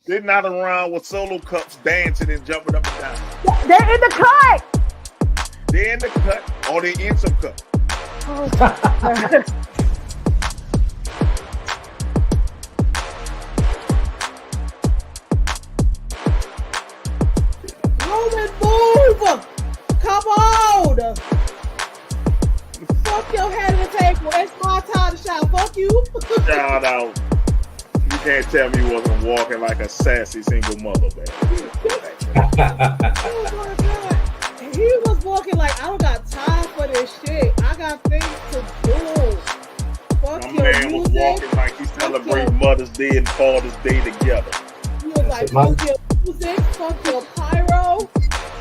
They're not around with solo cups dancing and jumping up and down. They're in the cut. They're in the cut or they're in some cup. Oh, Roman, move! Come on! Fuck your head of the table. It's my time to shout. Fuck you. Shout out. You can't tell me you wasn't walking like a sassy single mother, man. Oh my God. He was walking like, I don't got time for this shit. I got things to do. Fuck My your man was music. walking like he celebrated Mother's Day and Father's Day together. He was like, fuck your music. Fuck your pyro.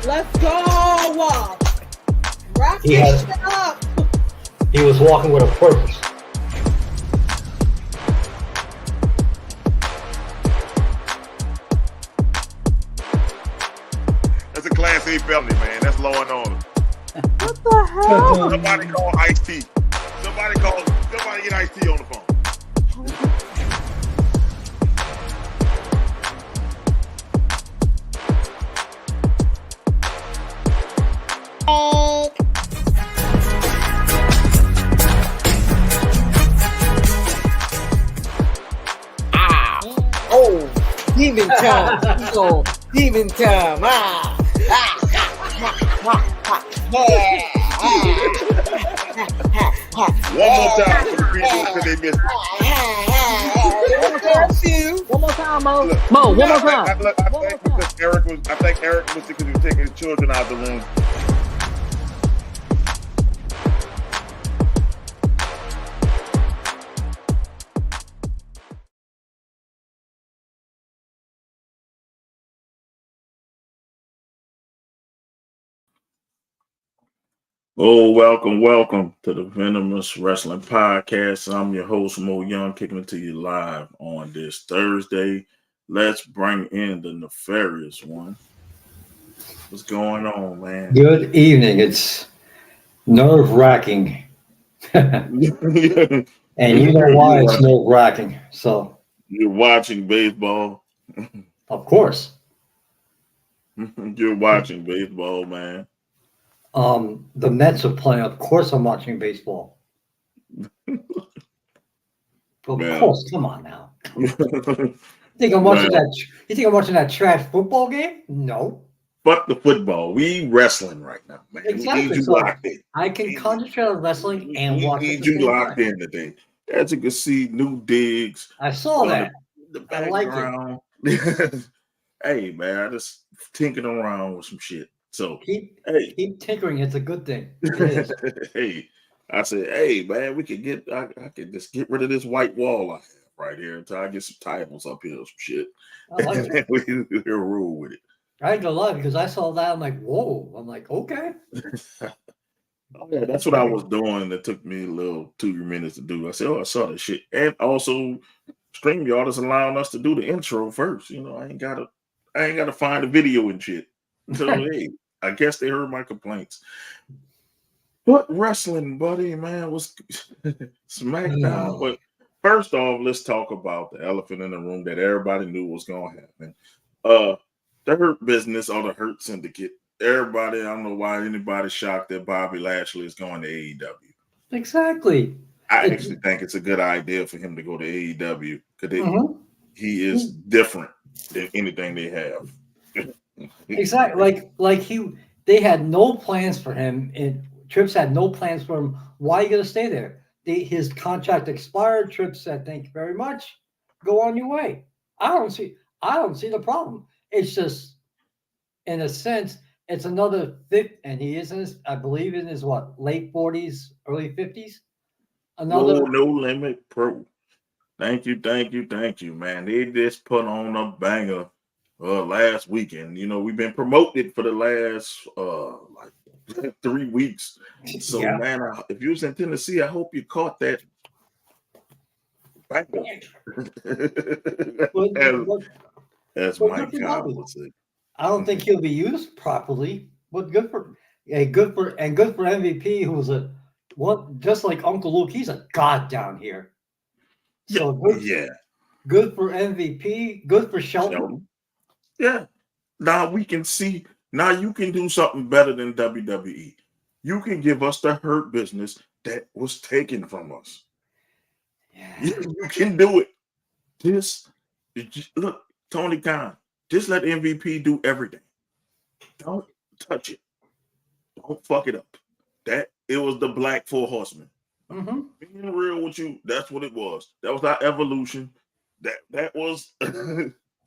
Let's go. Rock this shit up. He was walking with a purpose. That's a Class A felony, man. That's law and order. what the hell? Somebody call Ice-T. Somebody get Ice-T on the phone. Oh, demon time. Oh, demon time. One more time for the people because they missed it. One more time, Mo. Look, Mo, one more I time. think Eric was because he was taking his children out of the room. Oh, welcome to the Venomous Wrestling Podcast. I'm your host, Mo Young, kicking it to you live on this Thursday. Let's bring in the Nefarious One. What's going on, man? Good evening. It's nerve-wracking. And you know why it's nerve-wracking. So You're watching baseball. of course. You're watching baseball, man. The Mets are playing. Of course I'm watching baseball. Of Man. course, come on now. You think I'm watching that trash football game? No. Fuck the football. We wrestling right now, man. Exactly. We need you So locked in. I can concentrate on wrestling and watch We it. need you locked in today. As you can see, new digs. I saw that. The I like it. background. Hey, man, I just tinkering around with some shit. So Keep tinkering. It's a good thing. It is. hey, I said, hey, man, we could I could just get rid of this white wall I have right here until I get some titles up here or some shit. I like And it. we'll rule with it. I ain't gonna lie, because I saw that. I'm like, whoa. I'm like, okay. Oh, yeah, that's what I was doing. It took me a little 2 minutes to do. I said, oh, I saw this shit. And also, StreamYard is allowing us to do the intro first. You know, I ain't gotta find a video and shit. So hey, I guess they heard my complaints. But wrestling, buddy, man, was SmackDown. But first off, let's talk about the elephant in the room that everybody knew was gonna happen. The Hurt Business or the Hurt Syndicate. Everybody, I don't know why anybody's shocked that Bobby Lashley is going to AEW. Exactly. I actually think it's a good idea for him to go to AEW because he is different than anything they have. Exactly. They had no plans for him, and Trips had no plans for him. Why are you gonna stay there? His contract expired. Trips said, "Thank you very much. Go on your way." I don't see the problem. It's just, in a sense, it's another and he is I believe in his late 40s, early 50s. No Limit Pro. Thank you, man. They just put on a banger last weekend. You know, we've been promoted for the last 3 weeks. So man, if you was in Tennessee, I hope you caught that banger. As Mike Cobb would say. I don't think he'll be used properly, but good for MVP, who's just like Uncle Luke. He's a god down here. So Good for MVP. Good for Shelton. Shelton. Yeah. Now we can see. Now you can do something better than WWE. You can give us the Hurt Business that was taken from us. Yeah. You can do it. Look, Tony Khan. Just let MVP do everything. Don't touch it. Don't fuck it up. That it was the Black Four Horsemen. Mm-hmm. Being real with you, that's what it was. That was our evolution. That was.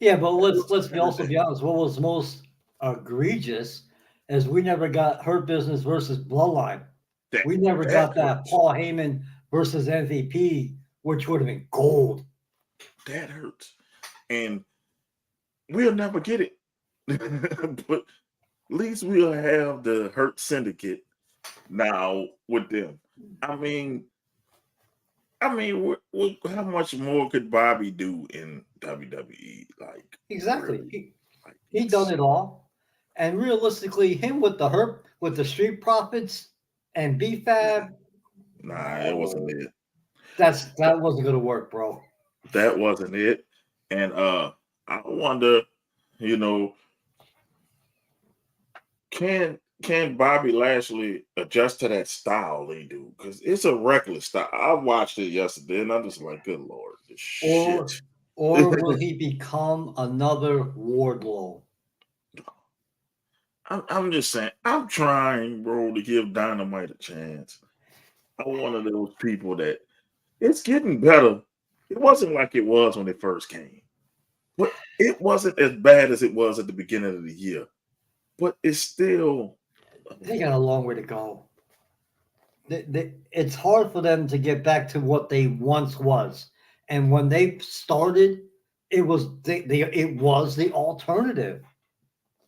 Yeah, but let's be also be honest. What was most egregious is we never got Hurt Business versus Bloodline. We never got that hurts. Paul Heyman versus MVP, which would have been gold. That hurts, and we'll never get it. But at least we'll have the Hurt Syndicate now with them. I mean, how much more could Bobby do in WWE? Like Exactly. really? Like, He done it all. And realistically, him with the Hurt, with the Street Profits and B-Fab, nah, it wasn't it. that wasn't gonna work, bro. That wasn't it. And I wonder, you know, can Bobby Lashley adjust to that style they do? Because it's a reckless style. I watched it yesterday and I'm just like, good lord, this shit. Or will he become another Wardlow? I'm just saying, I'm trying, bro, to give Dynamite a chance. I'm one of those people that it's getting better. It wasn't like it was when it first came, but it wasn't as bad as it was at the beginning of the year. But it's still. They got a long way to go. It's hard for them to get back to what they once was. And when they started, it was it was the alternative.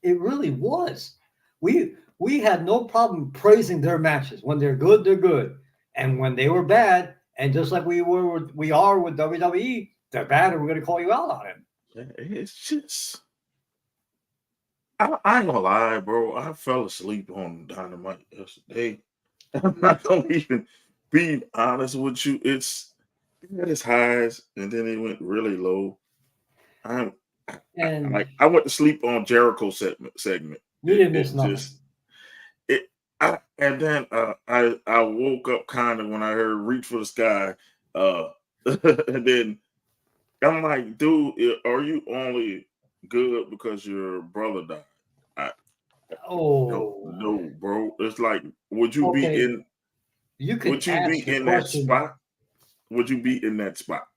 It really was. We had no problem praising their matches. When they're good, they're good. And when they were bad, and just like we are with WWE, they're bad, and we're going to call you out on it. It's just. I ain't gonna lie, bro. I fell asleep on Dynamite yesterday. I'm not gonna even be honest with you. It had its highs and then it went really low. I'm And I went to sleep on Jericho segment. you didn't miss It nothing. just it and then I woke up kind of when I heard "Reach for the Sky," and then I'm like, dude, are you only good because your brother died? No, bro. It's like, would you be Okay. in? You can Would you ask be the in that question. spot? Would you be in that spot?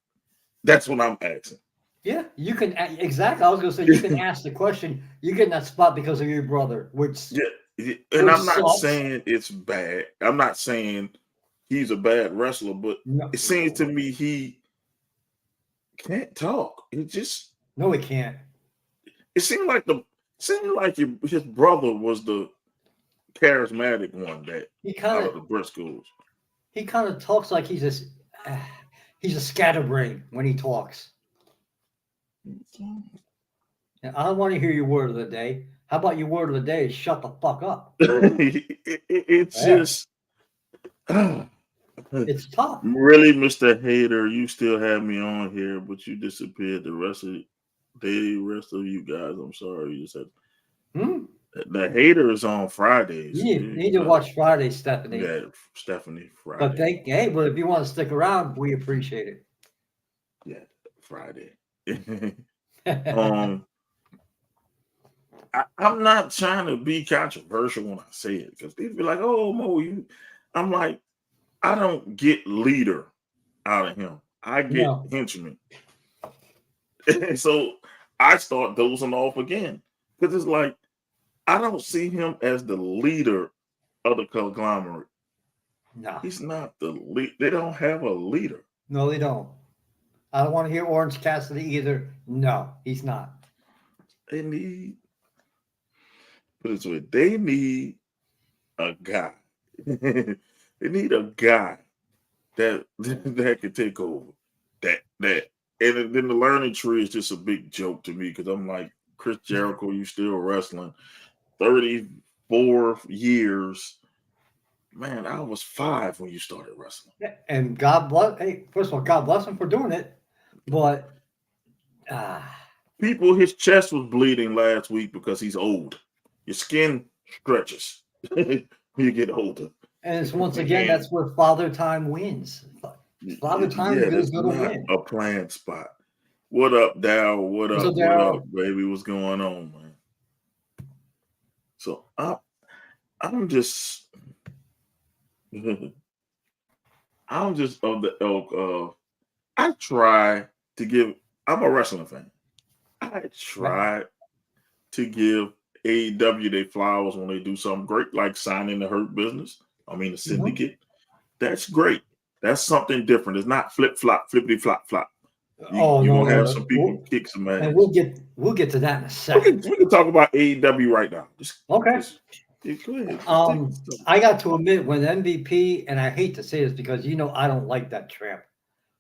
That's what I'm asking. Yeah, you can exactly. I was going to say you can ask the question. You get in that spot because of your brother, which And I'm not sucks. saying it's bad. I'm not saying he's a bad wrestler, but No. it seems to me he can't talk. It just No, he can't. it seemed like his brother was the charismatic one that He out kind of the Briscoes. of talks like he's a scatterbrain when he talks. And I don't want to hear your word of the day. How about your word of the day? Shut the fuck up. It's just It's tough. really, Mr. Hater. You still have me on here, but you disappeared the rest of you guys. I'm sorry. You said the Hater is on Fridays. You need to watch Friday, Stephanie. Yeah, Stephanie Friday. But but if you want to stick around, we appreciate it. Yeah, Friday. I'm not trying to be controversial when I say it because people be like, "Oh, Mo, you." I'm like, I don't get leader out of him. I get henchman. And so I start dozing off again because it's like I don't see him as the leader of the conglomerate. No, he's not the lead. They don't have a leader. No, they don't. I don't want to hear Orange Cassidy either. No, he's not. They need. Put it this way, they need a guy. They need a guy that can take over. And then the learning tree is just a big joke to me because I'm like, Chris Jericho, you still wrestling 34 years. Man, I was 5 when you started wrestling. And God bless. Hey, first of all, God bless him for doing it. But People, his chest was bleeding last week because he's old. Your skin stretches when you get older. And it's once again, that's where Father Time wins. Father Time Yeah, is that's going to not win. a planned spot. What up, Dow? What What's up? up, What Darryl? up, baby? What's going on, man? So I'm just I'm just of the ilk of I try to give. I'm a wrestling fan. I try to give AEW their flowers when they do something great, like signing the Hurt Business. I mean, the Syndicate. That's great. That's something different. It's not flip flop, flippity flop flop. You're gonna have some people kick some ass. And we'll get to that in a second. We can talk about AEW right now. Okay. Go ahead. I got to admit, when MVP, and I hate to say this because I don't like that tramp,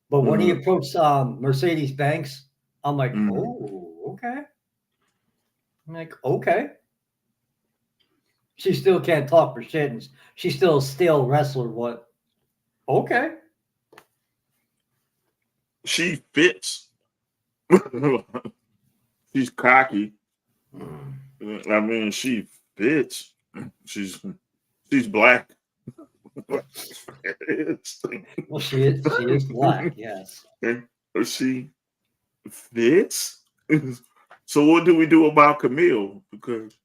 but when he approached Mercedes Banks, I'm like, oh, okay. I'm like, okay. She still can't talk for shit, and she's still a stale wrestler. What? Okay. She fits. She's cocky. I mean, she fits. She's black. Well, she is black, yes. She fits. So what do we do about Camille? Because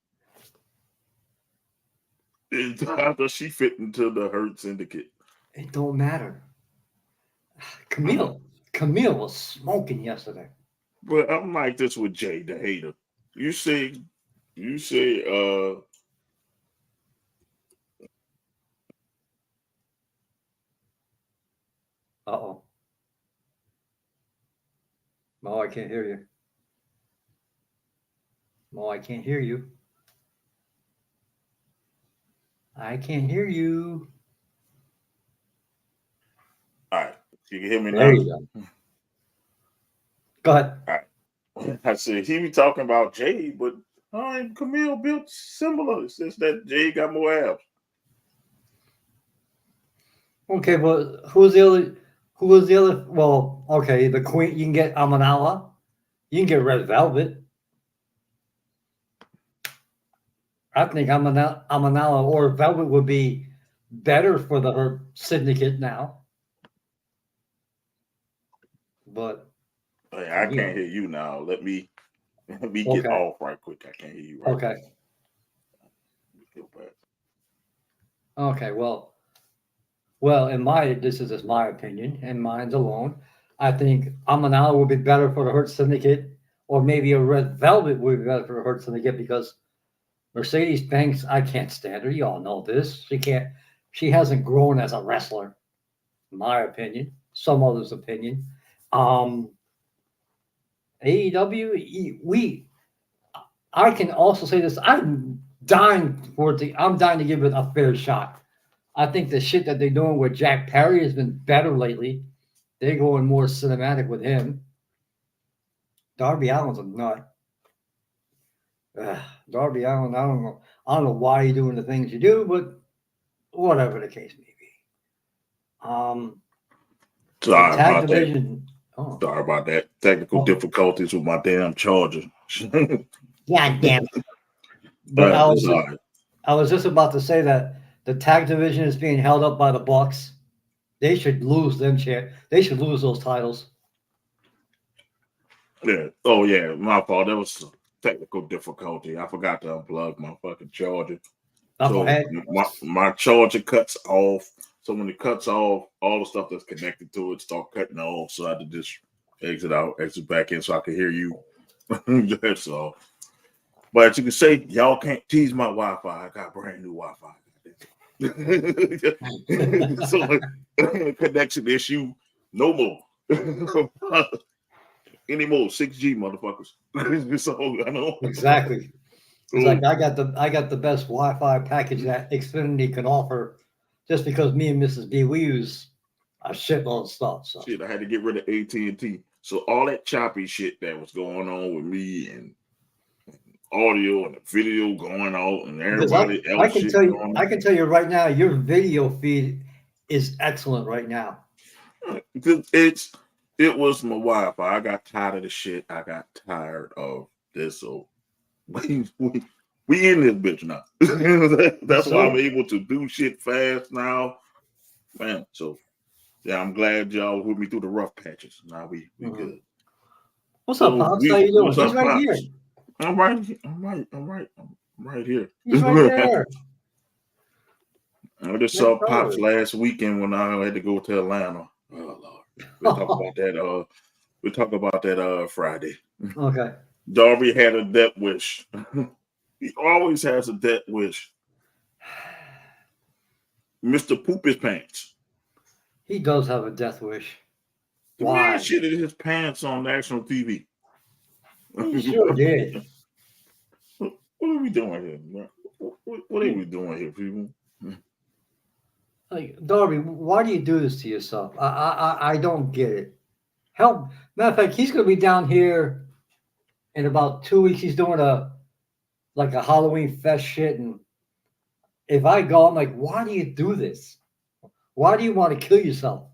how does she fit into the Hurt Syndicate? It don't matter. Camille was smoking yesterday. But I'm like this with Jay, the hater. You say Uh-oh. No, I can't hear you. No, I can't hear you. I can't hear you. All right. You can hear me now. There you go. Go ahead. All right. I said he be talking about Jay, but Camille built similar. It's just that Jay got more abs. Okay, but who was the other? Well, okay, the queen. You can get Amanala. You can get Red Velvet. I think Amanala or Velvet would be better for the Hurt Syndicate now. But Hey, I can't hear you now. Let me get off right quick. I can't hear you right okay. quick. Okay, well, this is just my opinion and mine's alone. I think Amanala would be better for the Hurt Syndicate, or maybe a Red Velvet would be better for the Hurt Syndicate because Mercedes Banks, I can't stand her. You all know this. She hasn't grown as a wrestler, in my opinion. Some others' opinion. AEW, I can also say this. I'm dying to give it a fair shot. I think the shit that they're doing with Jack Perry has been better lately. They're going more cinematic with him. Darby Allin's a nut. Darby Allin, I don't know why you're doing the things you do, but whatever the case may be. Sorry about division, that. Oh. Sorry about that. Technical difficulties with my damn charger. God damn it. But I was just about to say that the tag division is being held up by the Bucks. They should lose They should lose those titles. Yeah. Oh yeah, my fault. That was technical difficulty. I forgot to unplug my fucking charger. So my charger cuts off. So when it cuts off, all the stuff that's connected to it start cutting off. So I had to just exit back in so I could hear you. That's all. But you can say y'all can't tease my Wi-Fi. I got brand new Wi-Fi. So connection issue, no more. Anymore 6G motherfuckers. So I know exactly. It's like I got the best Wi-Fi package that Xfinity can offer, just because me and Mrs. B, we use a shitload of stuff. So shit, I had to get rid of AT&T. So all that choppy shit that was going on with me and audio and the video going out and everybody else. I can tell you right now, your video feed is excellent right now. It's It was my Wi-Fi. I got tired of the shit. I got tired of this. So we in this bitch now. That's why I'm able to do shit fast now, man. So yeah, I'm glad y'all with me through the rough patches. Now we good. What's up, Pops? How you doing? What's He's up, right Pops? here. I'm right here. He's right there. I just saw Pops last weekend when I had to go to Atlanta. Oh Lord. We'll talk about that. We'll talk about that Friday. Okay. Darby had a death wish. He always has a death wish. Mr. Poop His Pants. He does have a death wish. The man shitted his pants on national TV. He sure did. What are we doing here, man? What are we doing here, people? Like, Darby, why do you do this to yourself? I don't get it. Help. Matter of fact, he's going to be down here in about 2 weeks. He's doing a Halloween fest shit. And if I go, I'm like, why do you do this? Why do you want to kill yourself?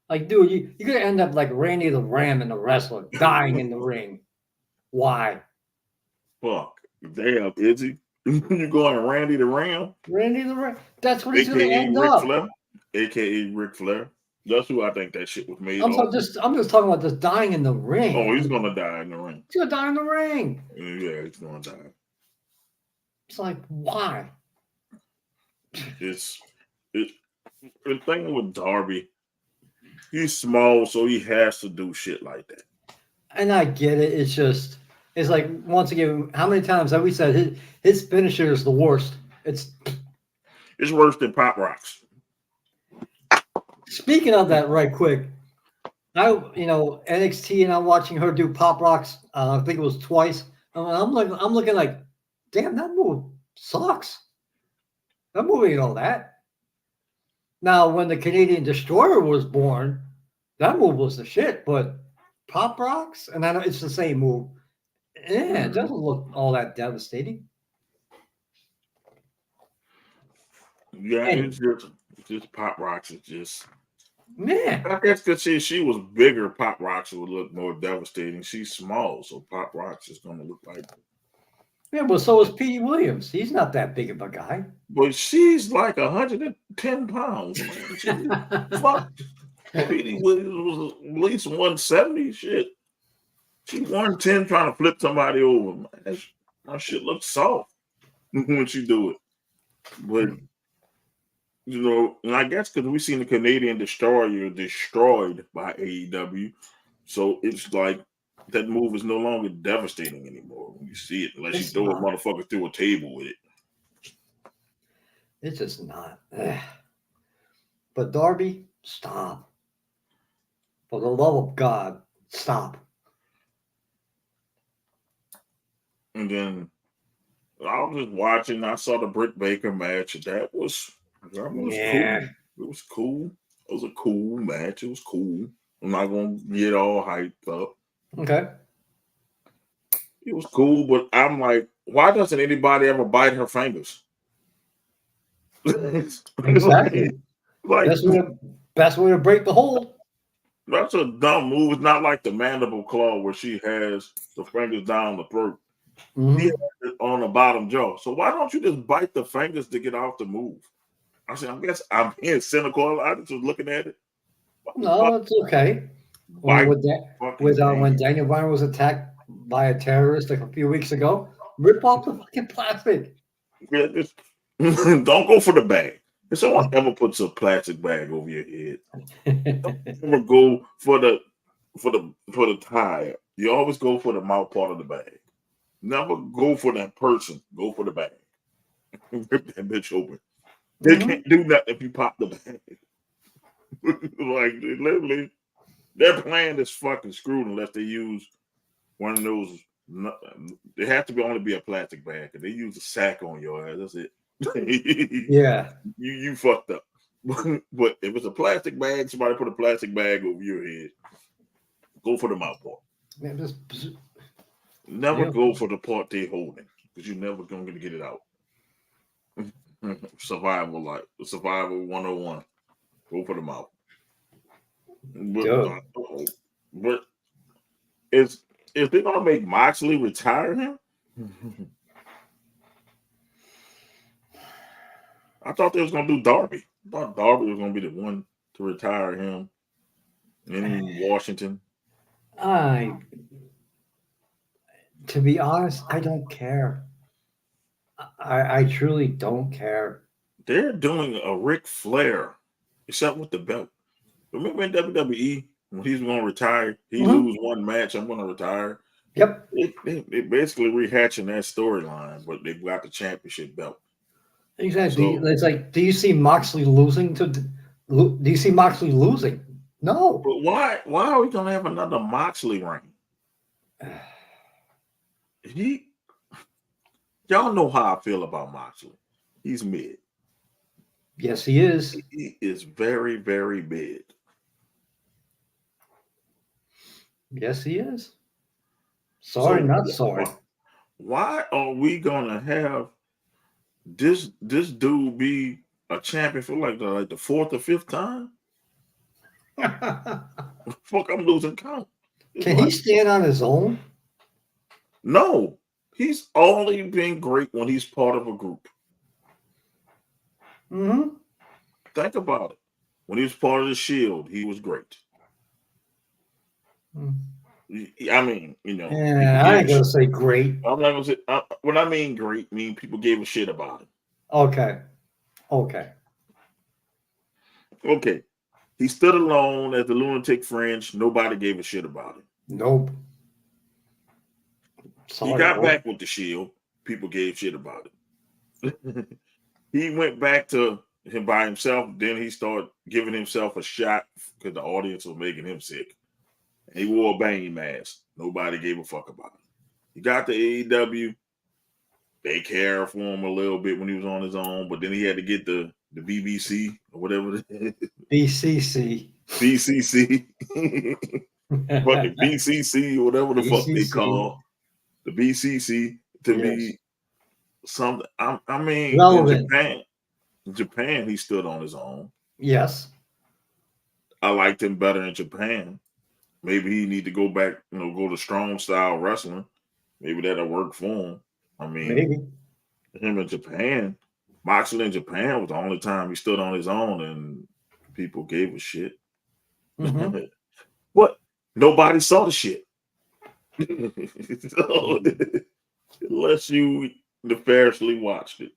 Like, dude, you're going to end up like Randy the Ram in the wrestler, dying in the ring. Why? Fuck. Damn, Izzy. You going Randy the Ram? Randy the Ram. That's what he's going to end Ric up. Flair, AKA Ric Flair. That's who I think that shit was made I'm off. just talking about just dying in the ring. Oh, he's going to die in the ring. He's going to die in the ring. Yeah, he's going to die. It's like, why? The thing with Darby, he's small, so he has to do shit like that. And I get it. It's like, once again, how many times have we said his finisher is the worst? It's worse than Pop Rocks. Speaking of that, right quick, NXT, and I'm watching her do Pop Rocks. I think it was twice. I'm looking like, damn, that move sucks. That move ain't all that. Now, when the Canadian Destroyer was born, that move was the shit. But Pop Rocks, and I know it's the same move. Yeah, it doesn't look all that devastating. Yeah, it's just Pop Rocks is just. Man, I guess because she was bigger, Pop Rocks would look more devastating. She's small, so Pop Rocks is going to look like. Yeah, well, so is Petey Williams. He's not that big of a guy. But she's like 110 pounds. Fuck. Petey Williams was at least 170. Shit. She 110 trying to flip somebody over. Man, my shit looks soft when she do it. But, and I guess because we seen the Canadian Destroyer destroyed by AEW. So it's like that move is no longer devastating anymore when you see it, unless you throw a motherfucker through a table with it. It's just not. But Darby, stop. For the love of God, stop. And then I was just watching. I saw the Britt Baker match. That was cool. It was cool. It was a cool match. It was cool. I'm not gonna get all hyped up. Okay. It was cool, but I'm like, why doesn't anybody ever bite her fingers? Exactly. Like best way to break the hold. That's a dumb move. It's not like the mandible claw where she has the fingers down the throat. Mm-hmm. He has it on the bottom jaw. So why don't you just bite the fingers to get off the move? I said, I guess I'm being cynical. I just was looking at it. No, it's okay. When Daniel Bryan was attacked by a terrorist like a few weeks ago, rip off the fucking plastic. Yeah, don't go for the bag. If someone ever puts a plastic bag over your head, don't ever go for the tie. You always go for the mouth part of the bag. Never go for that person. Go for the bag. Rip that bitch open. They can't do nothing if you pop the bag. Like literally, their plan is fucking screwed unless they use one of those. It has to only be a plastic bag. If they use a sack on your ass, that's it. Yeah, you fucked up. But if it's a plastic bag, somebody put a plastic bag over your head. Go for the mouth part. Man, Never go for the part they holding because you're never gonna get it out. Survival 101. Go for the mouth. But is they gonna make Moxley retire him? I thought they was gonna do Darby. I thought Darby was gonna be the one to retire him in Washington. To be honest, I don't care. I truly don't care. They're doing a Ric Flair, except with the belt. Remember in WWE when he's gonna retire, he lose one match, I'm gonna retire. Yep. They basically rehashing that storyline, but they've got the championship belt. Exactly. So, It's like, do you see Moxley losing to? Do you see Moxley losing? No. but why are we gonna have another Moxley reign? Y'all know how I feel about Moxley. He's mid. Yes, he is. He is very, very mid. Yes, he is. Sorry, not sorry. Why are we gonna have this dude be a champion for like the fourth or fifth time? Fuck, I'm losing count. Can he stand on his own? No, he's only been great when he's part of a group. Mm-hmm. Think about it. When he was part of the Shield, he was great. I mean, Yeah, I ain't gonna say great. I'm not gonna say when I mean great, mean people gave a shit about him. Okay. He stood alone at the Lunatic Fringe. Nobody gave a shit about him. Nope. He got back with the Shield. People gave shit about him. He went back to him by himself. Then he started giving himself a shot because the audience was making him sick. And he wore a Bane mask. Nobody gave a fuck about him. He got to AEW. They cared for him a little bit when he was on his own, but then he had to get the BBC or whatever. BCC. BCC. Fucking BCC or whatever the fuck they call the BCC to be something. I mean, relevant. In Japan, he stood on his own. Yes. I liked him better in Japan. Maybe he need to go back, go to strong style wrestling. Maybe that'll work for him. I mean, maybe him in Japan, Moxley in Japan was the only time he stood on his own and people gave a shit. Mm-hmm. What? Nobody saw the shit. So, unless you nefariously watched it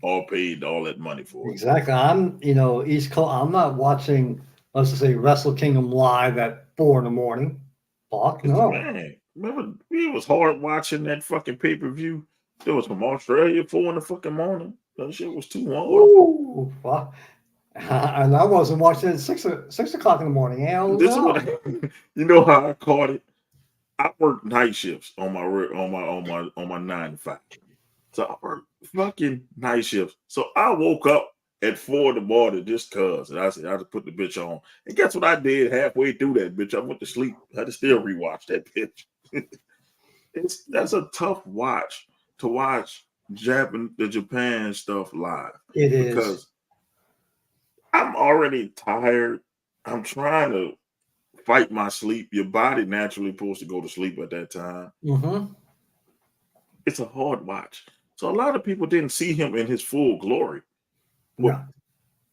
or paid all that money for it. Exactly. I'm, East Coast. I'm not watching, let's just say, Wrestle Kingdom live at 4 a.m. Fuck no. Man, remember it was hard watching that fucking pay-per-view. It was from Australia 4 in the fucking morning. That shit was too hard. Ooh, fuck. And I wasn't watching it at 6 o'clock in the morning. Hell This no. is what you know how I caught it. I worked night shifts on my 9 to 5. So I worked fucking night shifts. So I woke up at 4 in the morning just cause. And I said, I just put the bitch on. And guess what I did halfway through that bitch? I went to sleep. I had to still rewatch that bitch. That's a tough watch to watch the Japan stuff live. It is. Because I'm already tired. I'm trying to fight my sleep. Your body naturally supposed to go to sleep at that time. Mm-hmm. It's a hard watch. So a lot of people didn't see him in his full glory. But,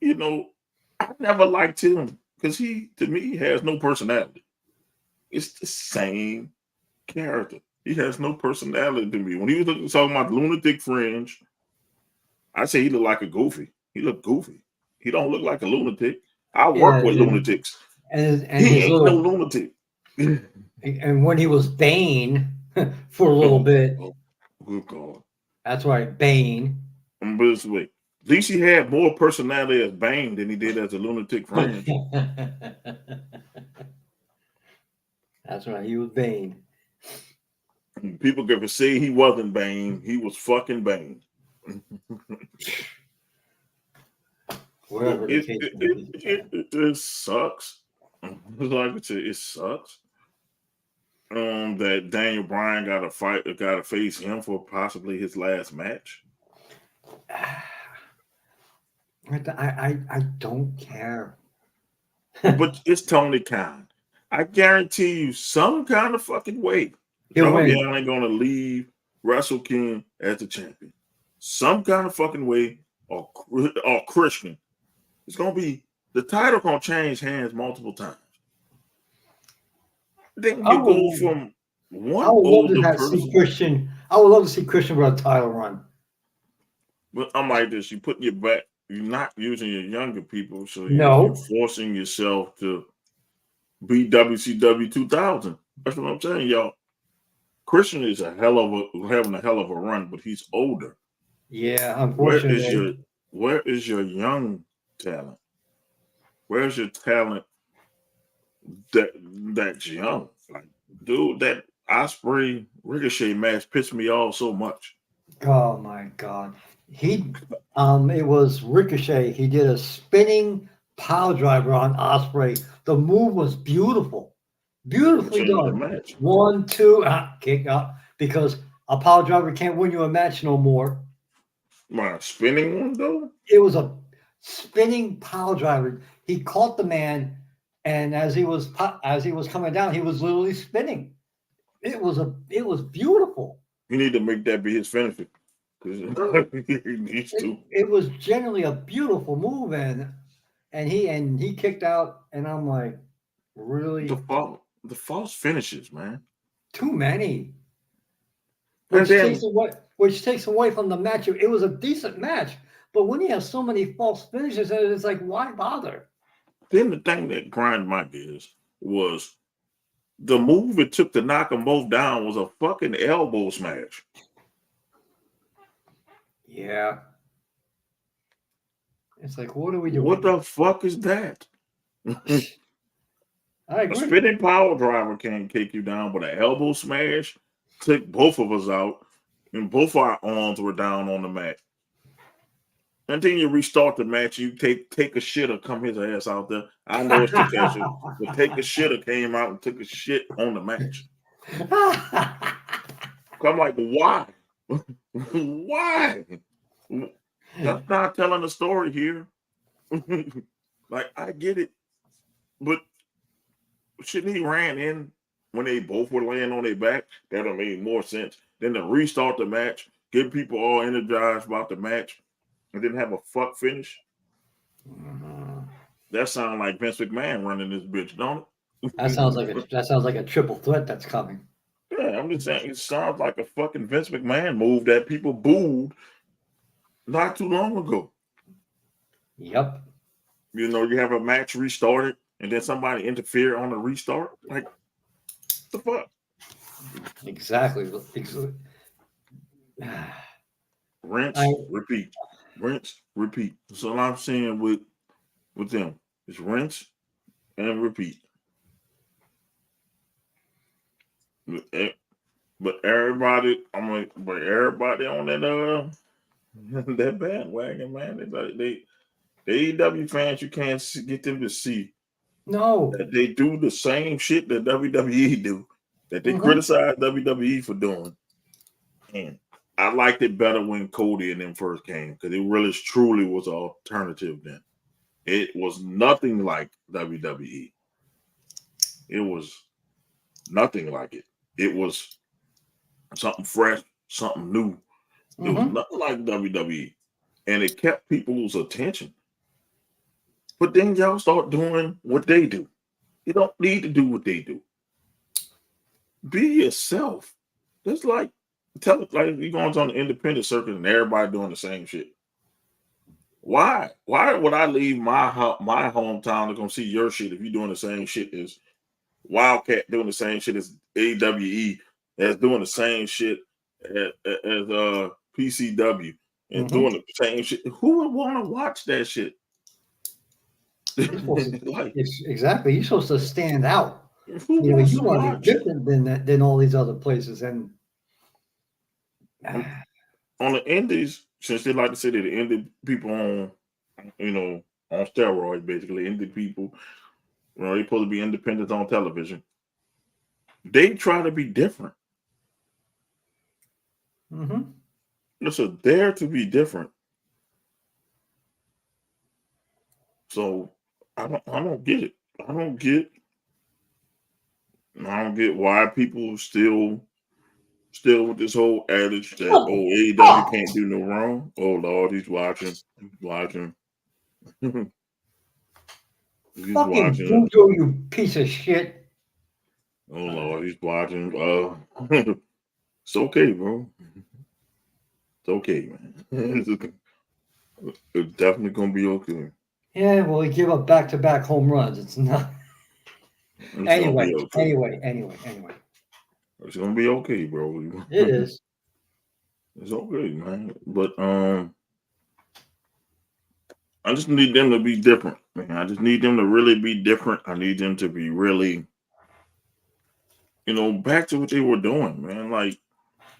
I never liked him because to me, has no personality. It's the same character. He has no personality to me. When he was talking about Lunatic Fringe, I say he looked like a goofy. He looked goofy. He don't look like a lunatic. I work with lunatics. And he ain't no lunatic. And when he was Bane for a little bit. Good God. That's right, Bane. But this way, at least he had more personality as Bane than he did as a Lunatic Fringe. That's right, he was Bane. People could say he wasn't Bane. He was fucking Bane. Wherever the case may be. It sucks. Like I said, it sucks. That Daniel Bryan got to face him for possibly his last match. I don't care. But it's Tony Khan. I guarantee you, some kind of fucking way, He'll win. Darby Allin gonna leave Wrestle King as the champion. Some kind of fucking way, or Christian. It's gonna be the title gonna change hands multiple times. Then I you go would, from I one would love older to see person. Christian. I would love to see Christian with a title run. But I'm like this: you put your back. You're not using your younger people, so you're No. forcing yourself to be WCW 2000. That's what I'm saying, y'all. Christian is having a hell of a run, but he's older. Yeah, Where is unfortunately. your young talent? Where's your talent that's young? Like, dude, that Osprey Ricochet match pissed me off so much. Oh my God. It was Ricochet. He did a spinning pile driver on Osprey. The move was beautiful. Beautifully Changed the done. match. 1, 2, kick up because a pile driver can't win you a match no more. My spinning one though. It was a spinning pile driver. He caught the man, and as he was coming down, he was literally spinning. It was beautiful. You need to make that be his finisher. Because he needs to. It was generally a beautiful move, and he kicked out, and I'm like, really The false finishes, man. too many, And then which takes away from the match. It was a decent match, but when you have so many false finishes, it's like, why bother? then the thing that grinded my gears was the move it took to knock them both down was a fucking elbow smash. Yeah, it's like, what are we doing? What the fuck is that? I A agree. spinning power driver can't kick you down, but an elbow smash took both of us out, and both our arms were down on the mat. And then you restart the match, you take a shitter, come his ass out there. I know it's Takeshi, but take a shitter came out and took a shit on the match. I'm like, why? Why? That's not telling the story here. Like, I get it, but shouldn't he ran in when they both were laying on their back? That would have made more sense than to restart the match, get people all energized about the match, and then have a fuck finish. That sounds like Vince McMahon running this bitch, don't it? That sounds like a triple threat that's coming. Yeah, I'm just saying it sounds like a fucking Vince McMahon move that people booed not too long ago. Yep. You know, you have a match restarted and then somebody interfere on the restart. Like, the fuck? Exactly. Rinse, repeat. Rinse, repeat. That's all I'm saying with them. It's rinse and repeat. But everybody on that that bandwagon, man. The AEW fans, you can't get them to see No. that they do the same shit that WWE do, that they criticize WWE for doing. And I liked it better when Cody and them first came because it really truly was an alternative then. It was nothing like WWE. It was nothing like it. It was something fresh, something new. It was nothing like WWE. And it kept people's attention. But then y'all start doing what they do. You don't need to do what they do. Be yourself. Just like you're going on the independent circuit and everybody doing the same shit. Why? Why would I leave my hometown to come see your shit if you're doing the same shit as Wildcat doing the same shit as AWE, as doing the same shit as PCW and doing the same shit? Who would want to watch that shit? Exactly. You're supposed to stand out. Who You wants to want to watch be different than all these other places. And on the indies, since they like to say that the indie people on steroids, basically indie people, they're supposed to be independent on television. They try to be different. It's a dare to be different. So I don't get it. I don't get I don't get why people still with this whole adage that AEW can't do no wrong. Oh Lord, he's watching. He's watching. He's Fucking watching. Juju, you piece of shit. Oh Lord, he's watching. It's okay, bro. It's okay, man. It's definitely gonna be okay. Yeah, well, he gave up back-to-back home runs. It's not. It's gonna Anyway, be okay. anyway. It's gonna be okay, bro. It is. It's okay, man. But I just need them to be different, man. I just need them to really be different. I need them to be really, back to what they were doing, man. Like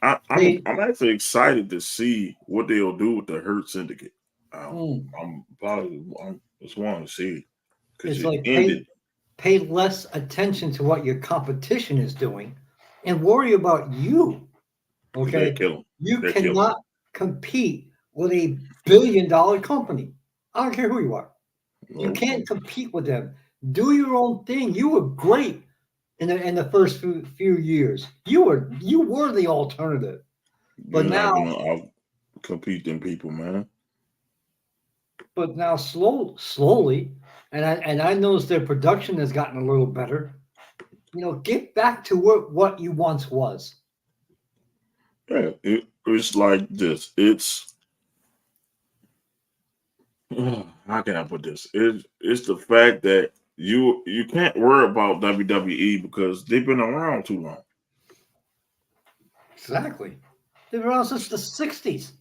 I'm They, actually excited to see what they'll do with the Hurt Syndicate. mm, I'm just wanting to see because it's it like ended. pay less attention to what your competition is doing and worry about you. They Okay? kill them. You They kill them. cannot compete with a billion-dollar company. I don't care who you are. You can't compete with them. Do your own thing. You were great in the first few years. You were the alternative. You're But not now gonna out compete them people, man. slowly, and I noticed their production has gotten a little better. Get back to what you once was. Yeah, it's like this. It's how can I put this? It's the fact that you can't worry about WWE because they've been around too long. Exactly. They've been around since the '60s.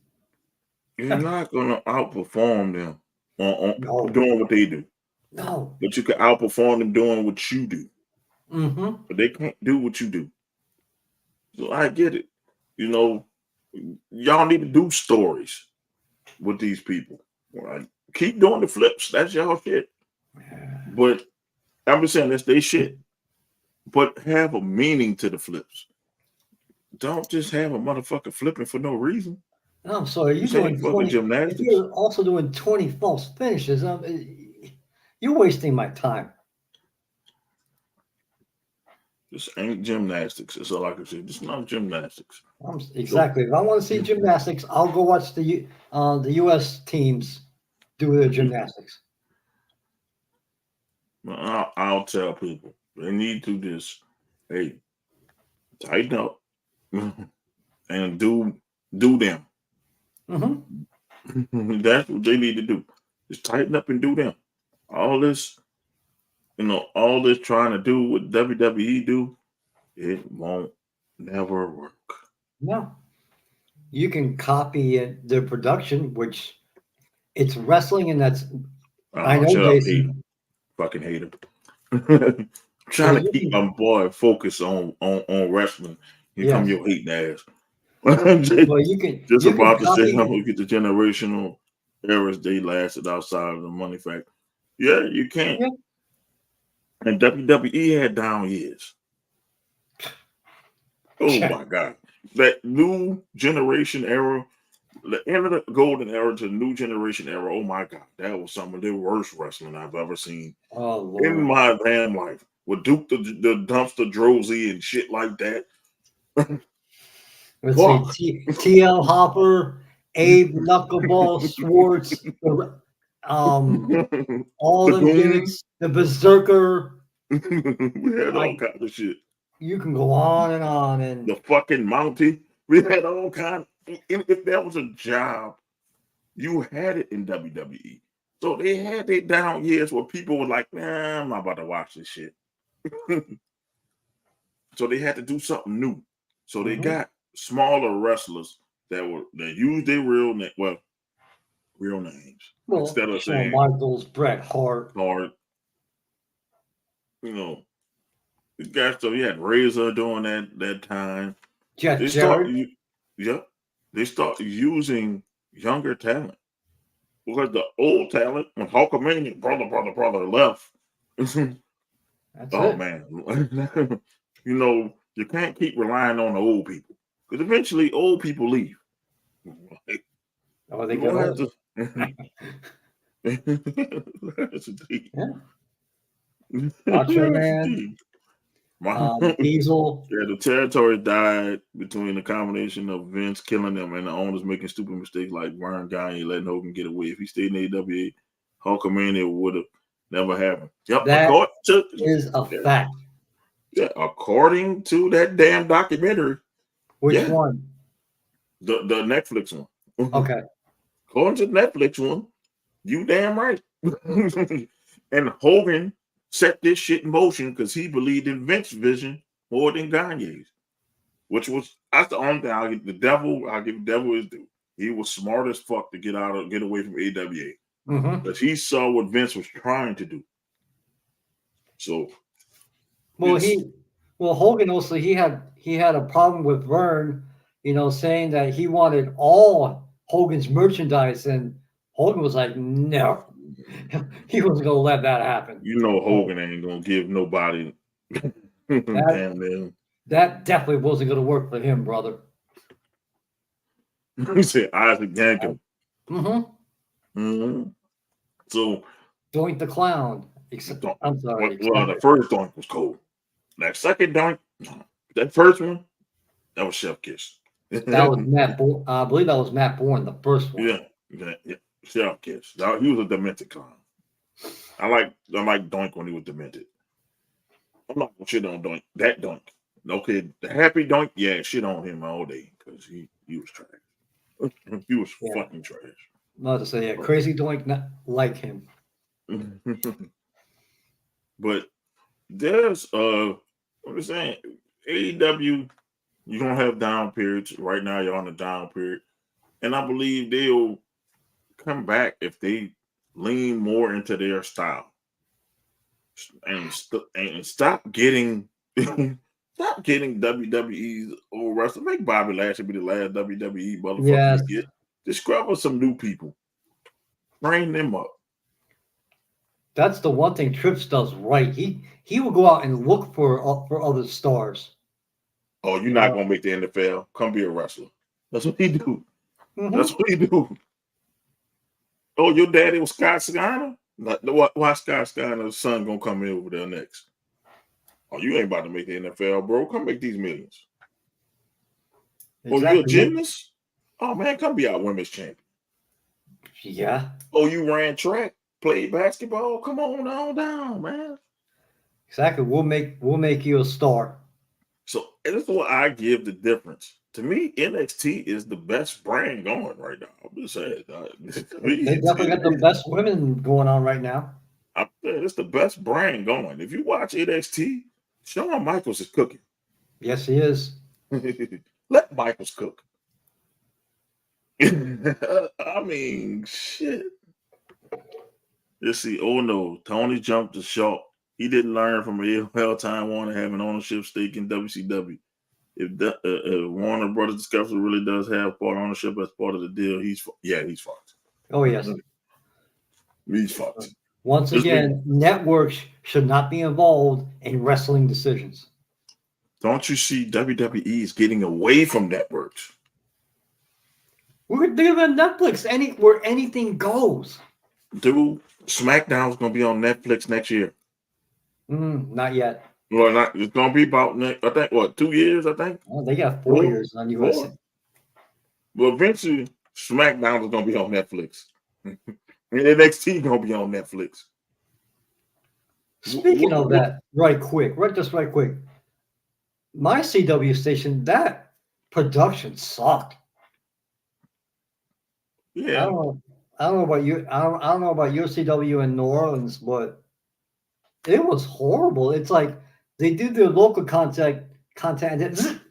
You're not gonna outperform them on No, doing what they do, no. but you can outperform them doing what you do. Mm-hmm. But they can't do what you do. So I get it. You know, y'all need to do stories with these people. Right? Keep doing the flips. That's y'all shit. But I'm just saying that's they shit. But have a meaning to the flips. Don't just have a motherfucker flipping for no reason. Oh, so are you This ain't doing fucking 20? If gymnastics. you're also doing 20 false finishes, you're wasting my time. This ain't gymnastics. That's all I can say. This is not gymnastics. So Exactly. If I want to see gymnastics, I'll go watch the U.S. teams do their gymnastics. I'll tell people they need to just hey tighten up and do them. Mm-hmm. That's what they need to do. Just tighten up and do them. All this, all this trying to do what WWE do, it won't never work. No, you can copy their production, which it's wrestling, and that's I know, Shut up, hater. Jason. Fucking hater. Well, Trying to keep my boy focused on wrestling. Here come yes. your hating ass. Well, Just you can about to say copy. how we get the generational errors they lasted outside of the money factor. Yeah, you can't. Yeah. And WWE had down years. Oh my God. That new generation era, the end of the golden era to the new generation era. Oh my God. That was some of the worst wrestling I've ever seen Oh in Lord. my damn life. With Duke the dumpster Drosy and shit like that. Let's see. Fuck. TL Hopper, Abe Knuckleball Schwartz, all The them Goon. gimmicks, the Berserker. We had all Like kinds of shit. you can go on and on, and The fucking Mountie. We had all kinds. If that was a job, you had it in WWE. So they had their down years where people were like, nah, I'm not about to watch this shit. So they had to do something new. So they got smaller wrestlers that used their real names well, instead of Shawn saying Michaels, Bret Hart, hard. You know, the guys. So you had Razor during that time. Jeff They start, Jarrett. yeah, they start using younger talent because the old talent when Hulkamania brother left. That's Oh it. man, you can't keep relying on the old people because eventually old people leave. Oh, they You're get gonna have old. to. That's a deep. Yeah. That's Macho a Man. deep. Diesel. Yeah, the territory died between the combination of Vince killing them and the owners making stupid mistakes like Vern Gagne letting Hogan get away. If he stayed in AWA, Hulkamania would have never happened. Yep, That is a fact. Yeah, according to that damn documentary. Which one? The Netflix one. Okay. According to the Netflix one, you damn right. And Hogan set this shit in motion because he believed in Vince's vision more than Gagne's. That's the only thing I'll give the devil his due. He was smart as fuck to get away from AWA. Because he saw what Vince was trying to do. So Hogan also he had a problem with Vern, saying that he wanted all Hogan's merchandise, and Hogan was like, no. He wasn't gonna let that happen. Hogan ain't gonna give nobody that definitely wasn't gonna work for him, brother. He said Isaac Yankem. So Doink the Clown. I'm sorry. Well, the first doink was cool. That second doink, that first one, that was Chef Kiss. That was Matt Bourne. I believe that was Matt Bourne, the first one. Yeah. Chef Kiss. He was a demented clown. I like Doink when he was demented. I'm not gonna shit on Doink. That Doink. Okay, the happy Doink, yeah, shit on him all day because he was trash. He was fucking trash. Not to say, Crazy Doink, not like him. But there's what I'm saying, AEW, you're gonna have down periods. Right now, you're on a down period, and I believe they'll come back if they lean more into their style and stop getting WWE's old wrestler. Make Bobby Lashley be the last WWE motherfucker you get. Discover some new people, train them up. That's the one thing Trips does right. He will go out and look for other stars. Oh, you're not gonna make the NFL? Come be a wrestler. That's what he do. That's what he do. Oh, your daddy was Scott Steiner? Why Scott Steiner's son gonna come in over there next? Oh, you ain't about to make the NFL, bro. Come make these millions. Exactly. Oh, you a gymnast? Oh man, come be our women's champion. Yeah. Oh, you ran track, played basketball. Come on down, man. Exactly. We'll make you a star. So that's what I give the difference. To me, NXT is the best brand going right now. I'm just saying. They definitely got the best women going on right now. It's the best brand going. If you watch NXT, Shawn Michaels is cooking. Yes, he is. Let Michaels cook. I mean, shit. Let's see. Oh no, Tony jumped the shark. He didn't learn from AOL Time Warner having ownership stake in WCW. If Warner Brothers Discovery really does have part ownership as part of the deal, he's fucked. Oh yes, he's fucked. Once again, networks should not be involved in wrestling decisions. Don't you see WWE is getting away from networks? We're doing Netflix where anything goes. Dude, SmackDown's gonna be on Netflix next year. Not yet. Well, it's gonna be about I think 2 years. I think. Well, they got 4 years on US. Well, eventually, SmackDown is gonna be on Netflix. And NXT gonna be on Netflix. Speaking of that, right quick. My CW station, that production sucked. Yeah. I don't know about you. I don't know about your CW in New Orleans, but it was horrible. It's like they did their local content, and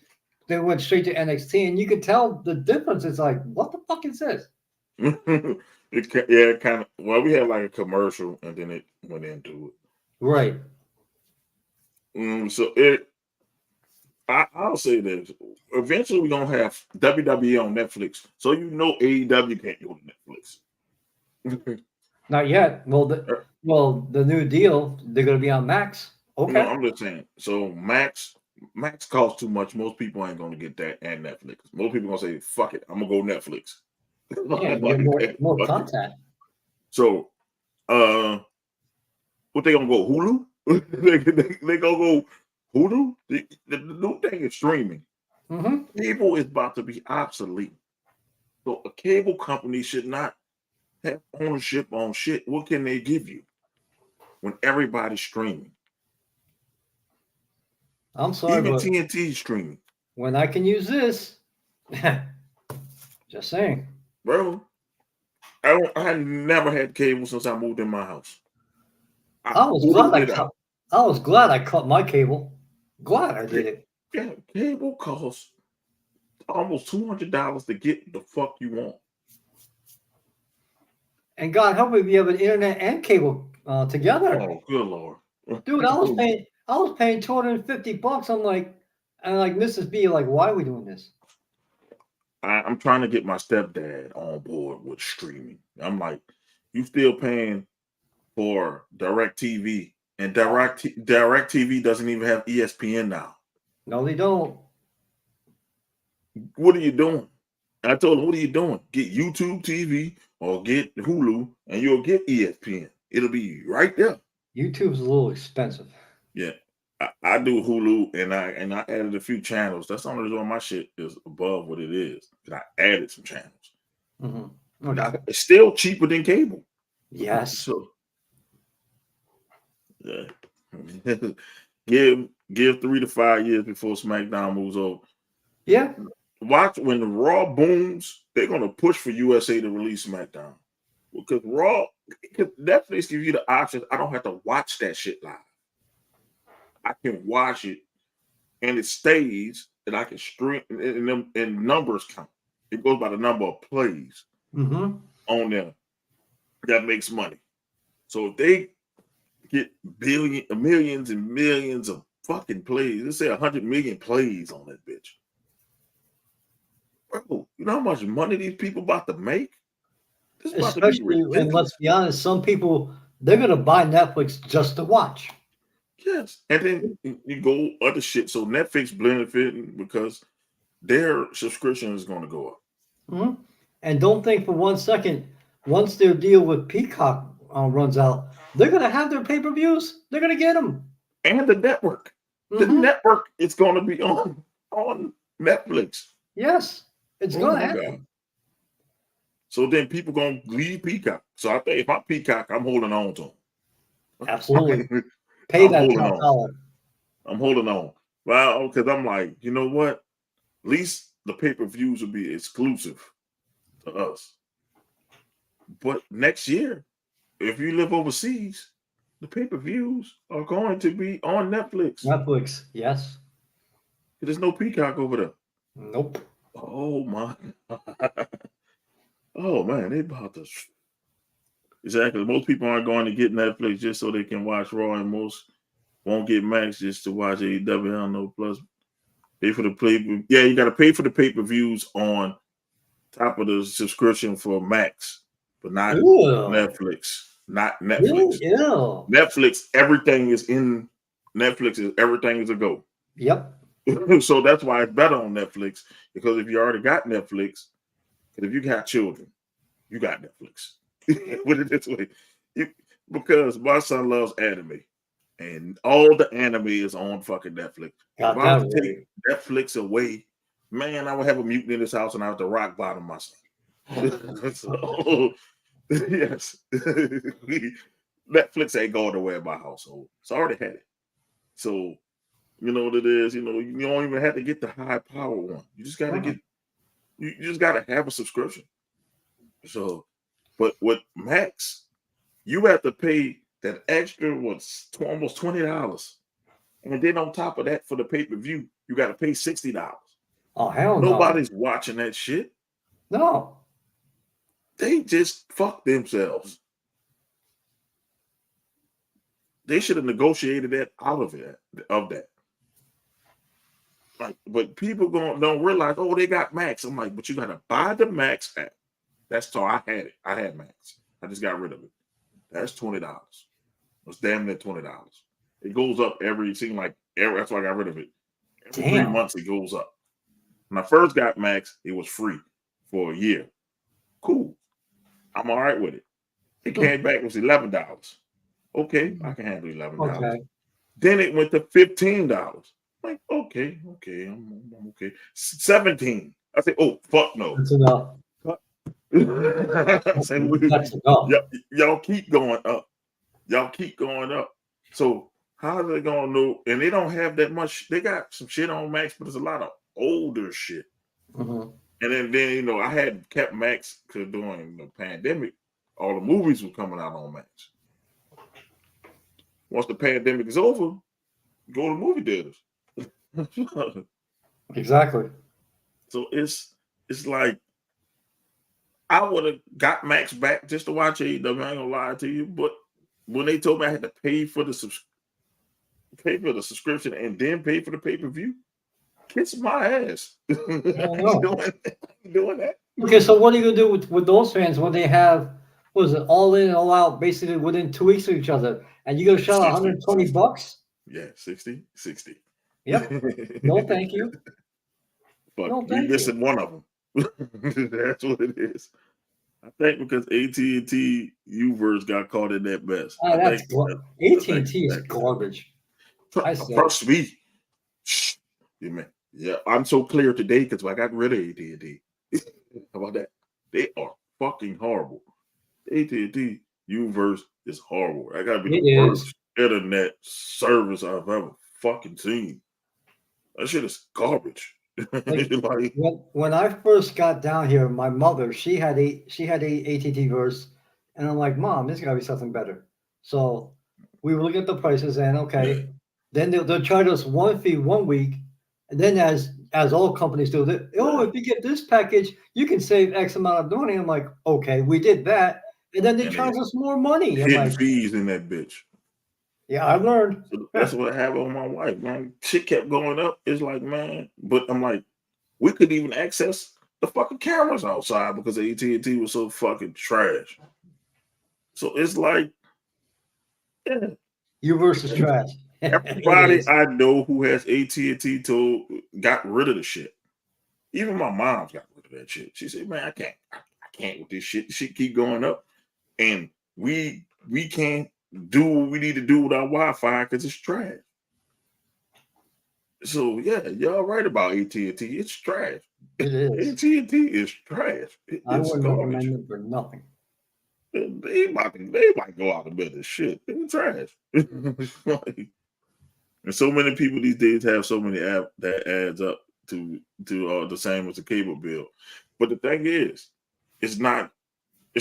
they went straight to NXT, and you could tell the difference. It's like, what the fuck is this? Kind of. Well, we had like a commercial, and then it went into it. Right. I'll say this. Eventually, we're gonna have WWE on Netflix, so AEW can't go to Netflix. Not yet. Well, the new deal, they're gonna be on Max. Okay. No, I'm just saying. So Max costs too much. Most people ain't gonna get that and Netflix. Most people gonna say, "Fuck it, I'm gonna go Netflix." Yeah, more content. So, what they gonna go Hulu? they gonna go Hulu, the new thing is streaming. Mm-hmm. Cable is about to be obsolete. So a cable company should not have ownership on shit. What can they give you when everybody's streaming? I'm sorry, Even but TNT is streaming. when I can use this, just saying. Bro, I never had cable since I moved in my house. I I was glad ordered I it cut. out. I was glad I cut my cable. Glad I did it. Yeah, cable costs almost $200 to get the fuck you want. And God help me, we have an internet and cable together. Oh, good lord. Dude, I was paying $250. I'm like Mrs. B, like, why are we doing this? I'm trying to get my stepdad on board with streaming. I'm like, you still paying for DirecTV, and DirecTV doesn't even have ESPN now. No, they don't. What are you doing? I told him, what are you doing? Get YouTube TV or get Hulu, and you'll get ESPN. It'll be right there. YouTube's a little expensive. Yeah, I do Hulu, and I added a few channels. That's the only reason why my shit is above what it is. Because I added some channels. Mm-hmm. Okay. It's still cheaper than cable. Yes. So yeah. give 3 to 5 years before SmackDown moves over. Yeah. Watch when the Raw booms, they're gonna push for USA to release SmackDown. Because Netflix gives you the option. I don't have to watch that shit live. I can watch it and it stays, and I can stream, and numbers count. It goes by the number of plays Mm-hmm. on there that makes money. So if they get millions and millions of fucking plays, let's say 100 million plays on that bitch. Bro, you know how much money these people about to make? This is about to be Especially, and ridiculous. let's be honest, some people, they're gonna buy Netflix just to watch. Yes, and then you go other shit. So Netflix benefiting because their subscription is going to go up. Mm-hmm. And don't think for 1 second, once their deal with Peacock runs out, they're gonna have their pay-per-views. They're gonna get them. And the network, the Mm-hmm. network is going to be on Netflix. Yes, it's Oh gonna my happen. God. So then people going to leave Peacock. So I think if I'm Peacock, I'm holding on to them. Absolutely. Pay I'm that holding top on. dollar. I'm holding on. Well, because I'm like, you know what? At least the pay-per-views will be exclusive to us. But next year, if you live overseas, the pay-per-views are going to be on Netflix. Netflix, yes. There's no Peacock over there. Nope. Oh my. Oh man, they about to. Exactly. Most people aren't going to get Netflix just so they can watch Raw, and most won't get Max just to watch AEW. I don't know. Plus, pay for the play. Yeah, you got to pay for the pay-per-views on top of the subscription for Max, but not Ew. Netflix. Not Netflix. Really? Ew. Netflix, everything is in Netflix. Everything is a go. Yep. So that's why it's better on Netflix, because if you already got Netflix, because if you got children, you got Netflix. Put it this way, because my son loves anime, and all the anime is on fucking Netflix. Got If I was that to take Netflix away, man, I would have a mutant in this house, and I have to rock bottom my son. So, yes, Netflix ain't going away in my household. It's already had it. So you know what it is. You know, you don't even have to get the high power one. You just got to get. You just got to have a subscription. So, but with Max, you have to pay that extra almost $20, and then on top of that, for the pay-per-view, you got to pay $60. Oh, hell no. Nobody's watching that shit. No. They just fuck themselves. They should have negotiated that out of that. Like, but people don't realize, oh, they got Max. I'm like, but you gotta buy the Max app. That's all I had it. I had Max. I just got rid of it. That's $20. It's damn near $20. It goes up that's why I got rid of it. Every 3 months it goes up. When I first got Max, it was free for a year. Cool. I'm all right with it. It came back, it was $11. Okay, I can handle $11. Okay. Then it went to $15. Like, okay, I'm okay. 17. I said, oh fuck no. That's enough. I said, That's enough. y'all keep going up. Y'all keep going up. So how are they gonna know? And they don't have that much. They got some shit on Max, but there's a lot of older shit. Mm-hmm. And then you know, I had kept Max because during the pandemic, all the movies were coming out on Max. Once the pandemic is over, go to movie theaters. Exactly. So it's like I would have got Max back just to watch AEW. I ain't gonna lie to you, but when they told me I had to pay for the subscription and then pay for the pay-per-view, kiss my ass. I ain't doing that. Okay, so what are you gonna do with those fans when they have, what is it, all in and all out basically within 2 weeks of each other, and you gonna shell out $120? Yeah, 60. Yep. No, thank you. But No, we thank missing you. one of them. That's what it is. I think because AT&T Uverse got caught in that mess. AT&T is garbage. I say. Trust me. Yeah, I'm so clear today because I got rid of AT&T. How about that? They are fucking horrible. AT&T Uverse is horrible. I gotta be It the is. worst internet service I've ever fucking seen. That shit is garbage. Like, when I first got down here, my mother, she had a AT&T verse, and I'm like, Mom, there's gotta be something better. So we were looking at the prices, and okay, then they'll charge us one fee 1 week, and then as all companies do, if you get this package, you can save X amount of money. I'm like, okay, we did that, and then they charge us more money. I'm hidden like, fees in that bitch. yeah, I learned. So that's what I have on my wife, man. Shit kept going up. It's like, man, but I'm like, we couldn't even access the fucking cameras outside because AT&T was so fucking trash. So it's like, yeah. You versus trash. Everybody I know who has AT&T got rid of the shit. Even my mom's got rid of that shit. She said, man, I can't with this shit. The shit keep going up. And we can't do what we need to do with our Wi-Fi because it's trash. So yeah, y'all right about AT&T. It's trash. It is. AT&T is trash. I wouldn't recommend it for nothing. They might go out of business. Shit, it's trash. And so many people these days have so many apps that adds up to the same as the cable bill. But the thing is, it's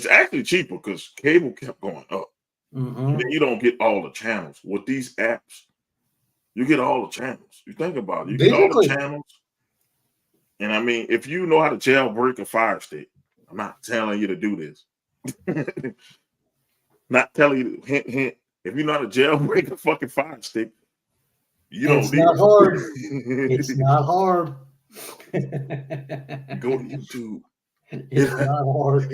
actually cheaper because cable kept going up. Mm-hmm. And then you don't get all the channels. With these apps, you get all the channels. You think about it. You get all the channels. And I mean, if you know how to jailbreak a Fire Stick, I'm not telling you to do this. Not telling you, hint, hint. If you know how to jailbreak a fucking Fire Stick, you don't need it. Hard. It's not hard. Go to YouTube. It's not hard.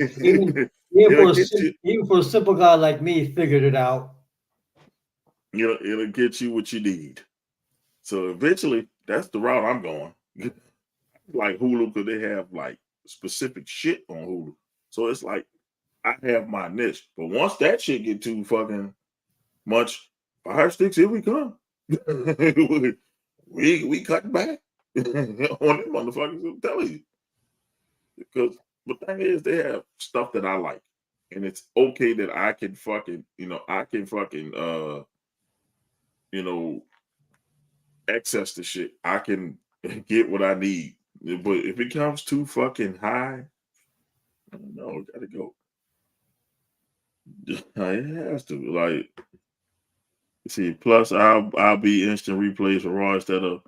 Even for a simple guy like me, figured it out. It'll get you what you need. So eventually, that's the route I'm going. Like Hulu, because they have like specific shit on Hulu. So it's like I have my niche. But once that shit get too fucking much, Fire Sticks, here we come. we cut back on them motherfuckers. I'm telling you. Because the thing is, they have stuff that I like. And it's okay that I can fucking, access the shit. I can get what I need. But if it comes too fucking high, I don't know, it gotta go. It has to. Like, see, plus I'll be instant replays for Raw instead of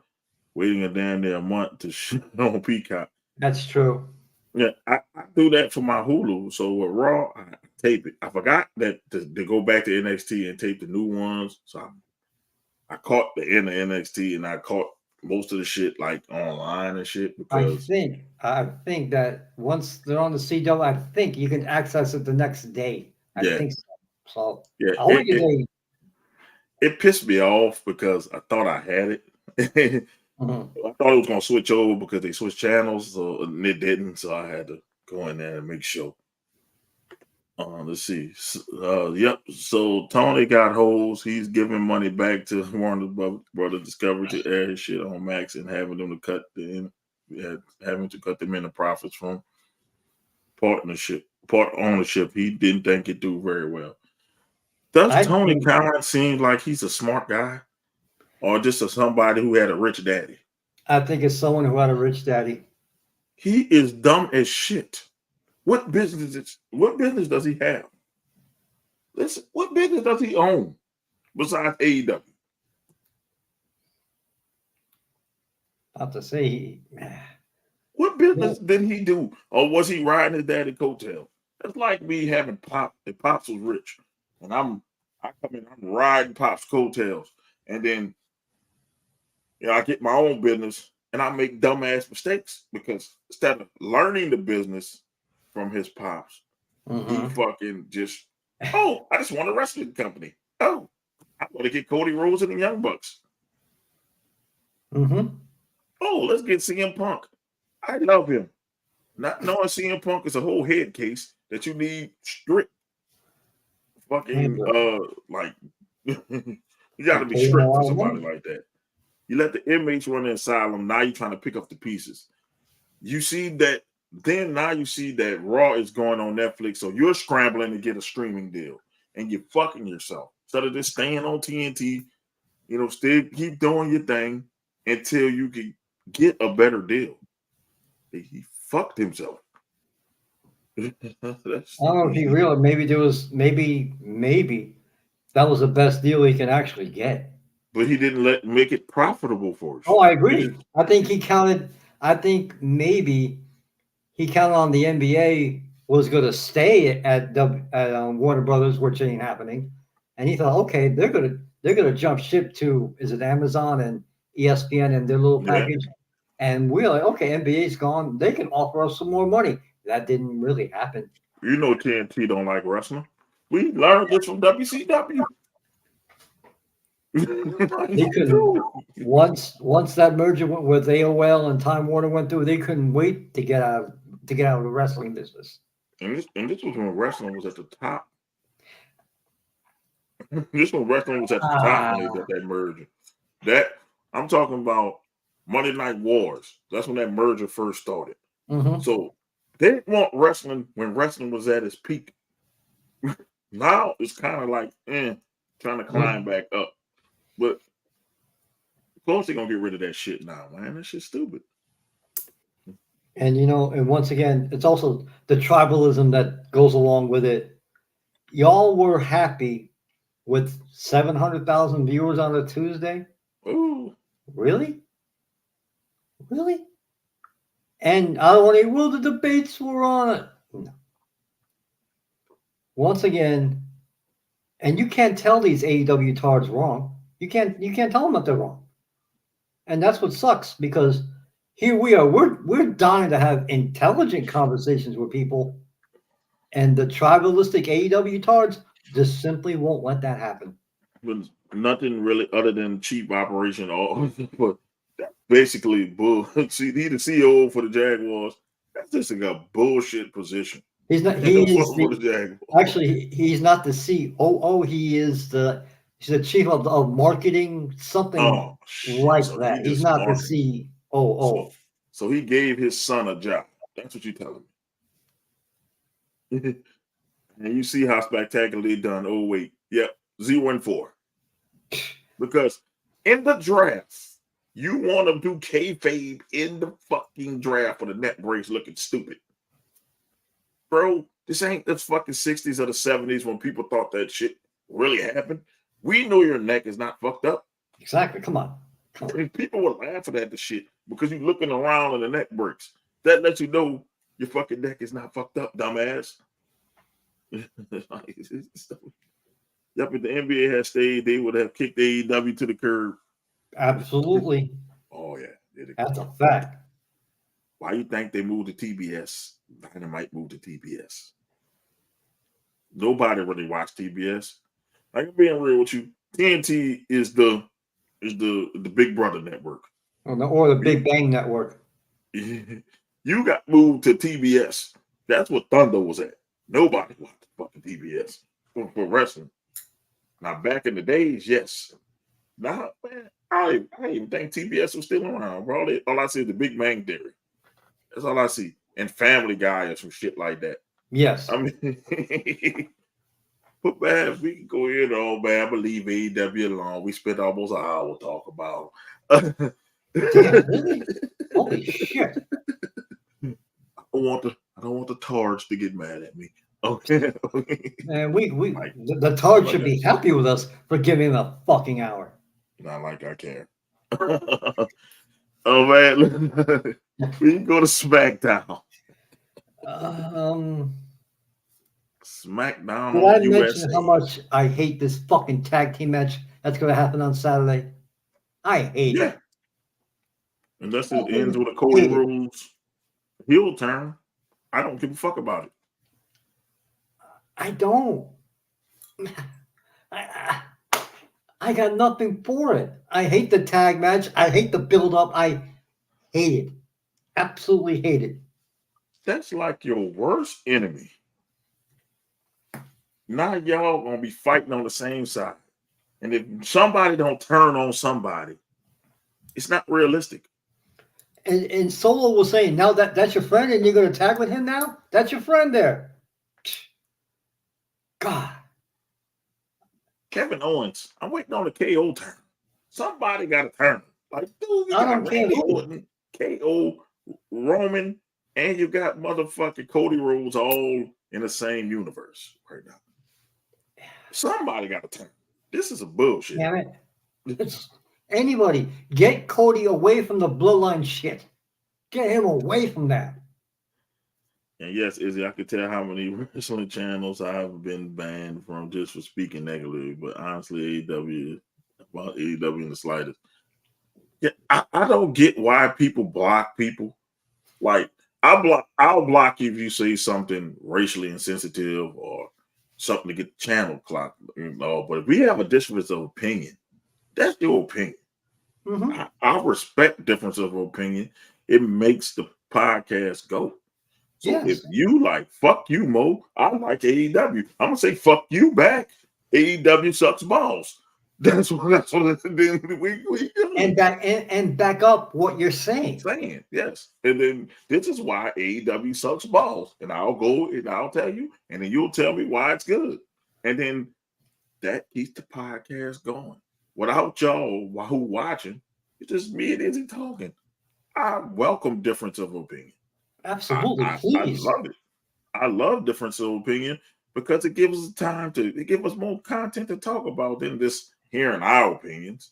waiting a damn near month to shit on Peacock. That's true. Yeah, I do that for my Hulu. So with Raw, I tape it. I forgot that to go back to NXT and tape the new ones. So I caught the end of NXT and I caught most of the shit like online and shit because I think that once they're on the CW, I think you can access it the next day. I think so. So yeah, it pissed me off because I thought I had it. I thought it was gonna switch over because they switched channels, and it didn't. So I had to go in there and make sure. Let's see. Yep. So Tony got holes. He's giving money back to Warner Brother Discovery to air his shit on Max and having them to having to cut them in the profits from part ownership. He didn't think it do very well. Does Tony Khan seem like he's a smart guy, or just somebody who had a rich daddy? I think it's someone who had a rich daddy. He is dumb as shit. What business does he have? Listen, what business does he own besides AEW? Not to say what business did he do? Or was he riding his daddy coattail? That's like me having Pop. If Pops was rich, and I'm riding Pop's coattails, and then I get my own business and I make dumbass mistakes because instead of learning the business from his pops, he fucking just, I just want a wrestling company. Oh, I want to get Cody Rhodes and the Young Bucks. Oh, let's get CM Punk. I love him. Not knowing CM Punk is a whole head case that you need strict fucking like you got to be strict for somebody like that. You let the inmates run the asylum. Now you're trying to pick up the pieces. You see that. Then now you see that Raw is going on Netflix, so you're scrambling to get a streaming deal, and you're fucking yourself instead of just staying on TNT. Still keep doing your thing until you can get a better deal. He fucked himself. I don't know if he realized maybe that was the best deal he can actually get. But he didn't make it profitable for us. Oh, I agree. I think maybe he counted on the NBA was going to stay at Warner Brothers, which ain't happening, and he thought, okay, they're gonna jump ship to, is it Amazon and ESPN and their little package, and we're like, okay, NBA's gone, they can offer us some more money. That didn't really happen. TNT don't like wrestling. We learned this from WCW. They couldn't once that merger went with AOL and Time Warner went through, they couldn't wait to get out of the wrestling business. And this was when wrestling was at the top. This when wrestling was at the top when they got that merger. That I'm talking about Monday Night Wars. That's when that merger first started. So they didn't want wrestling when wrestling was at its peak. Now it's kind of like trying to climb back up. But of course they're gonna get rid of that shit now, man. That shit's stupid. And and once again, it's also the tribalism that goes along with it. Y'all were happy with 700,000 viewers on a Tuesday? Ooh. Really? And I don't want the debates were on it. No. Once again, and you can't tell these AEW tards wrong. You can't tell them that they're wrong. And that's what sucks, because here we are. We're dying to have intelligent conversations with people, and the tribalistic AEW tards just simply won't let that happen. But nothing really other than cheap operation, but basically bull. See, he the CEO for the Jaguars. That's just like a bullshit position. He's not. Actually, he's not the COO. He's the chief of marketing, something like that. He's not the COO. So he gave his son a job. That's what you're telling me. And you see how spectacularly done. Oh wait, yep, 0-4. Because in the draft, you want to do kayfabe in the fucking draft for the net brace looking stupid. Bro, this ain't the fucking 60s or the 70s when people thought that shit really happened. We know your neck is not fucked up. Exactly. Come on. People were laughing at the shit because you're looking around and the neck breaks. That lets you know your fucking neck is not fucked up, dumbass. Yep, if the NBA had stayed, they would have kicked AEW to the curb. Absolutely. Oh, yeah. That's a fact. Why you think they moved to TBS? Dynamite moved to TBS. Nobody really watched TBS. Like, I'm being real with you. TNT is the Big Brother network. Or the Big Bang network. You got moved to TBS. That's what Thunder was at. Nobody watched. fucking TBS for wrestling. Now, back in the days, yes. Now, man, I didn't even think TBS was still around, bro. All I see is the Big Bang Theory. That's all I see. And Family Guy or some shit like that. Yes. I mean, but man, we can go in, oh man, I believe AEW alone. We spent almost an hour talking about. Damn, really? Holy shit. I don't want the Tards to get mad at me. Okay. Man, we Like, the Tards like should be happy with us for giving a fucking hour. not like I care. Oh man, we can go to SmackDown. SmackDown Did I on mention USA. how much I hate this fucking tag team match that's going to happen on Saturday? I hate it. Unless it Fucking ends with a Cody hate it. Rhodes heel turn, I don't give a fuck about it. I don't. I got nothing for it. I hate the tag match. I hate the build up. I hate it. Absolutely hate it. That's like your worst enemy. Now y'all gonna be fighting on the same side. And if somebody don't turn on somebody, it's not realistic. And Solo was saying, now that's your friend and you're going to tag with him now? That's your friend there. God. Kevin Owens, I'm waiting on the KO turn. Somebody got to turn. Like, dude, you I got don't care Randy who. Orton, KO, Roman, and you got motherfucking Cody Rhodes all in the same universe right now. Somebody got to turn. This is a bullshit. Damn it. It's anybody. Get Cody away from the bloodline shit. Get him away from that. And yes, Izzy, I could tell how many wrestling channels I have been banned from just for speaking negatively. But honestly, AEW, about AEW in the slightest. Yeah, I don't get why people block people. Like, I'll block you if you say something racially insensitive or something to get the channel clocked. You know, but if we have a difference of opinion, that's your opinion. Mm-hmm. I respect difference of opinion. It makes the podcast go. So Yes. if you like, fuck you, Mo, I like AEW. I'm gonna say fuck you back. AEW sucks balls. That's what we And back up what you're saying. saying. Yes. And then this is why AEW sucks balls. And I'll go and I'll tell you, and then you'll tell me why it's good. And then that keeps the podcast going. Without y'all who watching, it's just me and Izzy talking. I welcome difference of opinion. Absolutely, I please. love it. I love difference of opinion because it gives us time it gives us more content to talk about than just hearing our opinions.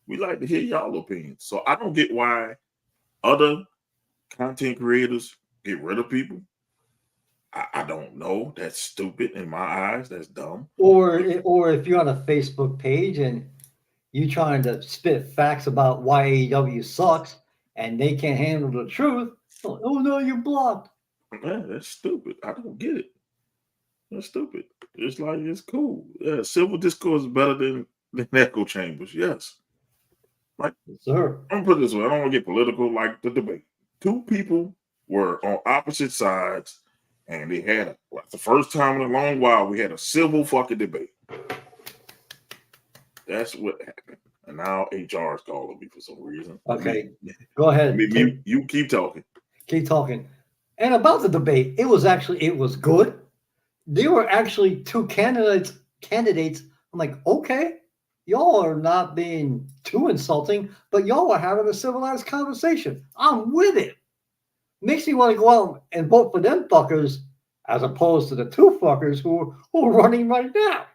We like to hear y'all opinions. So I don't get why other content creators get rid of people. I don't know. That's stupid in my eyes. That's dumb. Or if you're on a Facebook page and you trying to spit facts about why AEW sucks and they can't handle the truth, oh no, you're blocked. Yeah, that's stupid. I don't get it. That's stupid. It's like it's cool. Yeah, civil discourse is better than echo chambers. Yes. Like, Sir. I'm gonna put it this way. I don't want to get political. Like the debate, two people were on opposite sides, and they had the first time in a long while we had a civil fucking debate. That's what happened. And now HR is calling me for some reason. Okay, go ahead. You keep talking. Keep talking. And about the debate, it was good. There were actually two candidates. I'm like, okay, y'all are not being too insulting, but y'all are having a civilized conversation. I'm with it. Makes me want to go out and vote for them fuckers as opposed to the two fuckers who are running right now.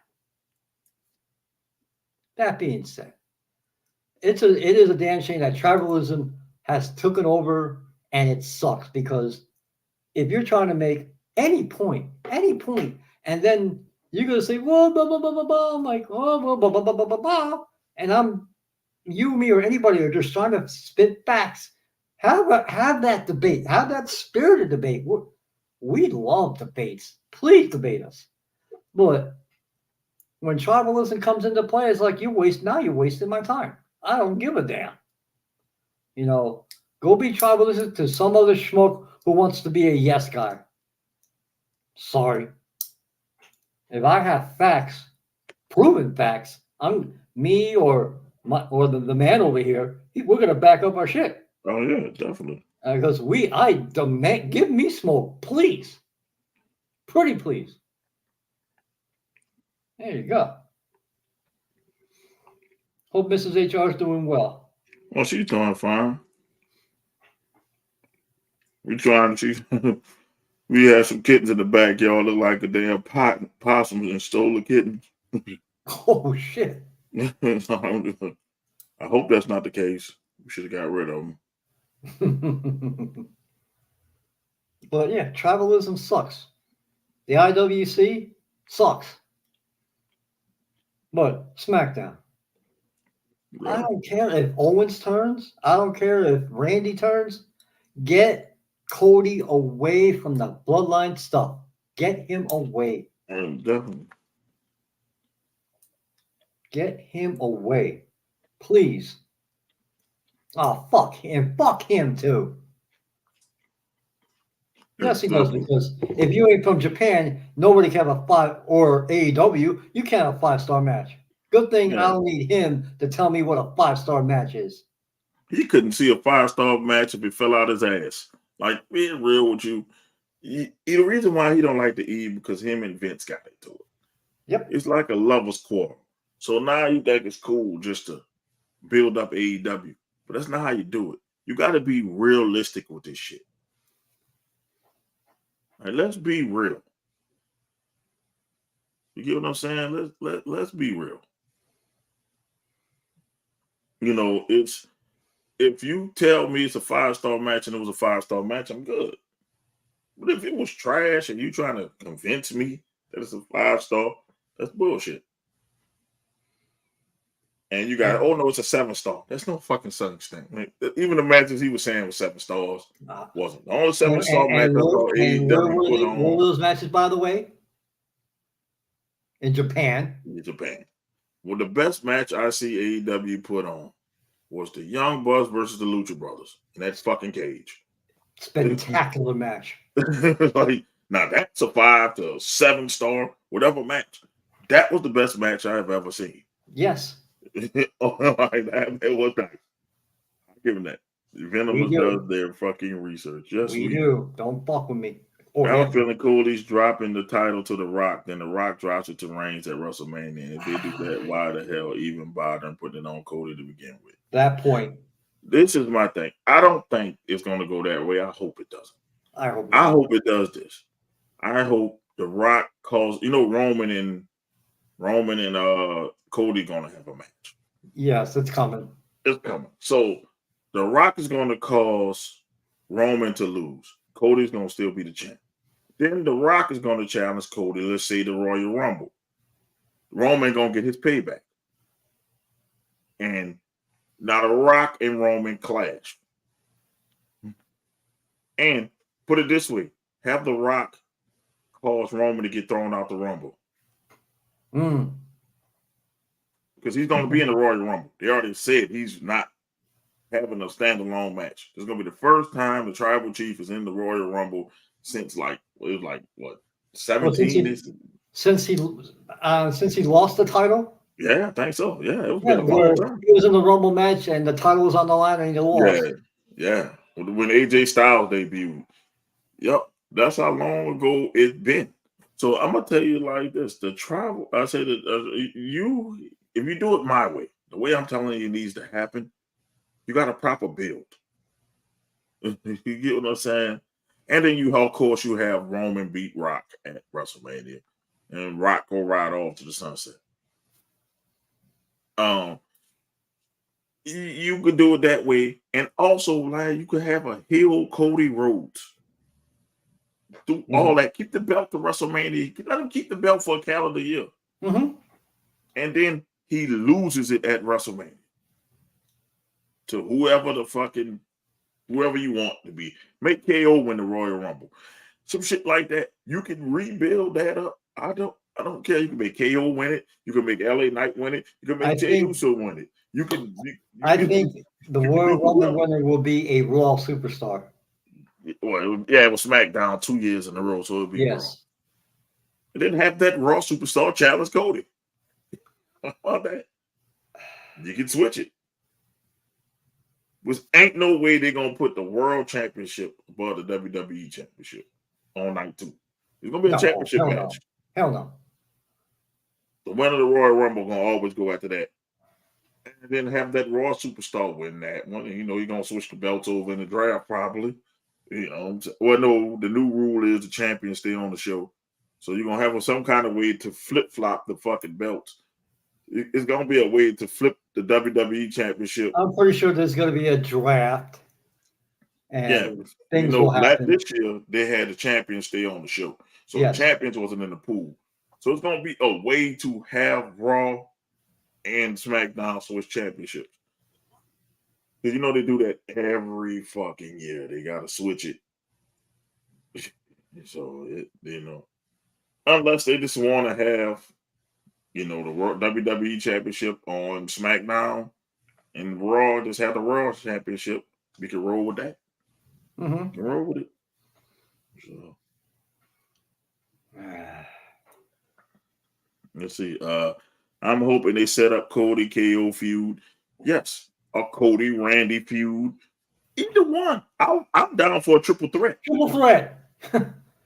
That being said, it is a damn shame that tribalism has taken over, and it sucks because if you're trying to make any point, and then you're gonna say, "Well, blah blah blah blah blah," I'm like, "Oh, well, blah blah blah blah blah blah," and me, or anybody are just trying to spit facts. Have that debate. Have that spirited debate. We love debates. Please debate us. But when tribalism comes into play, it's like you're wasting my time. I don't give a damn. You know, go be tribalistic to some other schmuck who wants to be a yes guy. Sorry. If I have facts, proven facts, me or the man over here, we're gonna back up our shit. Oh yeah, definitely. Because I demand, give me smoke, please. Pretty please. There you go. Hope Mrs. HR is doing well. Well, she's doing fine. We trying to. We had some kittens in the backyard, look like a damn possum, and stole the kittens. Oh shit. I hope that's not the case. We should have got rid of them. But yeah, tribalism sucks. The IWC sucks. But SmackDown. I don't care if Owens turns. I don't care if Randy turns. Get Cody away from the bloodline stuff. Get him away. Definitely. Get him away. Please. Oh, fuck him. Fuck him too. Yes, he does, because if you ain't from Japan, nobody can have a 5 or AEW, you can't have a 5-star match. Good thing I don't need him to tell me what a 5-star match is. He couldn't see a 5-star match if it fell out his ass. Like, being real with you, the reason why he don't like the E because him and Vince got into it. Yep. It's like a lover's quarrel. So now you think it's cool just to build up AEW. But that's not how you do it. You got to be realistic with this shit. Like, let's be real. You get what I'm saying? Let's be real. You know, it's if you tell me it's a 5-star match and it was a 5-star match, I'm good. But if it was trash and you trying to convince me that it's a 5-star, that's bullshit. And you got, oh no, it's a 7-star. That's no fucking such thing. I mean, even the matches he was saying was 7 stars wasn't. The only 7-star match I saw AEW put on. What were those matches, by the way? In Japan. In Japan. Well, the best match I see AEW put on was the Young Bucks versus the Lucha Brothers in that fucking cage. Spectacular match. Like, now that's a 5 to 7-star, whatever match. That was the best match I have ever seen. Yes. It was nice. I'll give him that. Venomous does their fucking research. Yes, we do. Don't fuck with me. I'm feeling cool. He's dropping the title to The Rock. Then The Rock drops it to Reigns at WrestleMania. And if they do that, why the hell even bother and put it on Cody to begin with? That point. This is my thing. I don't think it's going to go that way. I hope it doesn't. I hope it does this. I hope The Rock calls, Roman and Cody going to have a match. Yes, it's coming. It's coming. So The Rock is going to cause Roman to lose. Cody's going to still be the champ. Then The Rock is going to challenge Cody, let's say the Royal Rumble. Roman going to get his payback. And now The Rock and Roman clash. And put it this way, have The Rock cause Roman to get thrown out the Rumble. Because he's going to be in the Royal Rumble. They already said he's not having a standalone match. It's going to be the first time the Tribal Chief is in the Royal Rumble since 17? Since he lost the title? Yeah, I think so. Yeah, it was been a long time. He was in the Rumble match and the title was on the line and he lost. Yeah. When AJ Styles debuted. Yep, that's how long ago it's been. So I'm gonna tell you like this: the tribal. I say that if you do it my way, the way I'm telling you it needs to happen, you got a proper build. You get what I'm saying? And then of course, you have Roman beat Rock at WrestleMania, and Rock go right off to the sunset. You could do it that way, and also like you could have a heel Cody Rhodes. Do all that. Keep the belt to WrestleMania. Let him keep the belt for a calendar year. And then he loses it at WrestleMania to whoever you want to be. Make KO win the Royal Rumble. Some shit like that. You can rebuild that up. I don't care. You can make KO win it. You can make LA Knight win it. You can make Jey Uso win it. I think the Royal Rumble winner will be a Raw superstar. Well, it was SmackDown 2 years in a row, so it'll be yes. and then have that Raw superstar challenge Cody. How about that? You can switch it. Which ain't no way they're gonna put the World Championship above the WWE Championship on night 2. It's gonna be a championship hell match. No. Hell no. The winner of the Royal Rumble gonna always go after that. And then have that Raw superstar win that one. You know, you're gonna switch the belts over in the draft, probably. You know, well, no, the new rule is the champion stay on the show. So you're gonna have some kind of way to flip-flop the fucking belts. It's gonna be a way to flip the WWE championship. I'm pretty sure there's gonna be a draft. And things will happen. This year they had the champion stay on the show. So the champions wasn't in the pool. So it's gonna be a way to have Raw and SmackDown switch championships. Because you know they do that every fucking year. They gotta switch it. So unless they just want to have, the WWE Championship on SmackDown and Raw just have the Raw Championship, we can roll with that. Mm-hmm. Roll with it. So let's see. I'm hoping they set up Cody KO feud. Yes, a Cody Randy feud. Either one. I'm down for a triple threat. Triple threat.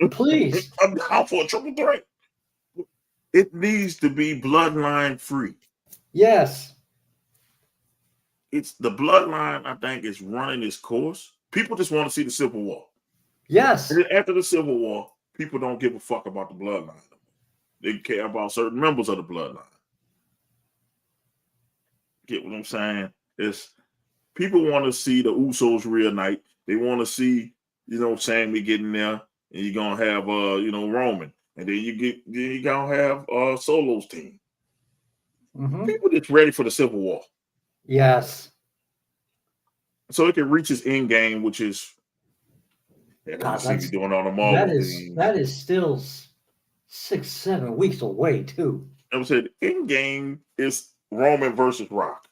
Please. I'm down for a triple threat. It needs to be bloodline free. Yes. It's the bloodline, I think, is running its course. People just want to see the Civil War. Yes. And then after the Civil War, people don't give a fuck about the bloodline. They care about certain members of the bloodline. Get what I'm saying? It's people want to see the Usos reunite. They want to see, Sammy getting there, and you're gonna have Roman. And then you gonna have Solo's team. Mm-hmm. People just ready for the Civil War. Yes. So it can reach its end game, which is doing on the Marvel. That is still 6-7 weeks away too. I would say the end game is Roman versus Rock.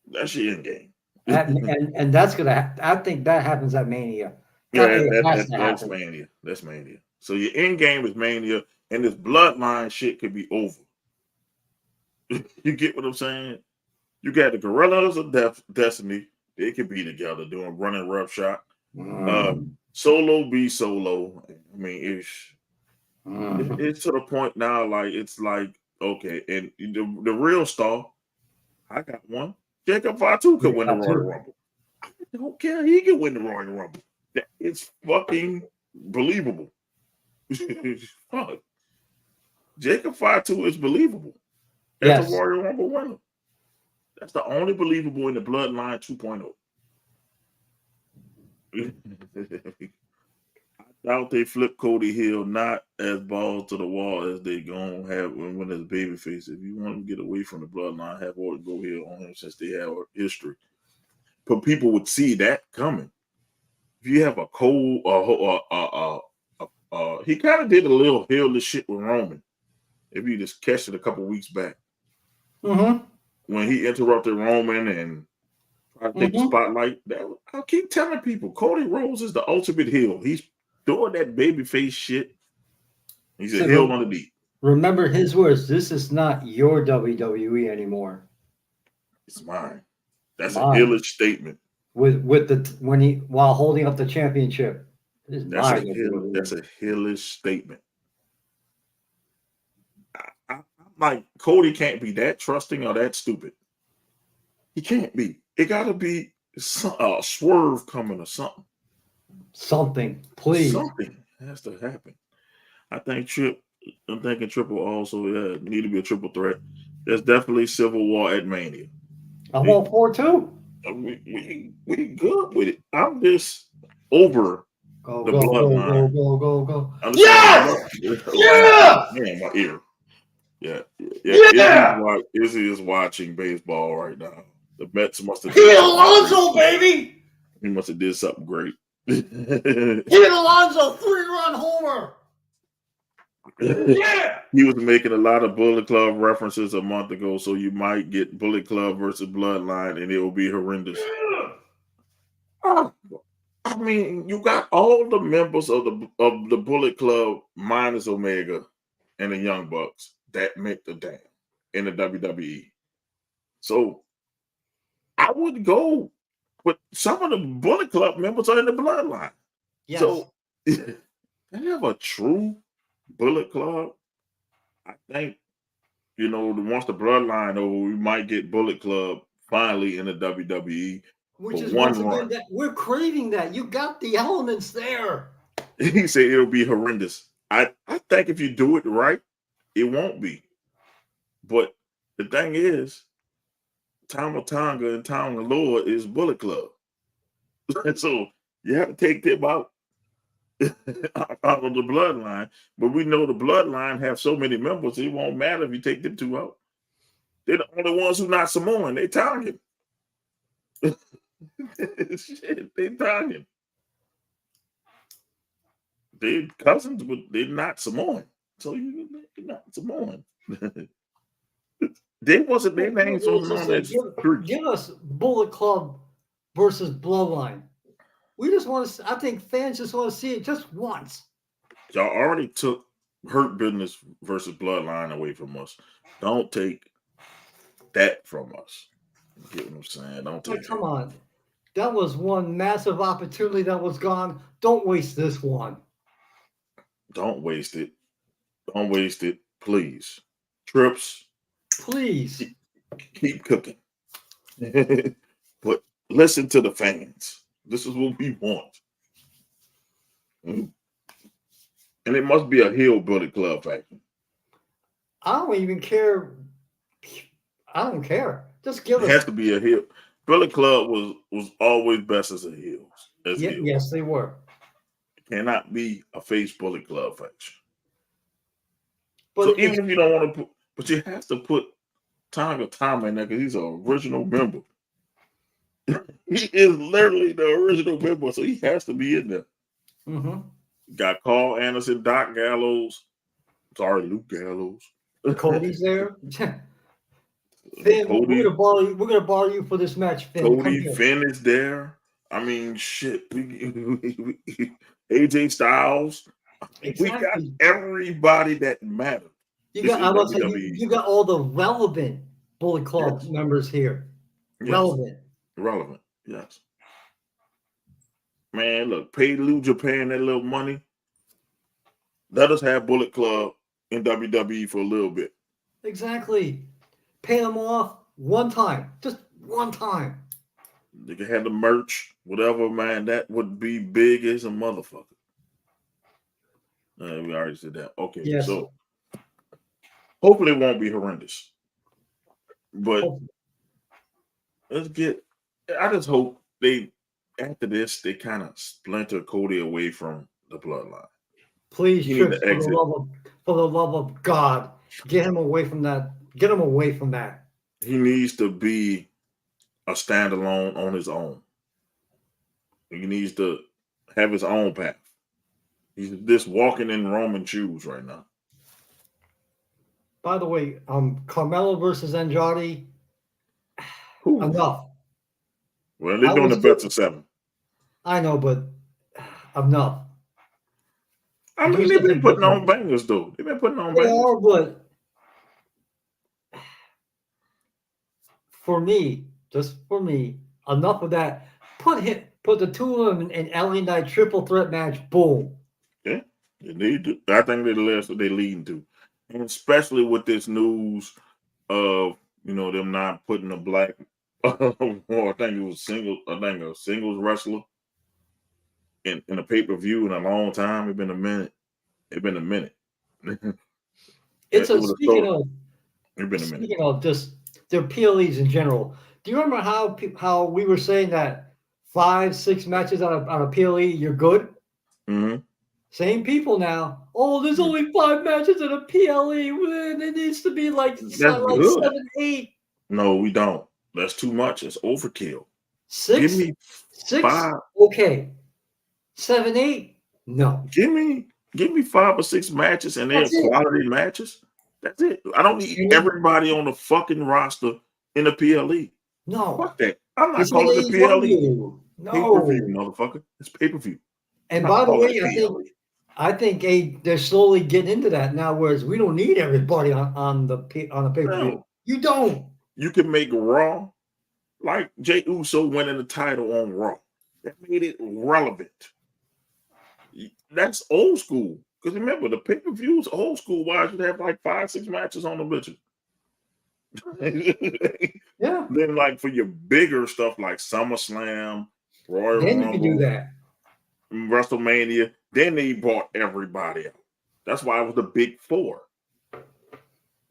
That's your end game. and that's gonna. I think that happens at Mania. That's Mania. That's Mania. So your end game is Mania, and this bloodline shit could be over. You get what I'm saying? You got the Gorillas of Destiny. They could be together doing running roughshod. Solo be Solo. I mean, it's to the point now. Like it's like okay, and the real star, I got one. Jacob Fatu could win the Royal Rumble. I don't care. He can win the Royal Rumble. That is fucking believable. Fuck. Jacob Fatu is believable. That's a Royal Rumble winner. That's the only believable in the Bloodline 2.0. I doubt they flip Cody Hill not as balls to the wall as they gonna have when it's babyface. If you want to get away from the Bloodline, have Orton go Hill on him since they have history. But people would see that coming. If you have a cold, he kind of did a little heelish shit with Roman. If you just catch it a couple weeks back. Mm-hmm. When he interrupted Roman and tried to take the spotlight, I keep telling people, Cody Rhodes is the ultimate heel. He's doing that babyface shit. He's a heel on the deep. Remember his words, this is not your WWE anymore. It's mine. That's a heelish statement. While holding up the championship. That's a heelish statement. I'm like, Cody can't be that trusting or that stupid. He can't be. It got to be a swerve coming or something. Something, please. Something has to happen. I'm thinking Triple also need to be a triple threat. There's definitely Civil War at Mania. I'm all for it too. We good with it. I'm just over the bloodline. Go. Yes! Yeah! Man, my ear. Yeah. Izzy is watching baseball right now. The Mets must have. Hit Alonso, baby! He must have did something great. Hit Alonso, 3-run homer! Yeah! He was making a lot of Bullet Club references a month ago, so you might get Bullet Club versus Bloodline, and it will be horrendous. I mean, you got all the members of the Bullet Club minus Omega and the Young Bucks that meant the damn in the WWE. So I would go with some of the Bullet Club members are in the bloodline. Yes. So they have a true Bullet Club. I think, once the bloodline over, we might get Bullet Club finally in the WWE. Which for is one once again run. that we're craving that. You got the elements there. He said it'll be horrendous. I think if you do it right, it won't be. But the thing is, Tama Tonga and Tonga Lord is Bullet Club. So you have to take them out out of the bloodline. But we know the bloodline have so many members, it won't matter if you take them two out. They're the only ones who not Samoan. They Tongan. Shit, they Tongan. They're cousins, but they're not Samoan. So you're not Samoan. They wasn't their names on streets. Give us Bullet Club versus Bloodline. We just want to. I think fans just want to see it just once. Y'all already took Hurt Business versus Bloodline away from us. Don't take that from us. You get what I'm saying? Don't take Come on. That was one massive opportunity that was gone. Don't waste this one. Don't waste it. Don't waste it, please. Trips, please keep cooking. But listen to the fans. This is what we want. And it must be a heel Bullet Club faction. I don't even care. I don't care. Just give us. It has to be a heel. Bullet Club was always best as a heel. Yes, they were. It cannot be a face Bullet Club faction. But so even if you don't want to put, but you have to put Tonga Tama in there because he's an original member. He is literally the original member, so he has to be in there. Mm-hmm. Got Carl Anderson, Doc Gallows. Sorry, Luke Gallows. Cody's there. Finn, Cody, we're gonna borrow you for this match, Finn. Cody, Finn is there. I mean, shit. AJ Styles. Exactly. We got everybody that matters. You got all the relevant Bullet Club members here. Yes. Relevant, yes. Man, look, pay New Japan that little money. Let us have Bullet Club in WWE for a little bit. Exactly. Pay them off one time. Just one time. They can have the merch, whatever, man. That would be big as a motherfucker. We already said that. Okay, yes. So hopefully it won't be horrendous. But let's get. I just hope after this they kind of splinter Cody away from the bloodline. Please, Trips, for the love of God, get him away from that. Get him away from that. He needs to be a standalone on his own. He needs to have his own path. He's just walking in Roman shoes right now. By the way, Carmelo versus Andrade. Enough. Well, they're doing the best of 7. I know, but enough. I mean, they've been putting on bangers, though. They've been putting on bangers. They are, but for me, just for me, enough of that. Put the two of them in LA Knight triple threat match. Boom. Yeah, they do. I think that's what they're leading to, and especially with this news of them not putting a black. Or I think it was a singles wrestler in a pay-per-view in a long time. It's been a minute. Speaking of just their PLEs in general. Do you remember how we were saying that 5-6 matches on a PLE you're good? Mm-hmm. Same people now. Oh, there's only 5 matches in a PLE. It needs to be like 7, 8. No, we don't. That's too much. It's overkill. 6? Give me 6? 5. Okay. 7, 8? No. Give me 5 or 6 matches and they're quality matches. That's it. I don't need everybody on the fucking roster in the PLE. No. Fuck that. I'm not calling it PLE. No. Pay-per-view, motherfucker. It's pay-per-view. And by the way, I think I think they're slowly getting into that now, whereas we don't need everybody on the pay-per-view. No, You don't. you can make Raw like Jey Uso winning the title on Raw. That made it relevant. That's old school. Because remember, the pay-per-views, old school wise, you'd have like 5-6 matches on the bitches. Yeah. Then, like for your bigger stuff like SummerSlam, Royal Then you can do Rumble, that. WrestleMania, then they brought everybody out. That's why it was the big four.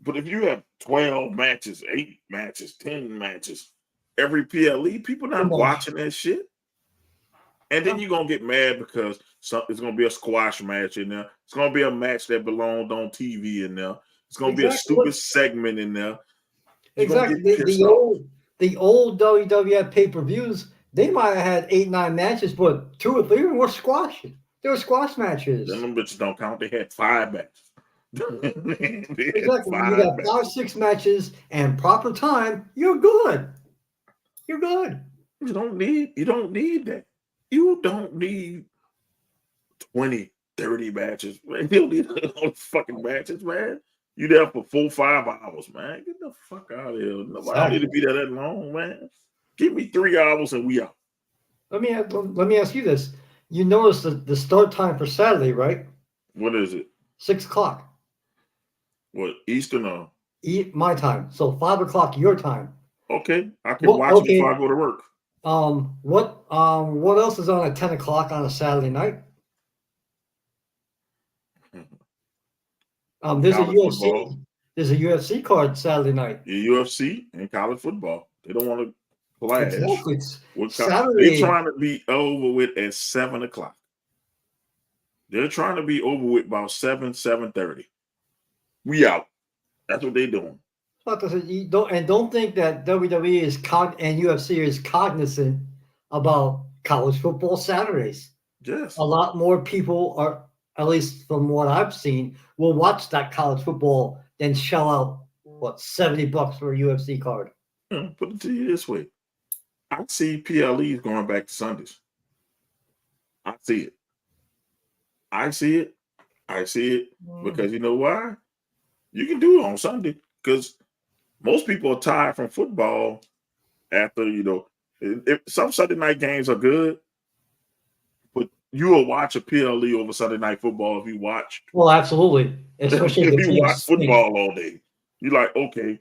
But if you have 12 matches, 8 matches, 10 matches, every PLE, people not watching that shit. And then you're going to get mad because it's going to be a squash match in there. It's going to be a match that belonged on TV in there. It's going to be a stupid segment in there. You're Exactly. Get The old WWF pay-per-views, they might have had 8, 9 matches, but 2 or 3 of them were squash. They were squash matches. Then them bitches don't count. They had 5 matches. Exactly. When you got 5, 6 matches and proper time, you're good. You're good. You don't need that. You don't need 20, 30 matches. Man. You don't need all the fucking matches, man. You there for 4, 5 hours, man. Get the fuck out of here. Nobody don't need to be there that long, man. Give me 3 hours and we out. Let me ask you this. You notice the start time for Saturday, right? What is it? 6 o'clock. What, Eastern or? My time. So 5 o'clock your time. Okay. I can watch it before I go to work. What else is on at 10 o'clock on a Saturday night? There's a UFC card Saturday night. The UFC and college football. They don't want to clash. Exactly. Saturday. They're trying to be over with at 7 o'clock. They're trying to be over with about 7:30. We out. That's what they're doing. Don't think that WWE and UFC is cognizant about college football Saturdays. Yes. A lot more people are, at least from what I've seen, will watch that college football than shell out $70 for a UFC card. Put it to you this way. I see PLEs going back to Sundays. I see it because you know why? You can do it on Sunday because most people are tired from football after, if some Sunday night games are good, but you will watch a PLE over Sunday night football if you watch. Well, absolutely. Especially if you watch football all day. You're like, okay,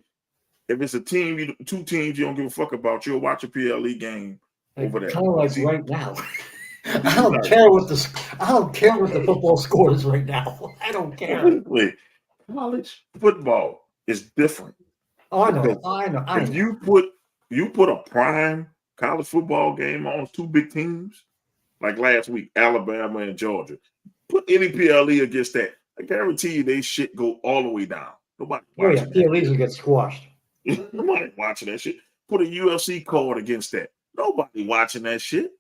if it's a team, 2 teams you don't give a fuck about, you'll watch a PLE game over there. Kind of like right now. I don't care what the football score is right now. I don't care. College football is different. Oh, I know. If you put a prime college football game on 2 big teams, like last week, Alabama and Georgia, put any PLE against that. I guarantee you they shit go all the way down. Nobody watching that. PLEs will get squashed. Nobody watching that shit. Put a UFC card against that. Nobody watching that shit.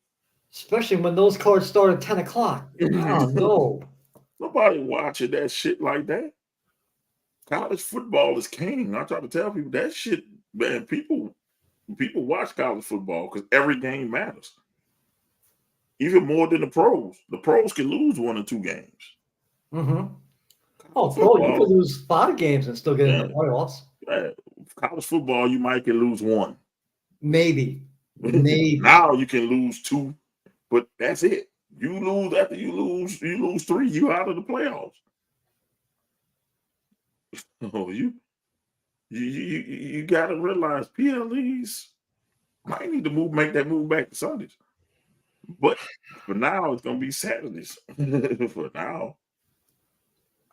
Especially when those cards start at 10 o'clock. Oh, no. Nobody watching that shit like that. College football is king. I try to tell people that shit, man. People watch college football because every game matters. Even more than the pros. The pros can lose 1 or 2 games. Mm-hmm. You could lose 5 games and still get in the playoffs. College football, you might can lose 1. Maybe. Now you can lose 2, but that's it. You lose after you lose 3, you out of the playoffs. Oh, you got to realize PLEs might need to make that move back to Sundays. But for now, it's gonna be Saturdays. For now.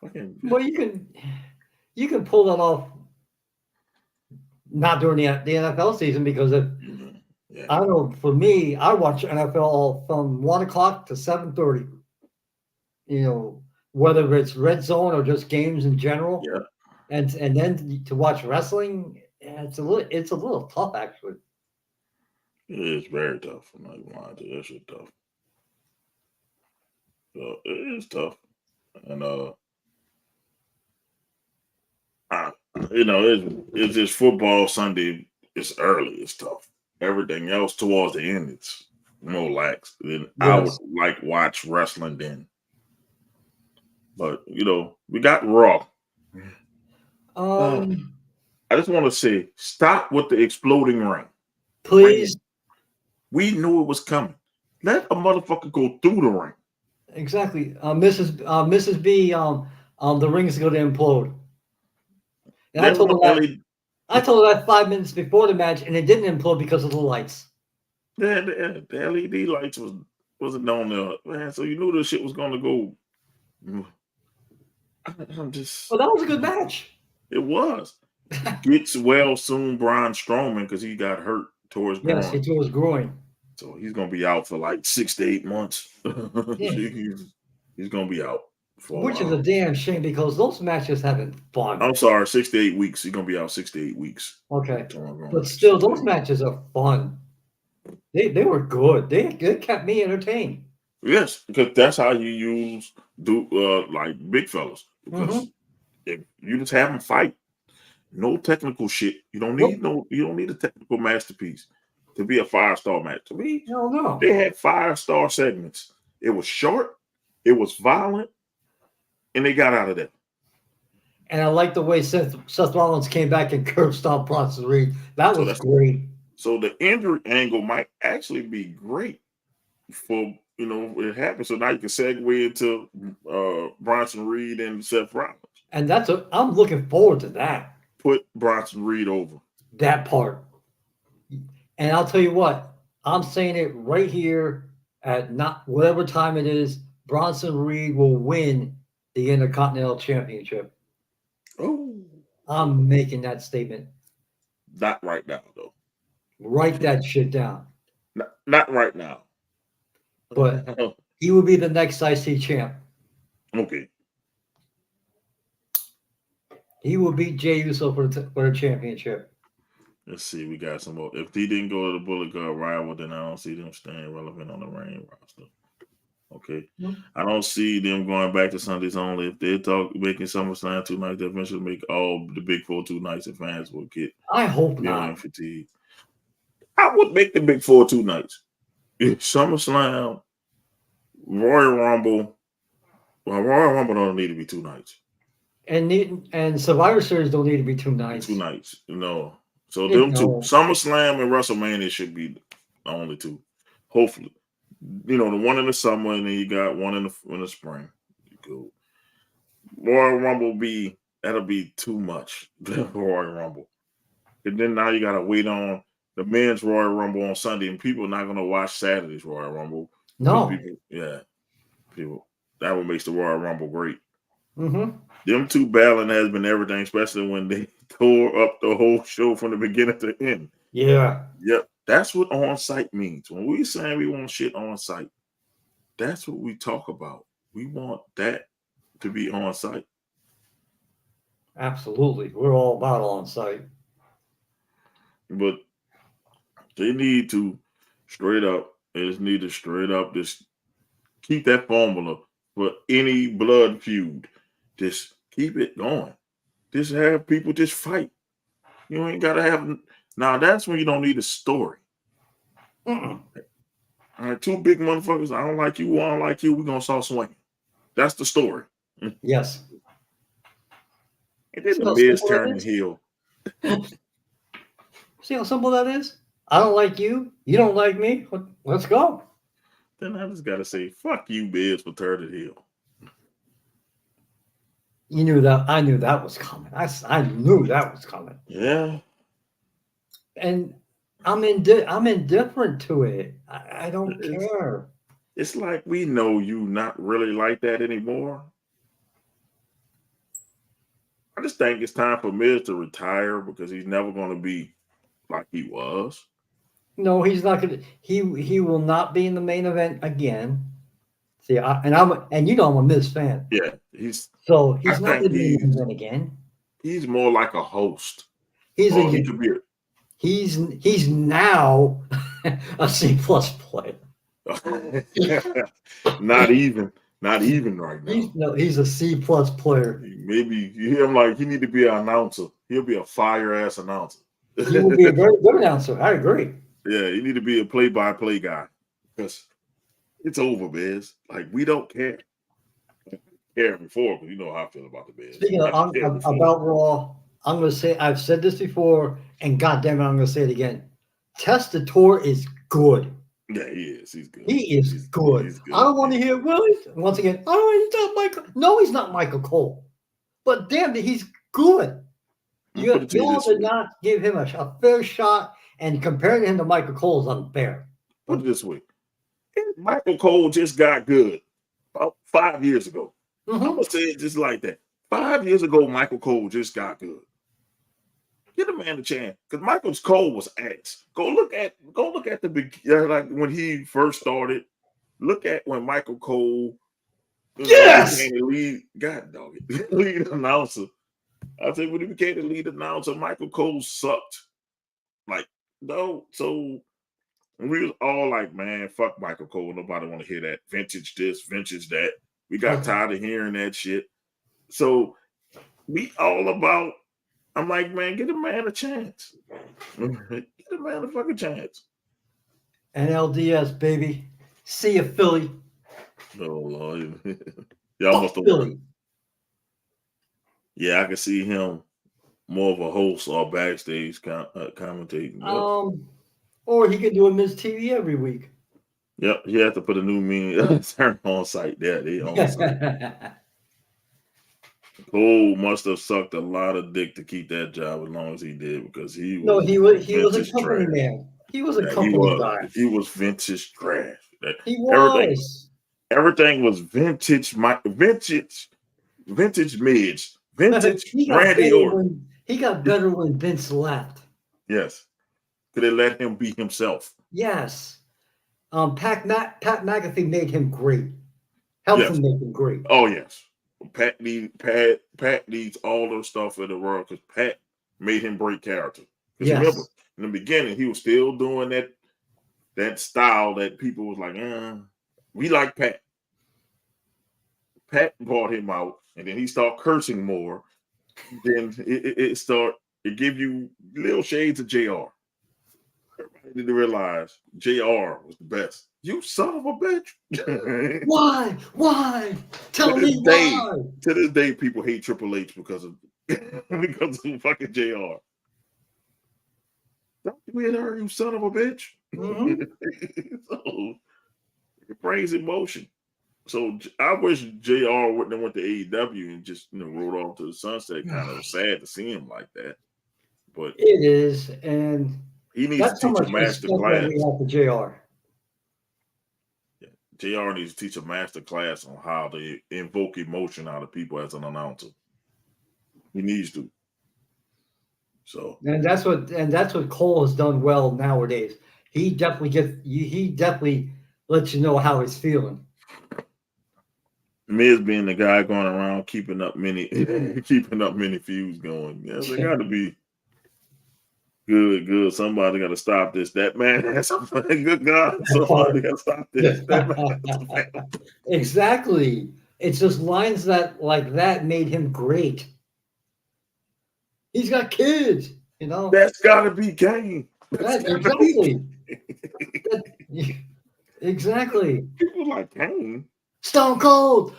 Well, you can pull that off not during the NFL season because I don't know, for me, I watch NFL from 1 o'clock to 7:30. Whether it's red zone or just games in general. Yeah. And then to watch wrestling, it's a little tough actually. It is very tough. I'm not even lying to you. That shit tough. So it is tough. And it's just football Sunday. It's early. It's tough. Everything else towards the end, it's more lax. Then I would watch wrestling then. But we got Raw. Um, I just want to say, stop with the exploding ring. please. We knew it was coming. Let a motherfucker go through the ring. Exactly. Mrs. B, the ring is going to implode. And I told her that 5 minutes before the match, and it didn't implode because of the lights. The LED lights wasn't on there, man. So you knew this shit was gonna go. I'm just. Well, that was a good match. It was. Gets well soon, Braun Strowman, because he got hurt towards groin. Yes, he tore his groin. So he's gonna be out for like 6 to 8 months. Yeah. He's gonna be out for Which is a damn shame because those matches have been fun. I'm sorry, 6 to 8 weeks. He's gonna be out 6 to 8 weeks. Okay, but still, those matches are fun. They were good. They kept me entertained. Yes, because that's how you like big fellas. Because if you just have them fight, no technical shit. You don't need a technical masterpiece to be a 5-star match. To me, no. They had 5-star segments. It was short, it was violent, and they got out of there. And I like the way Seth Rollins came back and curb stomped Bronson Reed. That was great. So the injury angle might actually be great for it happened. So now you can segue into Bronson Reed and Seth Rollins. And I'm looking forward to that. Put Bronson Reed over. That part. And I'll tell you what, I'm saying it right here at not whatever time it is, Bronson Reed will win the Intercontinental Championship. Oh. I'm making that statement. Not right now, though. Write that shit down. Not right now. But he will be the next IC champ. Okay. He will beat Jey Uso for the championship. Let's see. We got some more. If he didn't go to the Bullet Club rival, then I don't see them staying relevant on the main roster. Okay. I don't see them going back to Sundays only. If they talk making SummerSlam 2 nights, they eventually make all the Big 4 2 nights, and fans will get. I hope not. Fatigue. I would make the Big 4 2 nights. If SummerSlam, Royal Rumble. Well, Royal Rumble don't need to be 2 nights. And Survivor Series don't need to be 2 nights. 2 nights. No. So them two. SummerSlam and WrestleMania should be the only 2. Hopefully. The one in the summer, and then you got one in the spring. Cool. Royal Rumble that'll be too much. Royal Rumble. And then now you gotta wait on the men's Royal Rumble on Sunday, and people are not gonna watch Saturday's Royal Rumble. No. People. That what makes the Royal Rumble great. Mm-hmm. Them two battling has been everything, especially when they tore up the whole show from the beginning to end. Yeah. Yep. That's what on-site means. When we saying we want shit on-site, that's what we talk about. We want that to be on-site. Absolutely. We're all about on-site. But they need to just keep that formula for any blood feud. Just keep it going. Just have people just fight. You ain't got to have... Now, that's when you don't need a story. All right, 2 big motherfuckers. I don't like you. I don't like you. We're going to start swinging. That's the story. Yes. And then the Miz turning heel. See how simple that is? I don't like you. You don't like me. Let's go. Then I just got to say, fuck you, Miz, for turning heel. You knew that. I knew that was coming. I knew that was coming. Yeah. And I'm indifferent to it. I don't care. It's like we know you not really like that anymore. I just think it's time for Miz to retire because he's never going to be like he was. No, he's not going to. He will not be in the main event again. See, I'm a Miz fan. Yeah, he's not going to be in the main event again. He's more like a host. He's now a C+ player. Not even right now. He's a C+ player. Maybe him like he need to be an announcer. He'll be a fire ass announcer. He will be a very good announcer. I agree. Yeah, you need to be a play-by-play guy because it's over, Biz. Like we don't care. care before because you know how I feel about the Bears. Speaking I of cared before. about Raw, I'm going to say I've said this before, and goddamn it, I'm going to say it again. Testator is good. Yeah, he is. He's good. He is good. He's good. I don't want to hear, well, once again, oh, he's not Michael. No, he's not Michael Cole. But damn it, he's good. You all did not give him a fair shot, and comparing him to Michael Cole is unfair. Put it this way. Michael Cole just got good about 5 years ago. I'm going to say it just like that. 5 years ago, Michael Cole just got good. Get a man a chance, because Michael Cole was ass. Go look at the beginning, like when he first started. Look at when Michael Cole Yes! became the lead. God dog it, lead announcer. I think when he became the lead announcer, Michael Cole sucked. Like no, so we was all like, man, fuck Michael Cole. Nobody want to hear that vintage this, vintage that. We got tired of hearing that shit. So we all about. I'm like, man, get a man a chance. Get a man a fucking chance. NLDS, baby. See ya, Philly. Oh, Lord. Y'all must have Philly. Yeah, I can see him more of a host or backstage commentating. Yep. Or he could do a Miz TV every week. Yep, he had to put a new meaning turn on site there. They on site. Cole must have sucked a lot of dick to keep that job as long as he did because he was he was a company man. He was a company guy. He was vintage trash. He was. Everything was vintage. Vintage Midge. Vintage Randy Orton. He got better when Vince left. Yes. Could they let him be himself? Yes. Pat McAfee made him great. Helped him make him great. Oh yes. Pat needs all the stuff in the world because Pat made him break character. Because remember, in the beginning, he was still doing that style that people was like, we like Pat. Pat brought him out, and then he started cursing more. Then it give you little shades of JR. Everybody didn't realize JR was the best. You son of a bitch. Why? Tell me why. To this day, people hate Triple H because of fucking JR. Don't you hear her, you son of a bitch? So it brings emotion. So I wish JR wouldn't have went to AEW and just rode off to the sunset. Kind of sad to see him like that. But it is, and he needs to teach a master class. We have for JR. JR needs to teach a master class on how to invoke emotion out of people as an announcer. He needs to. So and that's what Cole has done well nowadays. He definitely lets you know how he's feeling. Miz being the guy going around keeping up many feuds going. Yes, they got to be good. Somebody got to stop this. That man has something. Good God, somebody got to stop this. That man exactly. It's just lines that made him great. He's got kids, That's got to be game. Exactly. Exactly. People like Kane. Stone Cold.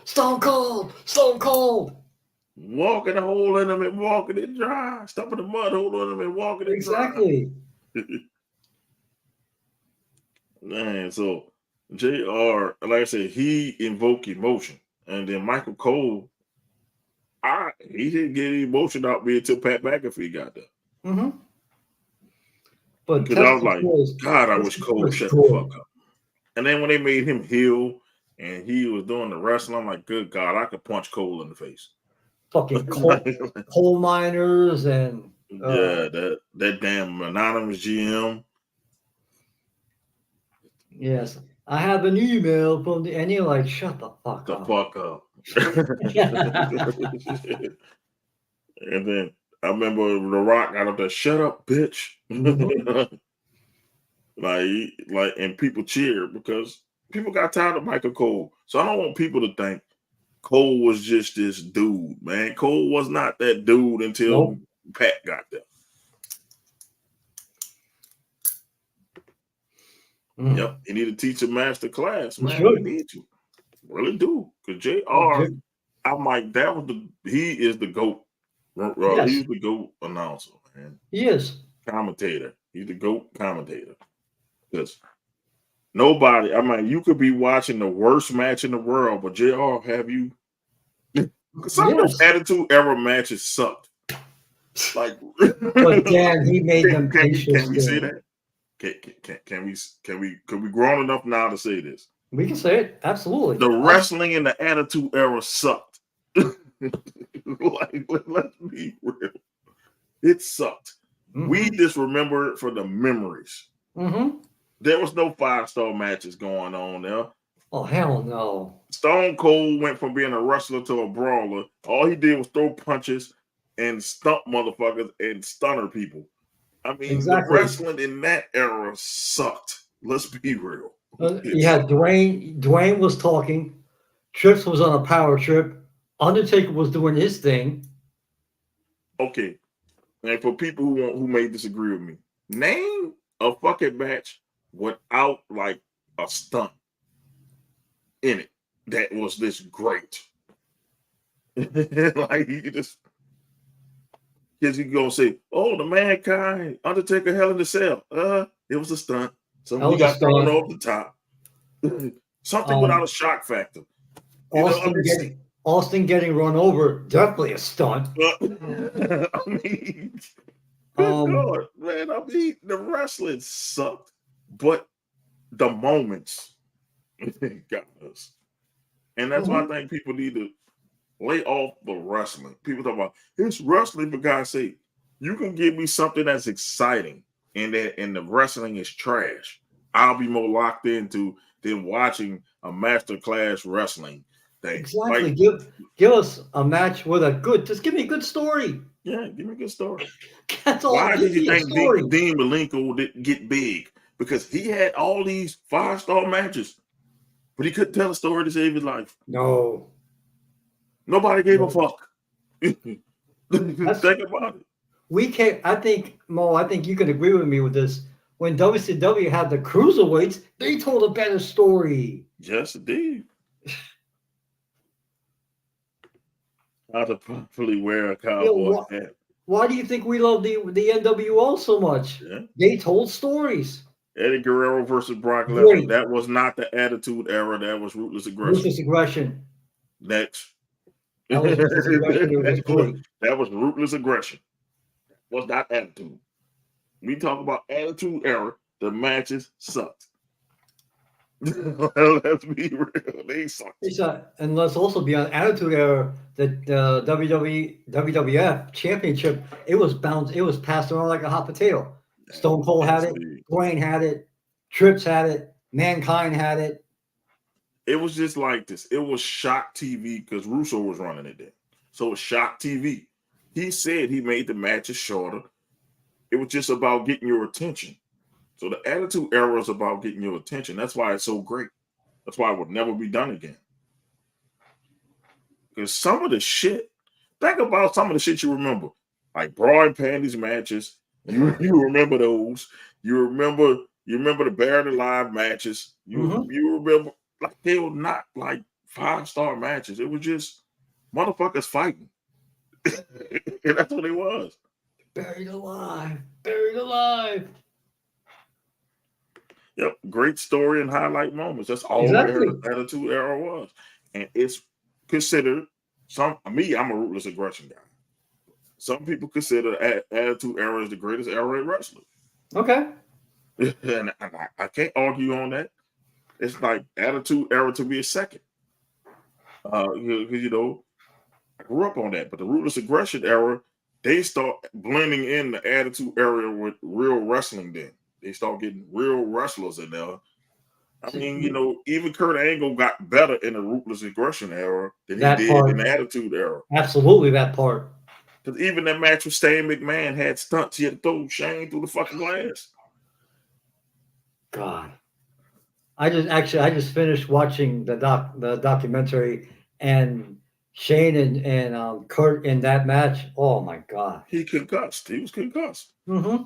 Walking a hole in them and walking it dry. Stuffing the mud hole in them and walking it exactly. dry. Man, so JR, like I said, he invoked emotion. And then Michael Cole, he didn't get any emotion out of me until Pat McAfee got there. Mm-hmm. But because I was like, God, I wish Cole shut the fuck up. And then when they made him heel and he was doing the wrestling, I'm like, good God, I could punch Cole in the face. Fucking coal miners and that damn anonymous GM. Yes, I have an email from and you're like, shut the fuck up. And then I remember The Rock got up there, shut up, bitch. Mm-hmm. like, and people cheered because people got tired of Michael Cole. So I don't want people to think Cole was just this dude, man. Cole was not that dude until Pat got there. Yep, he need to teach a master class, man. We need to really do because JR I'm like, he is the GOAT. Yes. He's the GOAT announcer, man. He is. Commentator. He's the GOAT commentator. Because nobody, I mean, you could be watching the worst match in the world, but JR have you. Some of those Attitude Era matches sucked. Like, but Dan, he made them can we say that? Can we grown enough now to say this? We can say it. Absolutely. The wrestling in the Attitude Era sucked. Like, let's be real. It sucked. Mm-hmm. We just remember it for the memories. Mm-hmm. There was no 5-star matches going on there. Oh, hell no. Stone Cold went from being a wrestler to a brawler. All he did was throw punches and stump motherfuckers and stunner people. I mean, The wrestling in that era sucked. Let's be real. Dwayne was talking. Trips was on a power trip. Undertaker was doing his thing. Okay. And for people who may disagree with me, name a fucking match without like a stunt in it that was this great. Like you just kids, you gonna say, "Oh, the Mankind Undertaker Hell in the Cell." It was a stunt. So we got thrown off the top. Something without a shock factor. Austin getting run over, definitely a stunt. I mean, God, man. I mean, the wrestling sucked, but the moments got us. And that's why I think people need to lay off the wrestling. People talk about it's wrestling, for God's sake. You can give me something that's exciting and the wrestling is trash. I'll be more locked into than watching a masterclass wrestling thing. Exactly. Like, give us a match with just give me a good story. Yeah, give me a good story. That's all. Why did you think Dean Malenko didn't get big? Because he had all these 5-star matches, but he couldn't tell a story to save his life. No. Nobody gave a fuck. Think about it. I think you could agree with me with this. When WCW had the cruiserweights, they told a better story. Yes, indeed. How to properly wear a cowboy hat. Why do you think we love the NWO so much? Yeah. They told stories. Eddie Guerrero versus Brock Lesnar. That was not the Attitude Era. That was Ruthless Aggression. Ruthless Aggression. Next. That was Ruthless Aggression. That was Ruthless Aggression. Was not Attitude. We talk about Attitude Era. The matches sucked. Let's be real. They sucked. And let's also be on Attitude Era. The WWF Championship. It was passed around like a hot potato. Stone Cold had it. Dwayne had it. Trips had it. Mankind had it. It was just like this. It was shock TV because Russo was running it then. So it was shock TV. He said he made the matches shorter. It was just about getting your attention. So the Attitude Era is about getting your attention. That's why it's so great. That's why it would never be done again. Because some of the shit, think about some of the shit you remember. Like bra and panties matches. You remember those. You remember the Buried Alive matches. You remember, like, they were not like 5-star matches. It was just motherfuckers fighting. And that's what it was. Buried alive. Buried alive. Yep. Great story and highlight moments. That's all the Attitude Era was. And it's considered I'm a Ruthless Aggression guy. Some people consider Attitude Era is the greatest era in wrestling. Okay. And I can't argue on that. It's like Attitude Era to be a second. Because, I grew up on that. But the Ruthless Aggression era, they start blending in the Attitude Era with real wrestling then. They start getting real wrestlers in there. I mean, even Kurt Angle got better in the Ruthless Aggression era than he did in the Attitude Era. Absolutely, that part. Because even that match with Stan McMahon had stunts. He had to throw Shane through the fucking glass. God. I just finished watching the documentary, and Shane and Kurt in that match. Oh my God. He was concussed. Mm-hmm.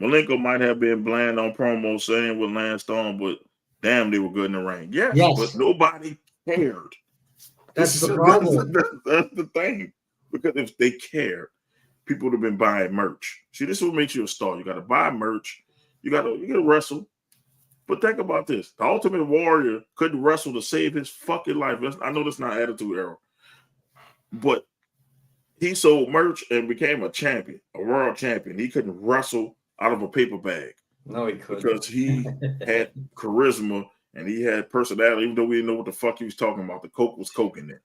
Malenko might have been bland on promo saying with Lance Storm, but damn, they were good in the ring. Yes. But nobody cared. That's the problem. That's the thing. Because if they cared, people would have been buying merch. See, this is what makes you a star. You got to buy merch. You got to wrestle. But think about this: the Ultimate Warrior couldn't wrestle to save his fucking life. I know that's not Attitude Era, but he sold merch and became a champion, a world champion. He couldn't wrestle out of a paper bag. No, he couldn't. Because he had charisma and he had personality, even though we didn't know what the fuck he was talking about. The coke was coking it.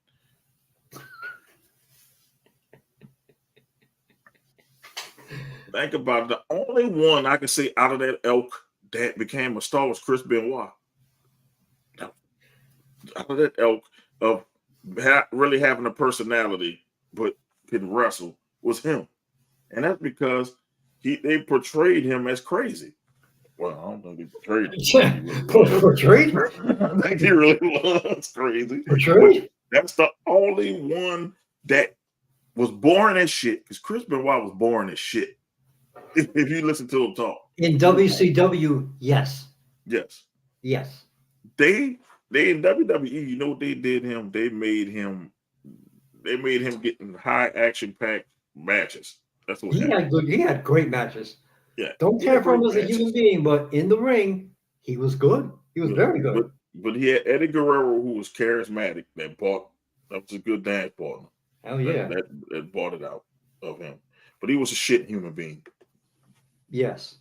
Think about it. The only one I can say out of that elk that became a star was Chris Benoit. Out of that elk of really having a personality but couldn't wrestle was him. And that's because they portrayed him as crazy. Well, I don't know if he portrayed him. Portrayed? I think he really was crazy. Portrayed? That's the only one that was boring as shit. Because Chris Benoit was boring as shit. If you listen to him talk. In WCW, yes. Yes. Yes. They in WWE, you know what they did him? They made him getting high action packed matches. That's what he had great matches. Yeah. Don't care for him as a human being, but in the ring, he was good. He was very good. But he had Eddie Guerrero, who was charismatic, that was a good dance partner. Oh yeah. That brought it out of him. But he was a shit human being. Yes.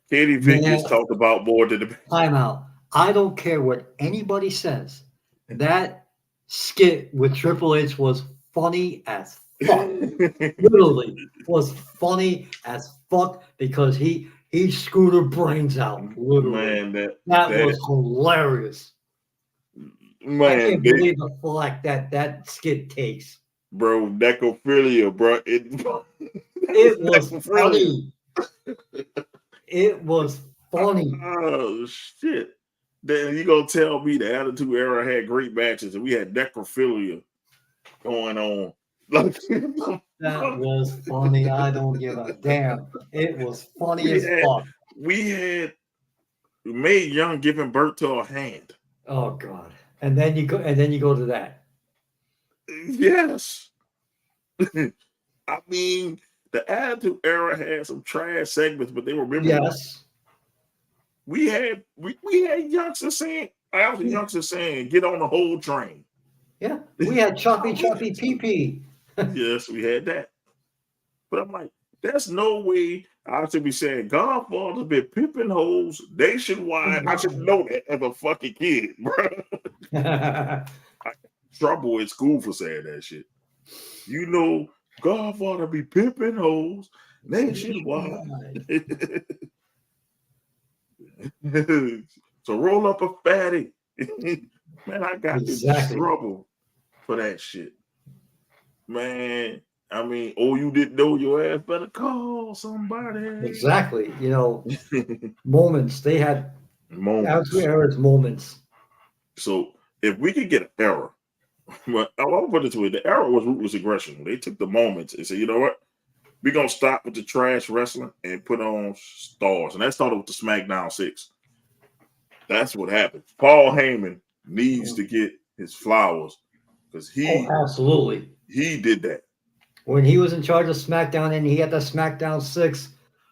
Katie Vick gets talked about more than the time out. I don't care what anybody says. That skit with Triple H was funny as fuck. Literally was funny as fuck because he screwed her brains out. Literally. Man, that was hilarious. Man, I can't believe the flack that skit takes. Bro, necrophilia, bro. It was funny. It was funny. Oh shit! Then you gonna tell me the Attitude Era had great matches and we had necrophilia going on? That was funny. I don't give a damn. It was funny as fuck. We made Young giving birth to a hand. Oh God! And then you go to that. Yes. I mean, the Attitude Era had some trash segments, but they were memorable. Yes. We had youngsters saying, get on the whole train. Yeah. We had choppy pee. Yes, we had that. But I'm like, there's no way I should be saying Godfather's been pimping hoes nationwide. I should know that as a fucking kid, bro. I got trouble in school for saying that shit. You know, Godfather be pimping hoes nationwide. So roll up a fatty. Man, I got in trouble for that shit. Man, I mean, you didn't know your ass better call somebody. Exactly. You know, moments. They had moments. Attitude Era's moments. So if we could get an era, well, I'll put it this way: the era was ruthless aggression. They took the moments and said, you know what? We're gonna stop with the trash wrestling and put on stars. And that started with the SmackDown 6. That's what happened. Paul Heyman needs to get his flowers because absolutely he did that. When he was in charge of SmackDown and he had the SmackDown 6,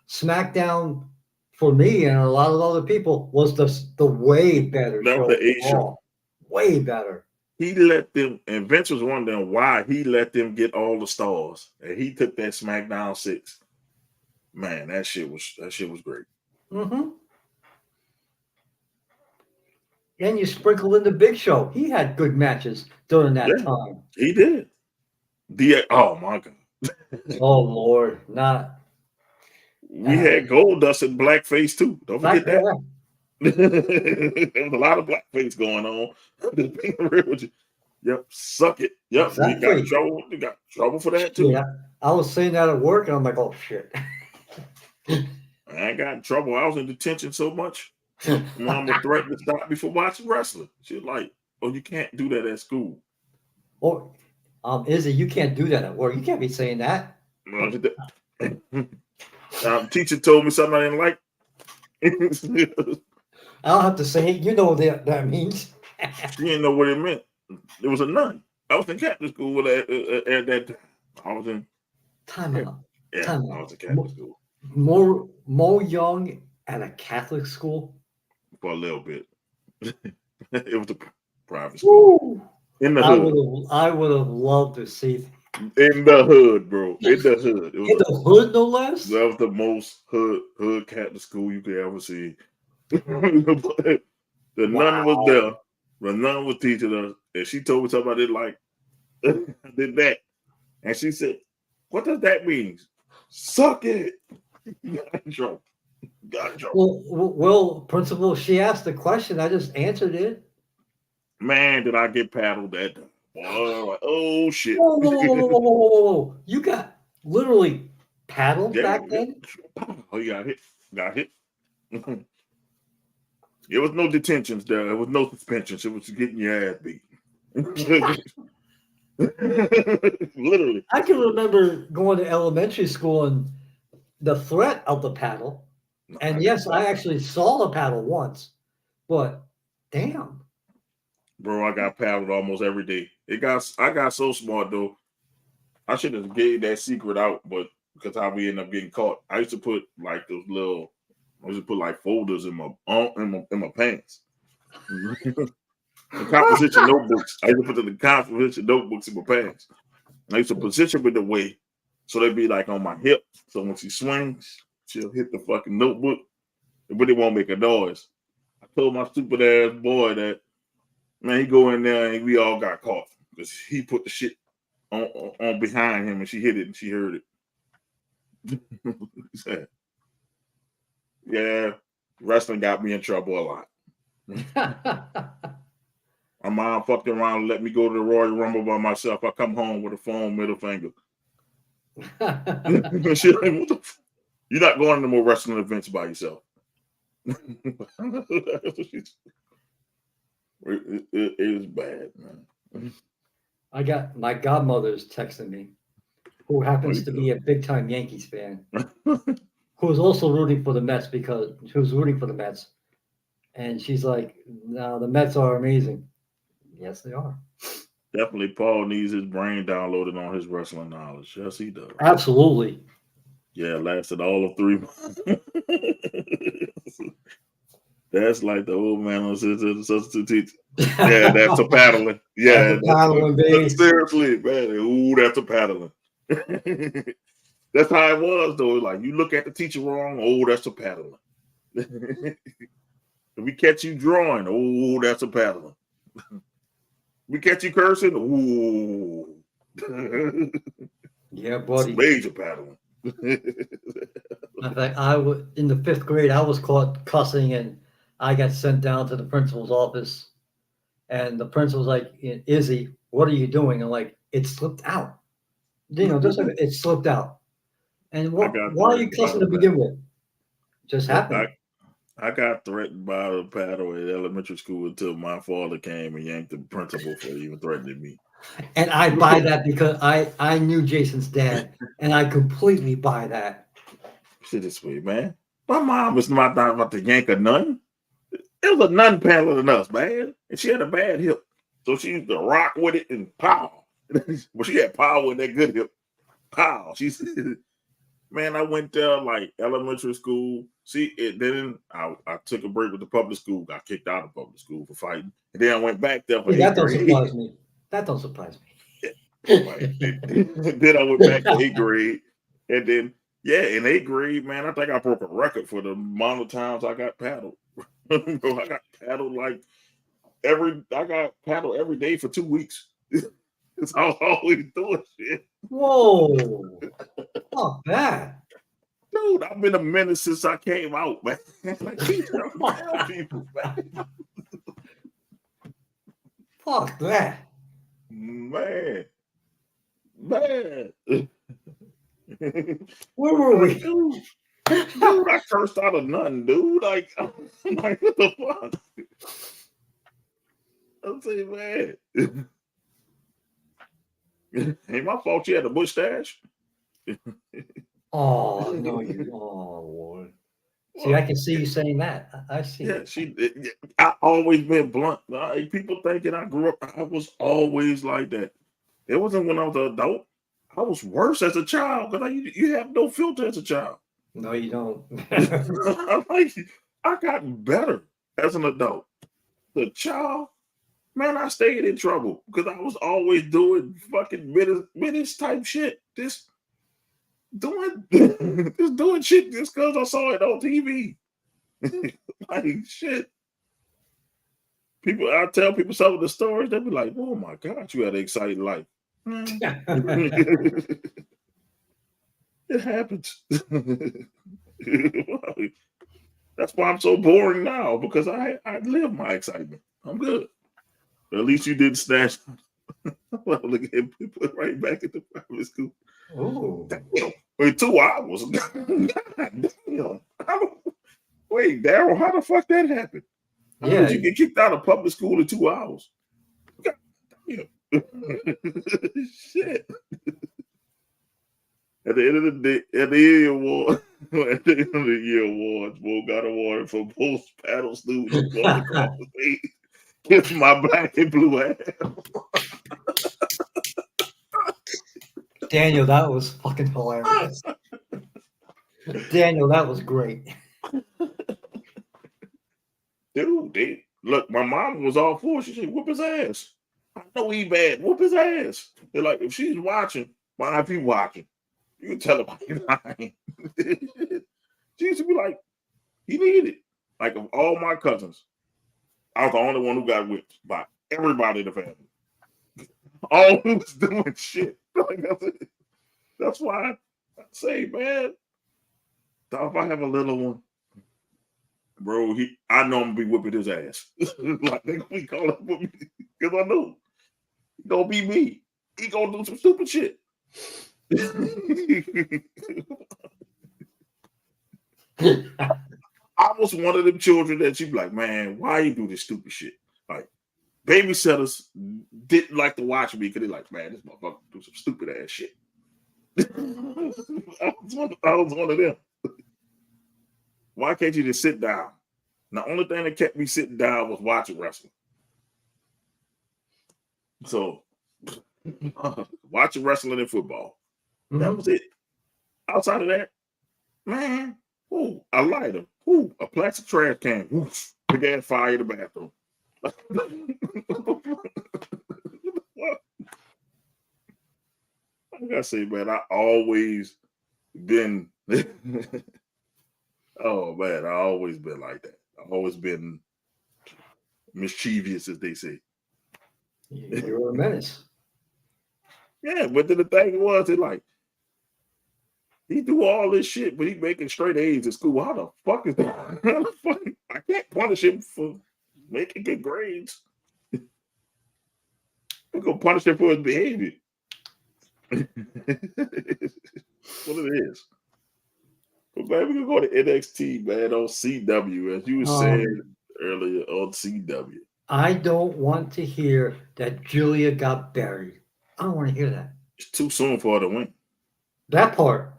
SmackDown for me and a lot of other people was the way better show. The A show. Way better. He let them, and Vince was wondering why he let them get all the stars, and he took that SmackDown 6. Man, that shit was great. Mm-hmm. And you sprinkle in the Big Show. He had good matches during that time. He did. Oh my God. Oh Lord, We had Goldust and Blackface too. Don't forget that. There was a lot of blackface going on. Just being real with you. Yep, suck it. Yep, exactly. You got trouble for that too. Yeah, I was saying that at work, and I'm like, oh shit. I got in trouble. I was in detention so much. Mama threatened to stop me from watching wrestling. She was like, "Oh, you can't do that at school." Oh, Izzy, you can't do that at work. You can't be saying that. Teacher told me something I didn't like. I don't have to say it. You know what that means. She didn't know what it meant. There was a nun. I was in Catholic school at that time. I was in. Time out. Yeah, Time I out. was in Catholic school Mo Young at a Catholic school. for a little bit. It was a private school Woo! in the I hood. would have loved to see In the hood, bro. In the hood. It was in the hood, no less. that was the most hood Catholic school you could ever see. The nun was there. The nun was teaching us, and she told me something I did like. I did that, and she said, "What does that mean? Suck it." Got in trouble. Got in trouble. Well, principal, she asked the question. I just answered it. Man, did I get paddled that time? Boy, oh shit. Whoa. You got literally paddled back then? Oh, you got hit. Got hit. There was no detentions there. There was no suspensions. It was getting your ass beat. Literally. I can remember going to elementary school and the threat of the paddle. And yes, I actually saw the paddle once, but damn. Bro, I got paddled almost every day. I got so smart though. I should have gave that secret out, but because how we ended up getting caught. I used to put like those little, I used to put like folders in my pants. The composition notebooks. I used to put the composition notebooks in my pants. I used to position with the way so they'd be like on my hip. So when she swings, she'll hit the fucking notebook, but it won't make a noise. I told my stupid ass boy that, man, he go in there and we all got caught because he put the shit on behind him and she hit it and she heard it. Yeah, wrestling got me in trouble a lot. My mom fucked around and let me go to the Royal Rumble by myself. I come home with a foam middle finger. She like, what the you're not going to more wrestling events by yourself. It is bad, man. I got my godmother's texting me, who happens to be a big time Yankees fan, who's also rooting for the Mets and she's like, "No, the Mets are amazing." Yes, they are. Definitely, Paul needs his brain downloaded on his wrestling knowledge. Yes, he does. Absolutely. Yeah, lasted all of 3 months. That's like the old man on the substitute teacher. Yeah, that's a paddling. Yeah, that's a paddling, baby. Seriously, man. Ooh, that's a paddling. That's how it was, though. Like, you look at the teacher wrong, oh, that's a paddling. If we catch you drawing, oh, that's a paddling. We catch you cursing, ooh. Yeah, buddy. It's major paddling. In fact, in the 5th grade, I was caught cussing and I got sent down to the principal's office. And the principal's like, "Izzy, what are you doing?" I'm like, "It slipped out." Just like it slipped out. And why are you cussing to begin with? Just happened. I got threatened by the paddle at elementary school until my father came and yanked the principal for even threatening me. And I buy that because I knew Jason's dad, and I completely buy that. Shit this way, man. My mom was not about to yank a nun. It was a nun paddler than us, man. And she had a bad hip. So she used to rock with it and pow. But she had power in that good hip. Pow. She said, man, I went there like elementary school. See, then I took a break with the public school. Got kicked out of public school for fighting. And then I went back there for 8th grade. Surprise me. That don't surprise me. Then I went back to 8th grade. And then, yeah, in 8th grade, man, I think I broke a record for the amount of times I got paddled. Bro, I got paddled every day for 2 weeks. It's I was always doing shit. Whoa. Fuck that. Dude, I've been a menace since I came out, man. People, man. Fuck that. Man. Where were we? Dude, I cursed out of nothing, dude. Like, I'm like, what the fuck? I'm saying, man. Ain't my fault you had a mustache. Oh, no, you. Oh, Lord. See, I can see you saying that. I see. Yeah, I always been blunt. Like, people thinking I grew up, I was always like that. It wasn't when I was an adult. I was worse as a child because you have no filter as a child. No, you don't. Like, I got better as an adult. The child, man, I stayed in trouble because I was always doing fucking menace type shit. Just doing shit just because I saw it on TV. Like, shit. I tell people some of the stories, they be like, oh my God, you had an exciting life. It happens. That's why I'm so boring now, because I live my excitement. I'm good. But at least you didn't snatch. Well, look at him, put right back at the private school. Ooh. Damn. Wait, 2 hours. God damn. Wait, Daryl, how the fuck that happened? How did you get kicked out of public school in 2 hours? God damn. Shit. At the end of the day, at the year award, at the end of the year awards, Bo got awarded for most paddle students across the state. Kiss my black and blue ass. Daniel, that was fucking hilarious. Daniel, that was great. Dude, look, my mom was all for it. She said, whoop his ass. I know he bad. Whoop his ass. They're like, if she's watching, why if he watching? You can tell her he's lying. She used to be like, he needed it. Like, of all my cousins, I was the only one who got whipped by everybody in the family. All who was doing shit. Like, that's why I say, man, if I have a little one, bro, I know I'm gonna be whipping his ass. Like, they gonna be calling for me because I know he gonna be me. He gonna do some stupid shit. I was one of them children that you be like, man, why you do this stupid shit? Like, babysitters didn't like to watch me because they're like, man, this motherfucker do some stupid ass shit. I was one of them. Why can't you just sit down? The only thing that kept me sitting down was watching wrestling. So, watching wrestling and football. That was it. Outside of that, man, a lighter, a plastic trash can, big ass fire in the bathroom. I gotta say, man, I always been. Oh man, I always been like that. I always been mischievous, as they say. You were a menace. Yeah, but then the thing was, he do all this shit, but he making straight A's at school. How the fuck is that? I can't punish him for making good grades. I'm gonna punish him for his behavior. What it is. But man, we can go to NXT, man, on CW, as you were saying earlier on CW. I don't want to hear that Julia got buried. I don't want to hear that. It's too soon for her to win. That part.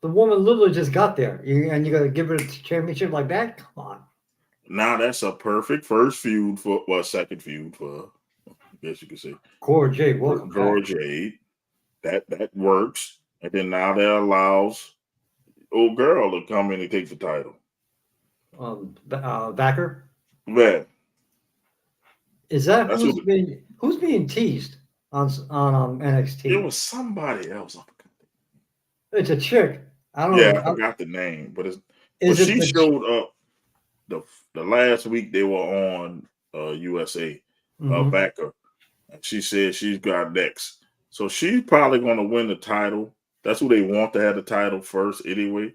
The woman literally just got there. And you got to give her a championship like that? Come on. Now that's a perfect second feud for, I guess you could say. Cora Jade, welcome Cora Jade. That works. And then now that allows old girl to come in and take the title. Backer? Man. Is that who's being teased on NXT? It was somebody else. It's a chick. I don't know. Yeah, I forgot the name, but she showed up the last week they were on USA, Backer, and she said she's got next. So she's probably going to win the title. That's who they want to have the title first anyway.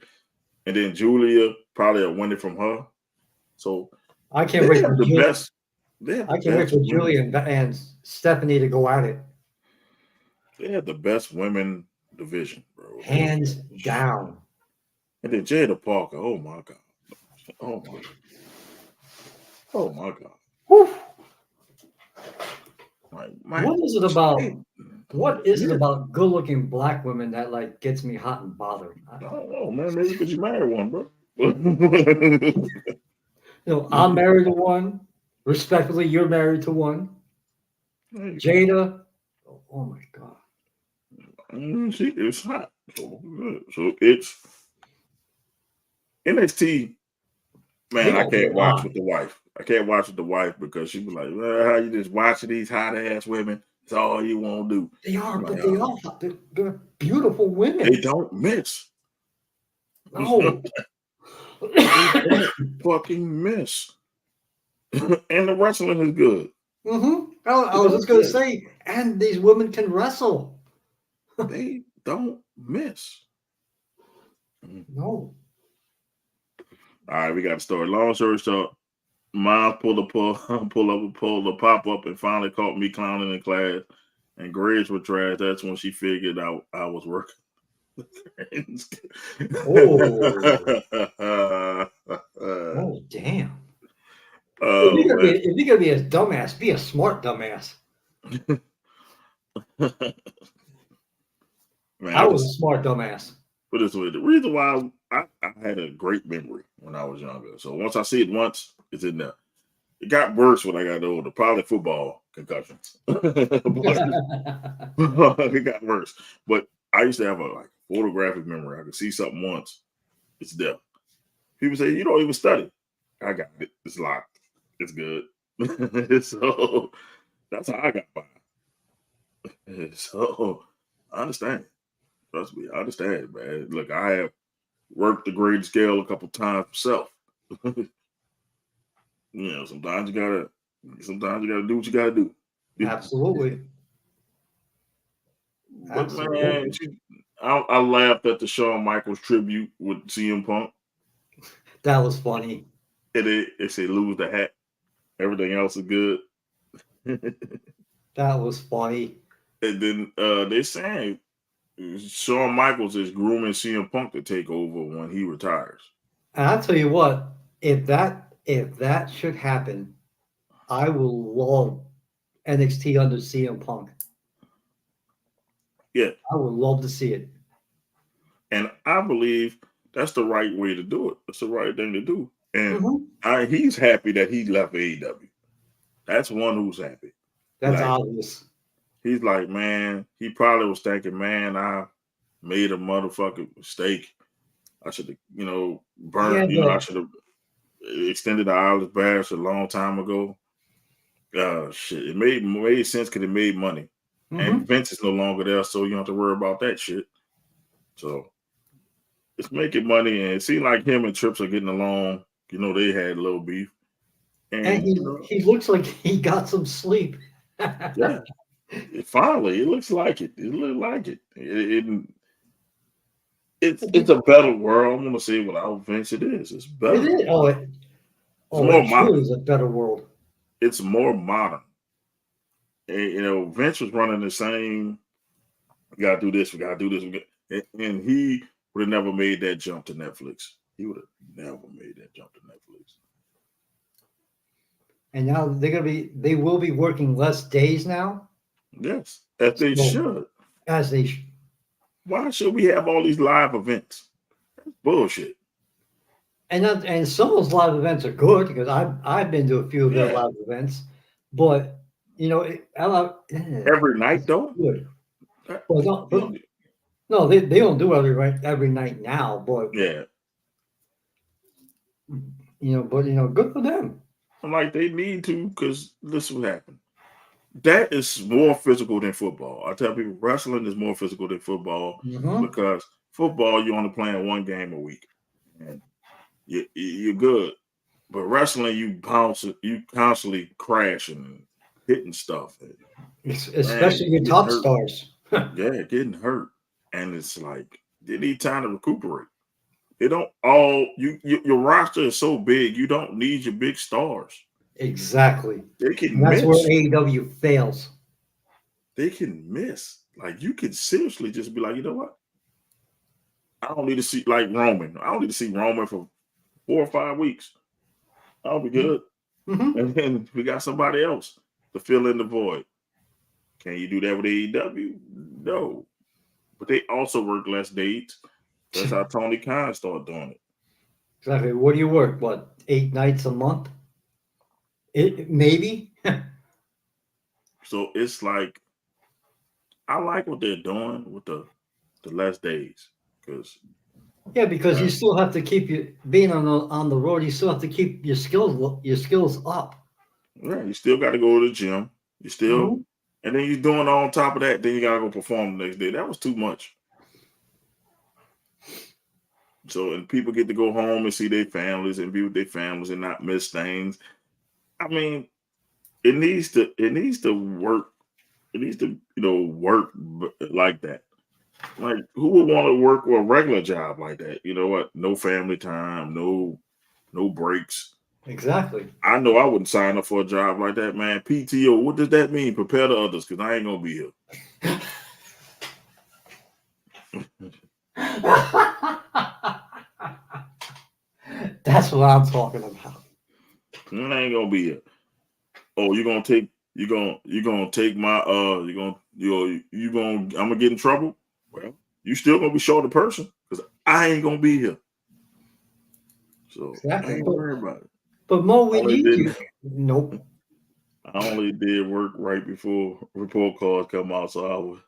And then Julia probably will win it from her. So I can't wait for the Julia. best. I can't wait for Julia and Stephanie to go at it. They had the best women division, bro. Hands down. And then Jada Parker. Oh my God. Oh my God. Oh my God. Whew. Man. What is it about? What is it about good-looking black women that like gets me hot and bothered? I don't know, man. Maybe because you married one, bro. I'm married to one. Respectfully, you're married to one. Jada. Oh my God. See, it's hot. So it's NXT. They Man, I got can't it watch on. with the wife. I can't watch with the wife because she be like, well, how you just watching these hot ass women? It's all you want to do. They are, I'm but like, they are. They're beautiful women. they don't miss. No. They don't fucking miss. And the wrestling is good. I was just going to say, and these women can wrestle. They don't miss. No. All right, we got to start. Long story short, Miles pulled a pop up and finally caught me clowning in class. And grades were trash. That's when she figured out I was working. Oh, damn. Oh, man. If you're gonna be a dumbass, be a smart dumbass. Man, I was a smart dumbass. Put this way, the reason why I had a great memory when I was younger. So once I see it once, it's in there. It got worse when I got older, probably football concussions. It got worse. But I used to have a photographic memory. I could see something once, it's there. People say, you don't even study. I got it. It's locked. It's good. So that's how I got by. So I understand. Trust me, I understand, man. Look, I have worked the grade scale a couple times myself. Sometimes you gotta do what you gotta do. Absolutely. But man, I laughed at the Shawn Michaels tribute with CM Punk. That was funny. It said lose the hat. Everything else is good. That was funny. And then they saying Shawn Michaels is grooming CM Punk to take over when he retires. And I'll tell you what, if that should happen, I will love NXT under CM Punk. Yeah. I would love to see it. And I believe that's the right way to do it. That's the right thing to do. And he's happy that he left AEW. That's one who's happy. That's obvious. He's like, man, he probably was thinking, man, I made a motherfucking mistake. I should have, burnt, I should have extended the Irish Bash a long time ago. Shit, it made sense because it made money. And Vince is no longer there, so you don't have to worry about that shit. So it's making money, and it seems like him and Trips are getting along. They had a little beef. And he looks like he got some sleep. Yeah. Finally, it looks like it. It looks like it. It's a better world. I'm gonna say without Vince, it is. It's better. It is. It's more modern. It's a better world. It's more modern. And, Vince was running the same. We gotta do this. We gotta do this. And he would have never made that jump to Netflix. He would have never made that jump to Netflix. And now they will be working less days now. Yes, as they should. As they should. Why should we have all these live events? That's bullshit. And some of those live events are good because I've been to a few of their live events, but every night though. Good. Well, no, they don't do every night now, but yeah, good for them. I'm like, they need to, because this will happen. That is more physical than football. I tell people wrestling is more physical than football because football, you're only playing one game a week and you're good. But wrestling, you constantly crashing and hitting stuff. Especially your top stars. Yeah, getting hurt. And it's like, they need time to recuperate. They don't your roster is so big, you don't need your big stars. Exactly. They can miss. That's where AEW fails. They can miss. Like, you can seriously just be like, you know what? I don't need to see, like, Roman. I don't need to see Roman for 4 or 5 weeks. I'll be good. And then we got somebody else to fill in the void. Can you do that with AEW? No. But they also work less dates. That's how Tony Khan started doing it. Exactly. What do you work? What, 8 nights a month? It maybe. So it's like I like what they're doing with the less days because Yeah, because you still have to keep you being on the road. You still have to keep your skills up. you still got to go to the gym. You still, Mhm. and then you're doing on top of that. Then you gotta go perform the next day. That was too much. So and people get to go home and see their families and be with their families and not miss things. I mean, it needs to work. It needs to work like that. Like who would want to work with a regular job like that? You know what? No family time, no breaks. Exactly. I know I wouldn't sign up for a job like that, man. PTO, what does that mean? Prepare the others, because I ain't gonna be here. That's what I'm talking about. I ain't gonna be here. Oh, you're gonna take my I'm gonna get in trouble. Well, you still gonna be short a person because I ain't gonna be here. So I Exactly. ain't worried about it. But Mo, I we only need did you. Nope. I only did work right before report cards come out, so I would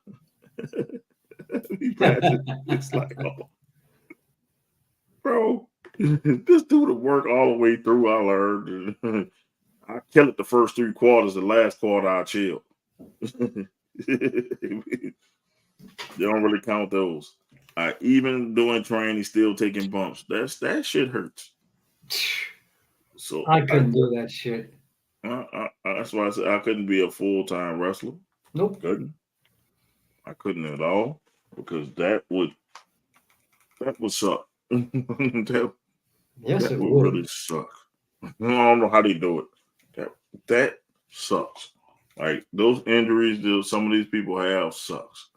be passing. It's like, oh, bro, just do the work all the way through. I learned. I kill it the first 3 quarters. The last quarter, I chill. They don't really count those. Even doing training, still taking bumps. That shit hurts. So I couldn't do that shit. that's why I said I couldn't be a full-time wrestler. Nope. Couldn't. I couldn't at all because that would suck. that Yes, that it would would. really suck. I don't know how they do it. That sucks. Like those injuries that some of these people have sucks.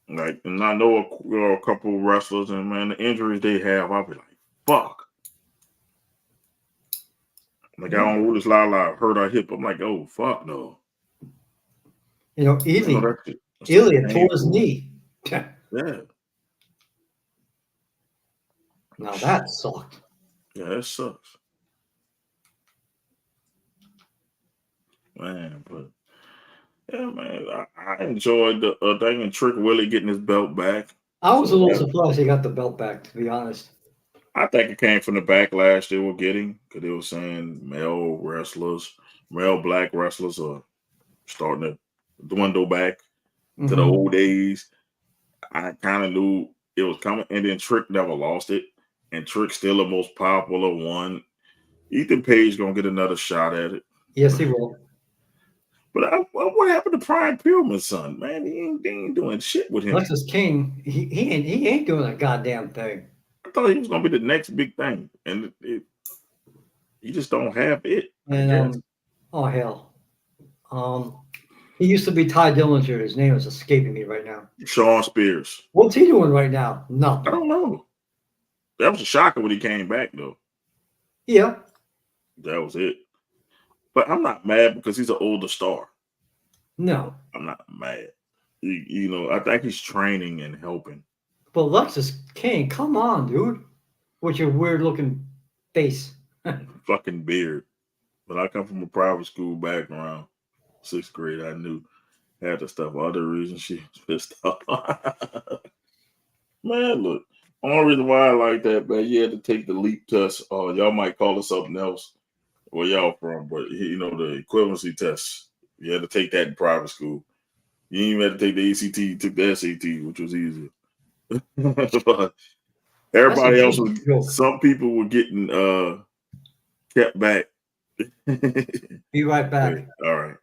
Like, and I know a couple wrestlers, and man, the injuries they have, I'll be like, fuck. Like I Yeah. don't Rudis Lala hurt our hip. I'm like, oh fuck no. You know, You know Izzy, that's so Ilya tore his painful. knee. Yeah, Now that sucked. yeah, that sucks, man. But yeah, man, I enjoyed the thing and Trick Willie getting his belt back. I was a So little that surprised he got the belt back, to be honest. I think it came from the backlash they were getting because they were saying male black wrestlers are starting to dwindle back to the Hmm. old days. I kind of knew it was coming, and then Trick never lost it, and Trick's still the most popular one. Ethan Page gonna get another shot at it, Yes, he will. but what happened to Prime Pillman's son? Man, they ain't doing shit with him. Lexus King, he ain't doing a goddamn thing. I thought he was gonna be the next big thing, and he just don't have it. I And guess oh hell, um, he used to be Ty Dillinger. His name is escaping me right now. Sean Spears. What's he doing right now? I Nothing. don't know. That was a shocker when he came back, though. Yeah. That was it. But I'm not mad because he's an older star. No. I'm not mad. I think he's training and helping. But Lexus King, come on, dude, with your weird looking face. Fucking beard. But I come from a private school background. 6th grade, I knew had the stuff. Other reasons she was pissed off. Man, look. Only reason why I like that, man, you had to take the leap test. Y'all might call it something else where y'all from, but the equivalency test. You had to take that in private school. You didn't even have to take the ACT, you took the SAT, which was easier. But That's a everybody else good was joke. some people were getting kept back. Be right Wait, back. all right.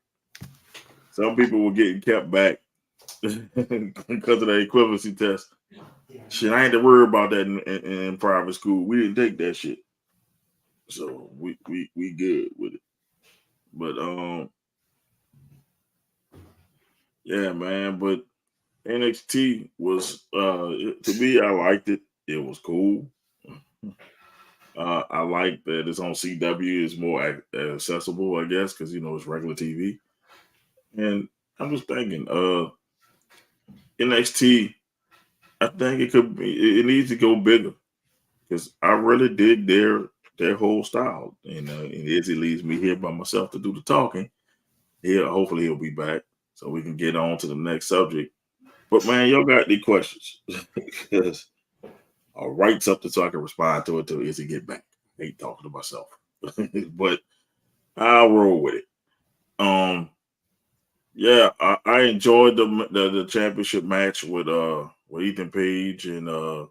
Some people were getting kept back because of the equivalency test. Shit, I ain't to worry about that in private school. We didn't take that shit. So we good with it. But yeah, man, but NXT was to me, I liked it. It was cool. I like that it's on CW. It's more accessible, I guess, because it's regular TV. And I'm just thinking, NXT, I think it needs to go bigger. because I really dig their whole style. And Izzy leaves me here by myself to do the talking. Hopefully he'll be back so we can get on to the next subject. But man, y'all got any questions? Because I'll write something so I can respond to it till Izzy get back. I hate talking to myself, but I'll roll with it. Yeah, I enjoyed the championship match with Ethan Page and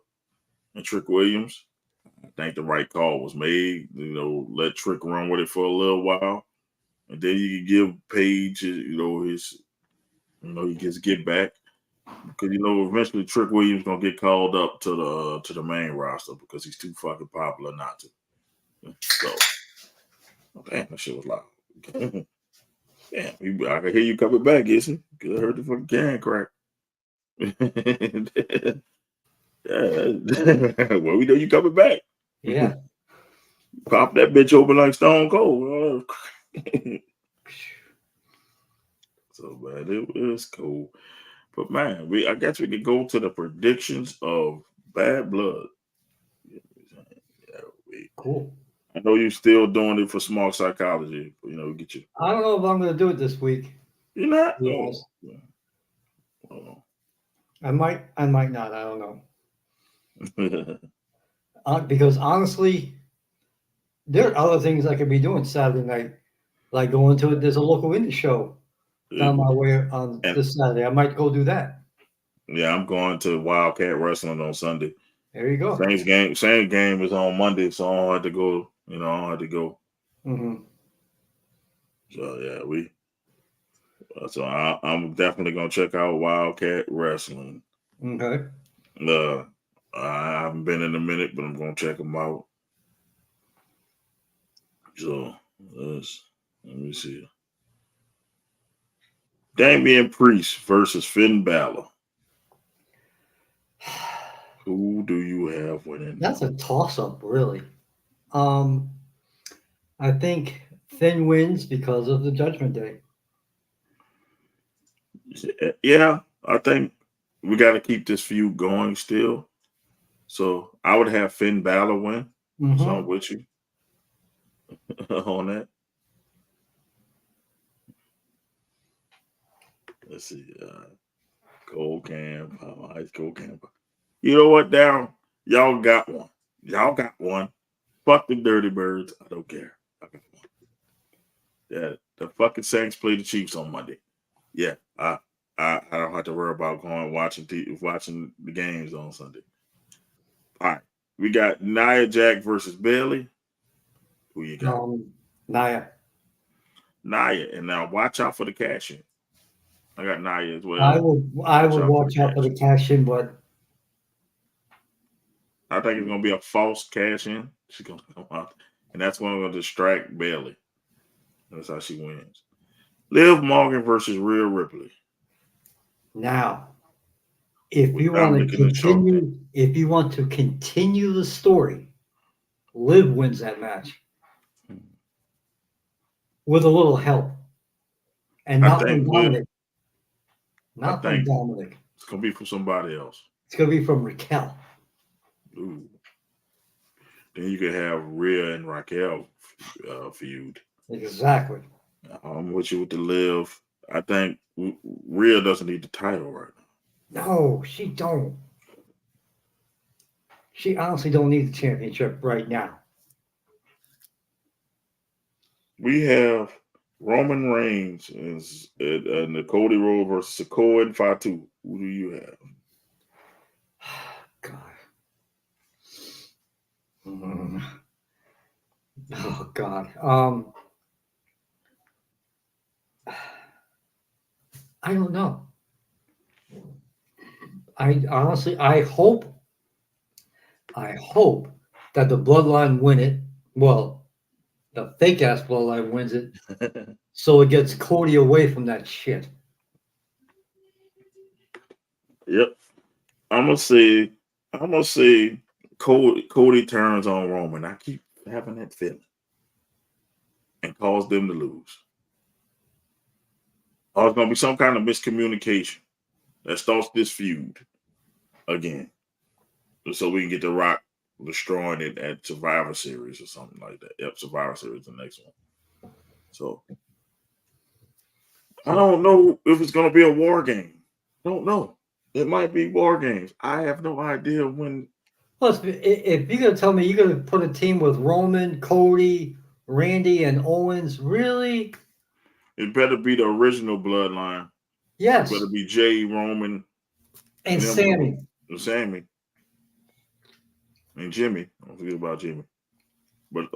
Trick Williams. I think the right call was made. Let Trick run with it for a little while, and then you can give Page, he gets get back because eventually Trick Williams gonna get called up to the main roster because he's too fucking popular not to. So, damn, that shit was loud. Damn, I can hear you coming back, Izzy. Cause I heard the fucking can crack. Yeah, well, we know you coming back. Yeah. Pop that bitch open like Stone Cold. So man, it was cool. But man, I guess we could go to the predictions of Bad Blood. Yeah, Cool. I know you're still doing it for Smart Psychology. Get you. I don't know if I'm going to do it this week. You're not. Yes. Oh. I might not. I don't know. Because honestly, there are other things I could be doing Saturday night, like going to it. There's a local indie show down my way on this Saturday. I might go do that. Yeah, I'm going to Wildcat Wrestling on Sunday. There you go. Same game is on Monday, so I don't have to go. I don't have to go. Mm-hmm. So yeah, So I'm definitely gonna check out Wildcat Wrestling. Okay. I haven't been in a minute, but I'm gonna check them out. So let me see. Damian Priest versus Finn Balor. Who do you have winning? That's a toss-up, really. I think Finn wins because of the Judgment Day. Yeah, I think we got to keep this feud going still. So I would have Finn Balor win. Mm-hmm. So I'm with you on that. Let's see. Cold Camp, Ice Cold Camp. You know what, Darryl? Y'all got one. Fuck the Dirty Birds. I don't care. I got one. Yeah, the fucking Saints play the Chiefs on Monday. Yeah, I don't have to worry about going watching the games on Sunday. All right, we got Nia Jax versus Bayley. Who you got? Nia. And now watch out for the cash in. I got Nia as well. I would watch out for the cash in, but I think it's gonna be a false cash in. She's gonna come out, and that's gonna distract Bayley. That's how she wins. Liv Morgan versus Rhea Ripley. Now, if you want to continue the story, Liv wins that match with a little help, and not from Dominic. Not from Dominic. It's gonna be from somebody else. It's gonna be from Raquel. Ooh. Then you could have Rhea and Raquel feud. Exactly. I'm with you with the Liv. I think Rhea doesn't need the title right now. No, she don't. She honestly don't need the championship right now. We have Roman Reigns and the Cody Rhodes versus Sikoa and Fatu. Who do you have? God. Oh God. I don't know. I honestly, I hope that the Bloodline win it. Well, the fake ass Bloodline wins it, so it gets Cody away from that shit. Yep. I'm gonna say Cody turns on Roman. I keep having that feeling and cause them to lose. Or it's gonna be some kind of miscommunication that starts this feud again. So we can get The Rock destroying it at Survivor Series or something like that. Yep, Survivor Series, the next one. So I don't know if it's gonna be a war game. Don't know. It might be war games. I have no idea when. Plus, if you're gonna tell me you're gonna put a team with Roman, Cody, Randy, and Owens, really? It better be the original bloodline. Yes. It better be Jay, Roman, And them Sammy. two, Sammy, and Jimmy. Don't forget about Jimmy. But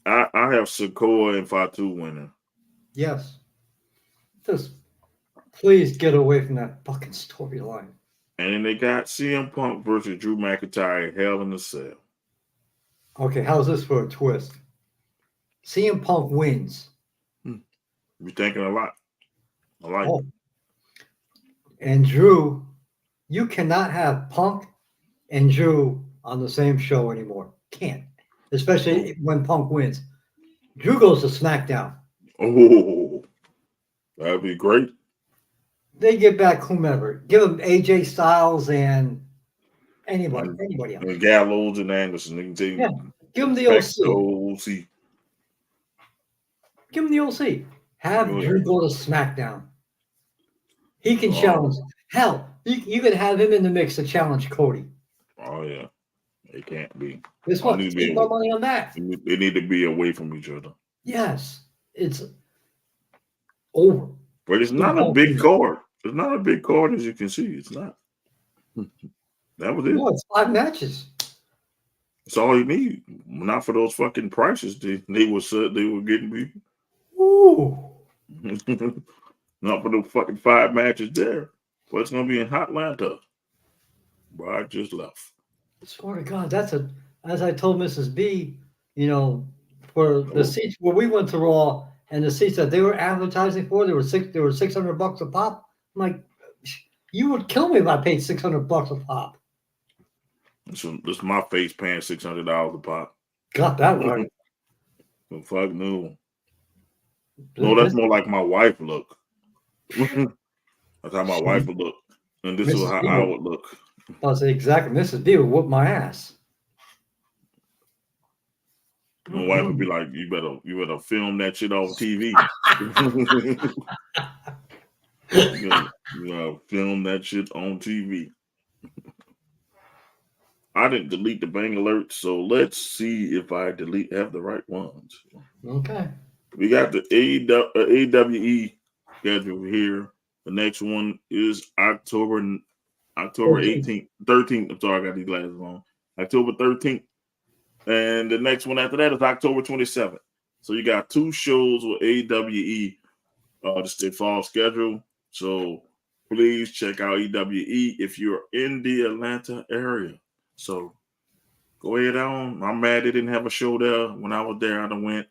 I have Sikoa and Fatu winning. Yes. Just please get away from that fucking storyline. And then they got CM Punk versus Drew McIntyre, Hell in a Cell. Okay, how's this for a twist? CM Punk wins. You're thinking a lot. I like it. And Drew, you cannot have Punk and Drew on the same show anymore. Can't. Especially when Punk wins. Drew goes to SmackDown. Oh, that'd be great. They get back whomever. Give them AJ Styles and anybody else. And Gallows and Anderson. Yeah. Give them the OC. OC. Give him the OC. Have Drew go to SmackDown. He can challenge. Hell, you could have him in the mix to challenge Cody. Oh, yeah. It can't be. Guess what? Take my money on that. They need to be away from each other. Yes. It's over. But it's not a big card. It's not a big card as you can see. It's not. That was it. No, it's 5 matches. That's all you need. Not for those fucking prices they were getting people. Ooh. Not for the fucking 5 matches there. But it's gonna be in Hotlanta. But I just left. I swear to God, as I told Mrs. B, for the seats where we went to Raw and the seats that they were advertising for, they were $600 a pop. I'm like, you would kill me if I paid $600 a pop. So this my face paying $600 a pop. Got that right. Well, fuck no. No, that's more like my wife look. That's how my wife would look. And this is how I would look. I'll say exactly. Mrs. B would whoop my ass. My wife would be like, you better film that shit on TV. you gotta film that shit on TV. I didn't delete the bang alert, so let's see if I have the right ones. Okay. We got the AWE schedule here. The next one is October 18th, 13th. I'm sorry, I got these glasses on. October 13th. And the next one after that is October 27th. So you got 2 shows with AWE, just their fall schedule. So please check out AWE if you're in the Atlanta area. So go ahead on. I'm mad they didn't have a show there. When I was there, I done went.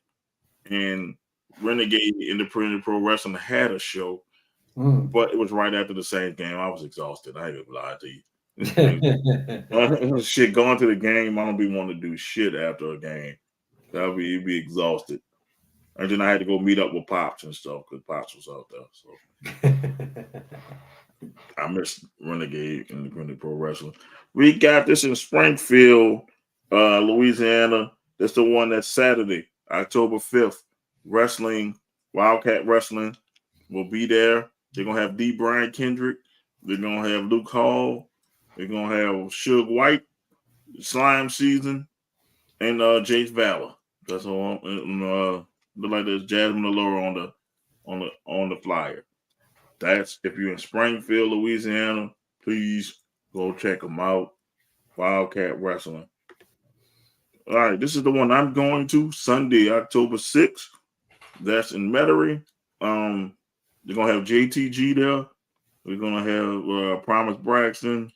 And Renegade Independent Pro Wrestling had a show. But it was right after the same game. I was exhausted. I ain't gonna lie to you. Shit, going to the game, I don't be wanting to do shit after a game. You'd be exhausted. And then I had to go meet up with Pops and stuff because Pops was out there. So I missed Renegade Independent Pro Wrestling. We got this in Springfield, Louisiana. That's the one that's Saturday, October 5th. Wildcat Wrestling will be there. They're going to have D. Brian Kendrick. They're going to have Luke Hall. They're going to have Suge White, Slime Season, and Jace Valor. That's all. Look like there's Jasmine Allure on the flyer. That's if you're in Springfield, Louisiana. Please go check them out. Wildcat Wrestling. All right, this is the one I'm going to Sunday, October 6th. That's in Metairie. They're gonna have JTG there. We're gonna have Promise Braxton,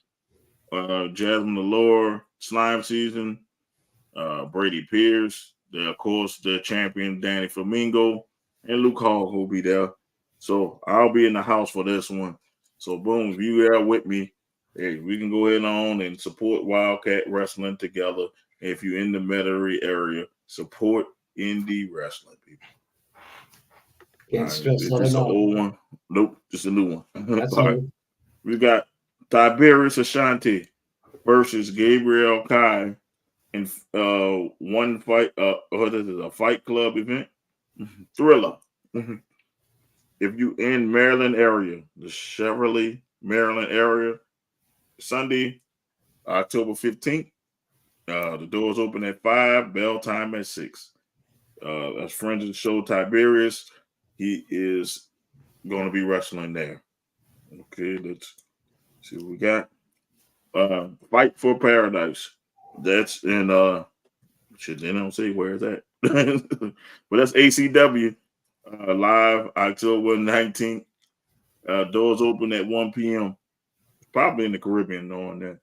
Jasmine Allure, Slime Season, Brady Pierce. Of course, the champion Danny Flamingo and Luke Hall will be there. So I'll be in the house for this one. So boom, if you are with me, hey, we can go ahead on and support Wildcat Wrestling together. If you're in the Metairie area, support indie wrestling, people. Can't stress this is an old one. Nope, just a new one. All right. We got Tiberius Ashanti versus Gabriel Kai and one fight. What is it? A Fight Club event. Thriller. If you in Maryland area, the Cheverly, Maryland area, Sunday, October 15th. The doors open at 5, bell time at 6. That's friends of the show, Tiberius. He is going to be wrestling there. Okay, let's see what we got. Fight for Paradise. That's in shit, they don't say where it's at. But that's ACW. Live October 19th. Doors open at 1 p.m. Probably in the Caribbean, knowing that.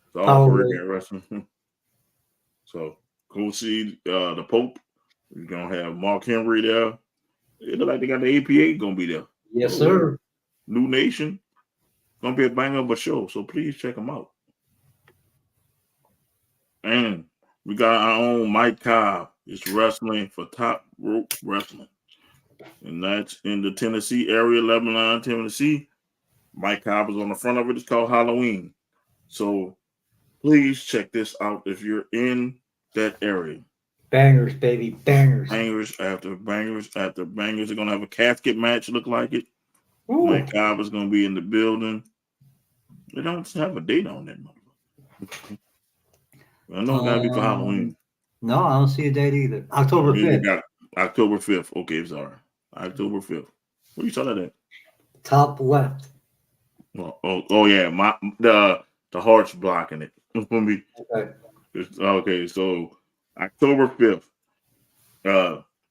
It's all Caribbean wrestling. So go see the Pope. We're gonna have Mark Henry there. It look like they got the APA gonna be there. Yes, sir. New Nation. Gonna be a bang of a show. So please check them out. And we got our own Mike Cobb. It's wrestling for Top Rope Wrestling. And that's in the Tennessee area, Lebanon, Tennessee. Mike Cobb is on the front of it. It's called Halloween. So please check this out if you're in that area. Bangers, baby, bangers. Bangers after bangers after bangers. They're gonna have a casket match, look like it. Ooh. Mike Cobb is gonna be in the building. They don't have a date on that. I know it gotta be for Halloween. No, I don't see a date either. October 5th. October 5th. Okay, sorry. October 5th. Where you saw that at? Top left. Oh yeah, the heart's blocking it. Okay. Okay, so October 5th.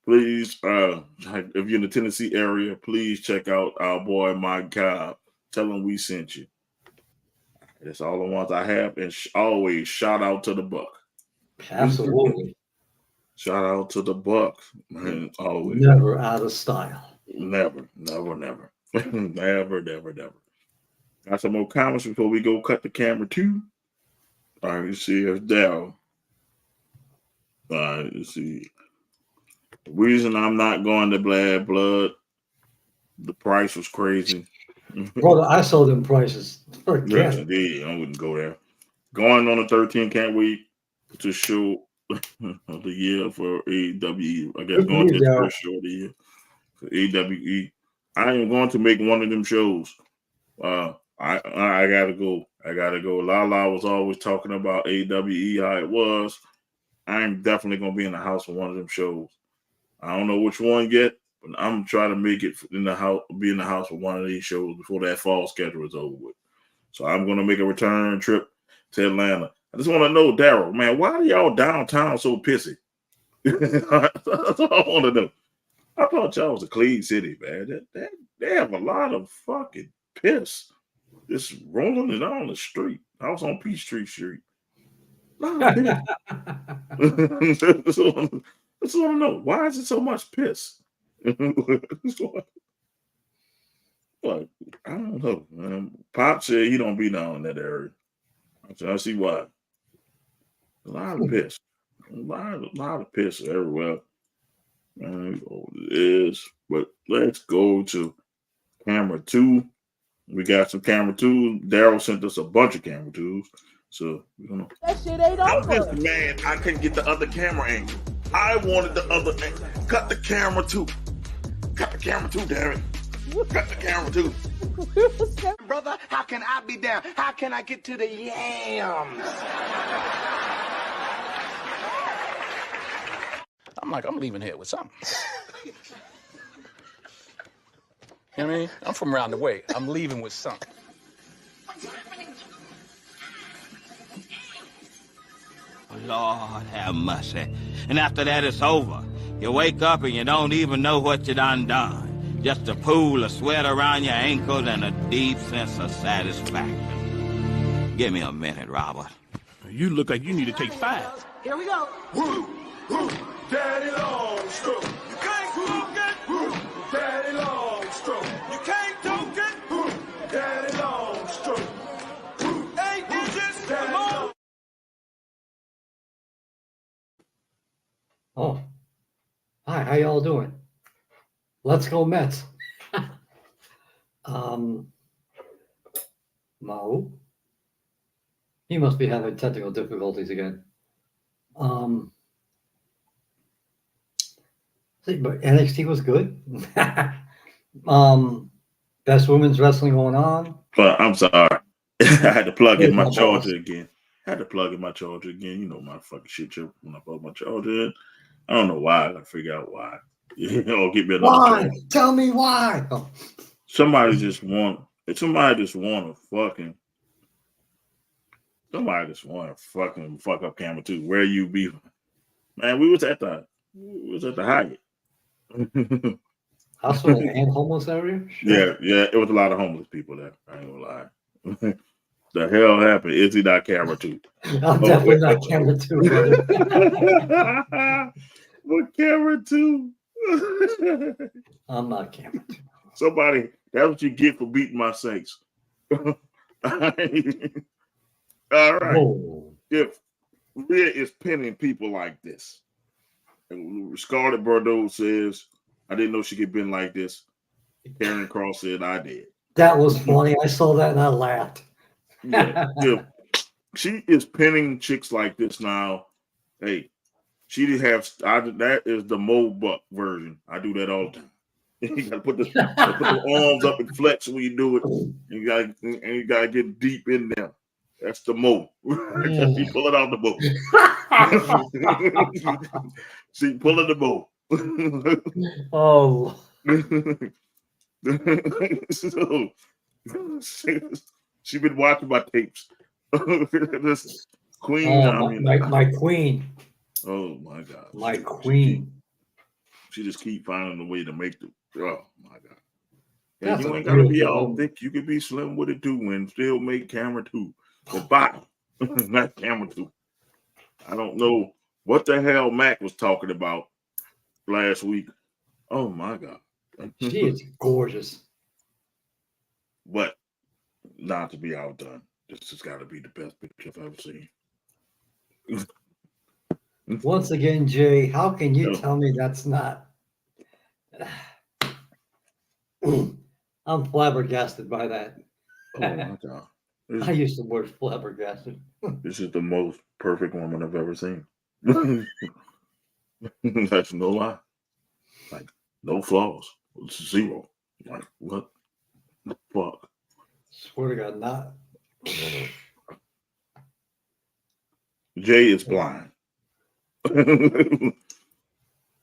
Please, if you're in the Tennessee area, please check out our boy Mike Cobb. Tell him we sent you. That's all the ones I have, and always shout out to the Buck. Absolutely. Shout out to the Buck, man. Always. Never out of style. Never. Never. Got some more comments before we go cut the camera too. All right, let's see if Dell. All right, let's see. The reason I'm not going to Bad Blood, the price was crazy. Brother, I saw them prices. Yes, indeed. I wouldn't go there. Going on the 13th, can't wait to show of the year for AWE. I guess going to the first show of the year for AWE. I am going to make one of them shows. I gotta go. Lala was always talking about AWE, how it was. I'm definitely gonna be in the house for one of them shows. I don't know which one yet, but I'm trying to make it in the house, be in the house for one of these shows before that fall schedule is over with. So I'm gonna make a return trip to Atlanta. I just want to know, Daryl, man, why are y'all downtown so pissy? That's all I want to know. I thought y'all was a clean city, man. They have a lot of fucking piss just rolling it on the street. I was on Peachtree Street. I just want to know, why is it so much piss? Like, I don't know, man. Pop said he don't be down in that area. I see why. A lot of piss. A lot of piss everywhere. It is. But let's go to camera 2. We got some camera 2. Daryl sent us a bunch of camera 2s. So, that shit ain't I'm over. just mad I couldn't get the other camera angle. I wanted the other angle. Cut the camera 2. Cut the camera 2, damn it. Cut the camera 2. Brother, how can I be down? How can I get to the yams? I'm like, I'm leaving here with something. You know what I mean? I'm from around the way. I'm leaving with something. Lord have mercy. And after that, it's over. You wake up and you don't even know what you done. Just a pool of sweat around your ankles and a deep sense of satisfaction. Give me a minute, Robert. You look like you need to take 5. Here we go. Daddy Longstroke. You can't toke it. Daddy Longstroke. You can't toke it. Daddy Longstroke. 8 inches. Come on. Oh. Hi, how y'all doing? Let's go Mets. Mo? He must be having technical difficulties again. But NXT was good. Best women's wrestling going on. But I'm sorry. I had to plug in my Here's my charger boss. again. You know my fucking shit trip when I plug my charger in. I don't know why. I gotta figure out why. You know, get me another Why? charger. Tell me why. Oh. Somebody just want to fucking fuck up camera too. Where you be? Man, we was at the Hyatt. Hospital and homeless area? Sure. Yeah, it was a lot of homeless people there. I ain't gonna lie. The hell happened? Izzy not camera too. I'm definitely not camera 2, brother. What camera too? I'm not camera 2. Somebody, that's what you get for beating my Saints. All right. Whoa. If Rhea is pinning people like this, and Scarlett Bordeaux says, I didn't know she could bend like this. Karen Cross said, I did. That was funny. I saw that and I laughed. Yeah, if she is pinning chicks like this now, hey, that is the Mo Buck version. I do that all the time. You gotta put the arms up and flex when you do it. You gotta get deep in there. That's the Mo. She pull it out the boat. She pulling the boat. Oh. So, she been watching my tapes. This queen. My queen. Oh my God. My queen. She just keep finding a way to make the. Oh my God. Yeah, That's you a ain't gotta be beautiful all woman. thick. You could be slim with it too and still make camera 2. The bottom, not camera 2. I don't know what the hell Mac was talking about last week. Oh my God. She is gorgeous. But not to be outdone. This has got to be the best picture I've ever seen. Once again, Jay, how can you tell me that's not? I'm flabbergasted by that. Oh my God. I used the word flabbergasted. This is the most perfect woman I've ever seen. That's no lie. Like, no flaws. It's 0. Like, what the fuck? Swear to God, not. Jay is blind.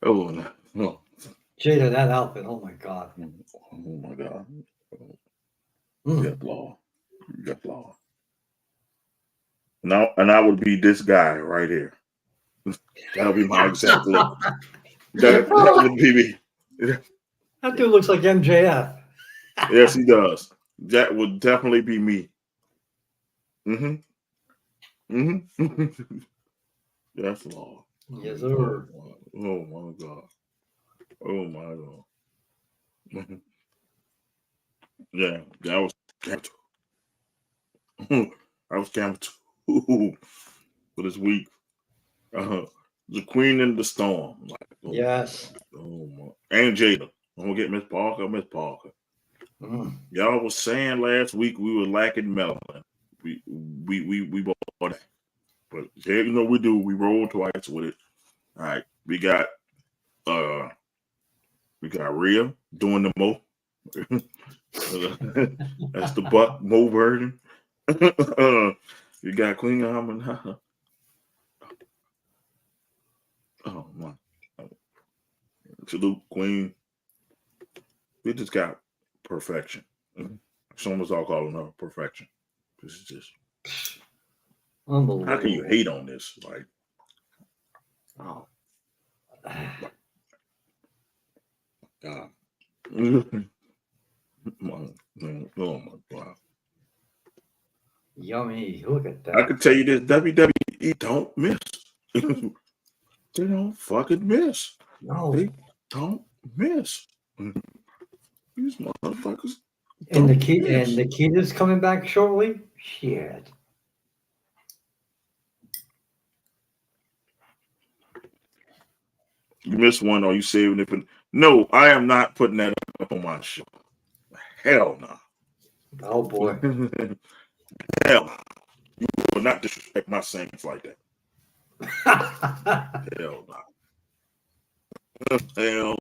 Oh no. Jada, that outfit. Oh my God. Oh my God. Mm. You got flaw. You got flaw. Now, and I would be this guy right here. That'll be my exact look. That would be me. That dude looks like MJF. Yes, he does. That would definitely be me. That's law. Yes, sir. Oh my God. Oh my God. Yeah, that was camera 2. I was camera 2 for this week. The Queen in the Storm. Like, Yes. Oh my. And Jada. I'm gonna get Miss Parker. Y'all was saying last week we were lacking melanin. We bought that. But yeah, you know we do. We roll twice with it. All right. We got Rhea doing the Mo. That's the Buck Mo version. You got Queen Amon. Oh my. Salute Queen. We just got perfection. Someone's all calling her perfection. This is just unbelievable. How can you hate on this? Like, oh, God. Oh my God. Yummy. Look at that. I can tell you this: WWE don't miss. They don't fucking miss. No. They don't miss. These motherfuckers. And Nikita's coming back shortly. Shit. You missed one, or you saving it? No, I am not putting that up on my show. Hell no. Oh boy. Hell, you will not disrespect my saints like that. Hell no. Hell.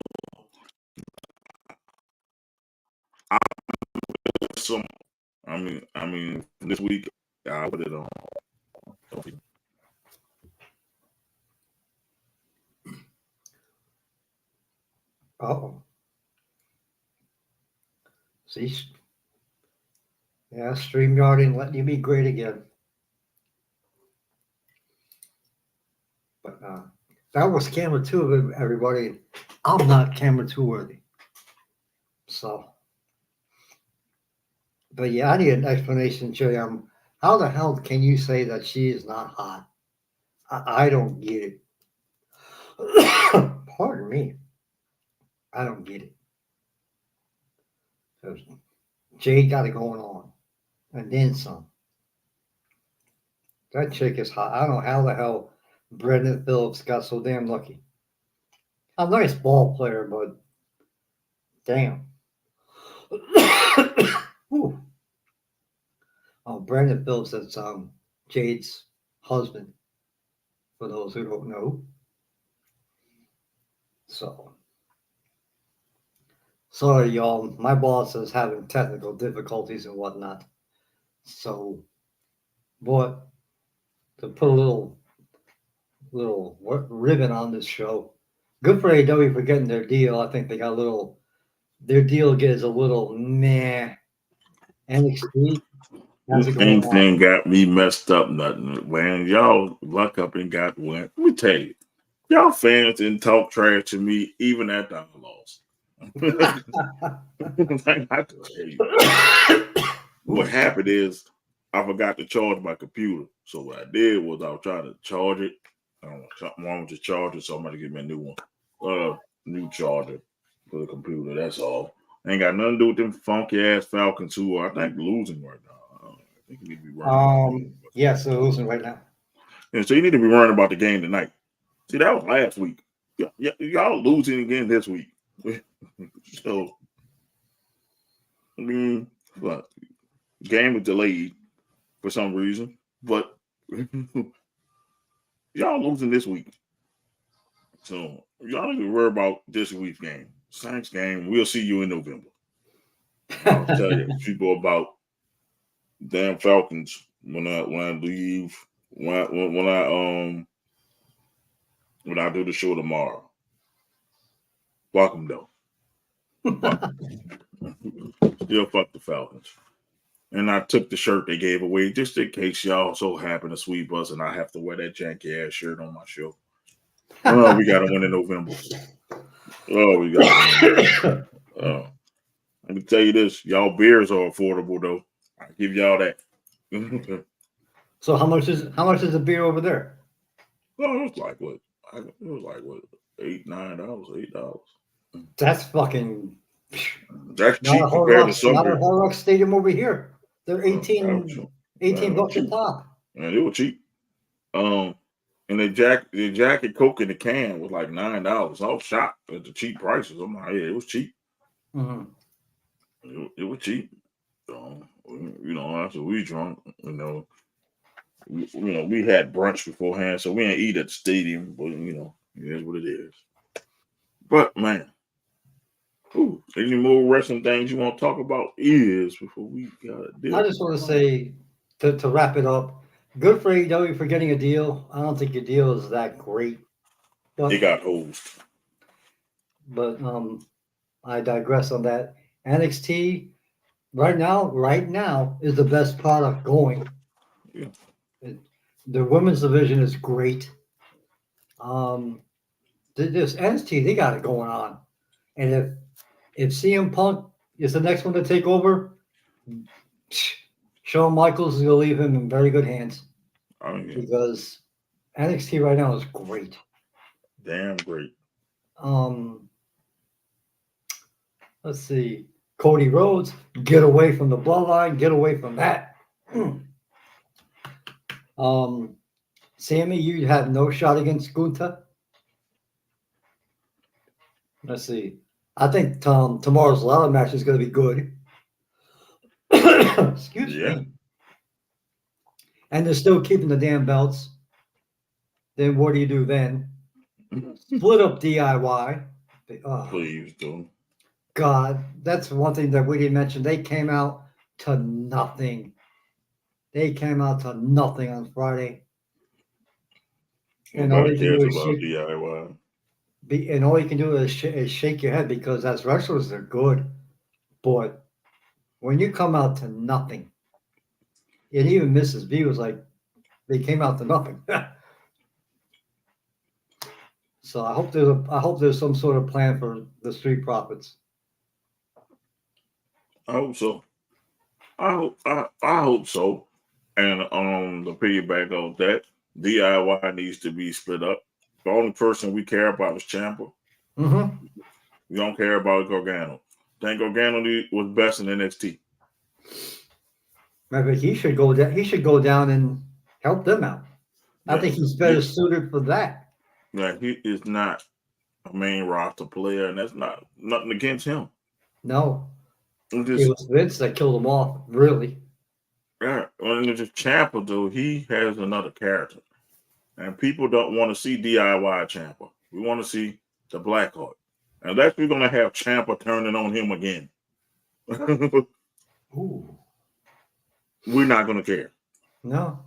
So, I mean, this week I put it on. Oh, see, yeah, StreamYard ain't letting you be great again. But that was camera 2 of everybody. I'm not camera 2 worthy. So, but yeah, I need an explanation, Jim. How the hell can you say that she is not hot? I don't get it. Pardon me. I don't get it. 'Cause Jade got it going on, and then some. That chick is hot. I don't know how the hell Brendan Phillips got so damn lucky. A nice ball player, but damn. Ooh. Oh, Brendan Phillips, that's Jade's husband, for those who don't know. So, sorry, y'all. My boss is having technical difficulties and whatnot. So, but to put a little ribbon on this show, good for AEW for getting their deal. I think they got a little. Their deal gets a little meh. NXT. How's it going on? Anything got me messed up, nothing. When y'all luck up and got one, let me tell you, y'all fans didn't talk trash to me even after I lost. I tell you. What happened is I forgot to charge my computer. So what I did was I was trying to charge it. I don't know, something wrong with the charger, so I'm gonna get me a new one. New charger for the computer. That's all. Ain't got nothing to do with them funky ass Falcons who are, I think, losing right now. I think you need to be worrying. Yes, they're losing right now. Yeah, so you need to be worrying about the game tonight. See, that was last week. Y'all losing again this week. So, I mean, what? Game was delayed for some reason, but y'all losing this week. So y'all need to worry about this week's game. Saints game. We'll see you in November. I'll tell you people about damn Falcons when I leave when I do the show tomorrow. Welcome though. Still fuck the Falcons. And I took the shirt they gave away just in case y'all so happen to sweep us and I have to wear that janky ass shirt on my show. Oh, we got to win in November. Oh, we got to win. Let me tell you this. Y'all beers are affordable, though. I give y'all that. So how much is the beer over there? Well, it was like what? $8, $9. That's fucking. That's cheap compared to some not a beer. Hard Rock Stadium over here. They're 18 bucks a pop. Man, they were cheap. And the Jack and Coke in the can was like $9. I was shocked at the cheap prices. I'm like, yeah, it was cheap. Mm-hmm. It was cheap. After we drunk, we had brunch beforehand, so we didn't eat at the stadium, but it is what it is. But man, any more wrestling things you want to talk about before we got I just want to say to wrap it up, good for AEW for getting a deal. I don't think your deal is that great. But they got hosed. But I digress on that. NXT right now is the best product going. Yeah. The women's division is great. This NXT, they got it going on. And if CM Punk is the next one to take over, Shawn Michaels is going to leave him in very good hands. Oh, yeah. Because NXT right now is great. Damn great. Let's see. Cody Rhodes, get away from the bloodline, get away from that. Sammy, you have no shot against Gunther. Let's see. I think tomorrow's ladder match is going to be good. Excuse me. And they're still keeping the damn belts. then what do you do then? Split up DIY. Please do. God, that's one thing that we didn't mention. They came out to nothing. They came out to nothing on Friday. And all Nobody you can cares do is about shake, DIY. and all you can do is shake your head because as wrestlers they're good, but when you come out to nothing, and even Mrs. B was like, they came out to nothing. So I hope there's some sort of plan for the Street Profits. I hope so. I hope so. And the piggyback of that, DIY needs to be split up. The only person we care about is Ciampa. Mm-hmm. We don't care about Gargano. Think Gargano was best in NXT. Maybe he should go down. He should go down and help them out. I think he's better he, suited for that. he is not a main roster player, and that's not nothing against him. No, It's it just, was Vince that killed him off. Really. when it's just Ciampa, though, he has another character, and people don't want to see DIY Ciampa. We want to see the Blackheart, and that's we're gonna have Ciampa turning on him again. Ooh. We're not gonna care. No,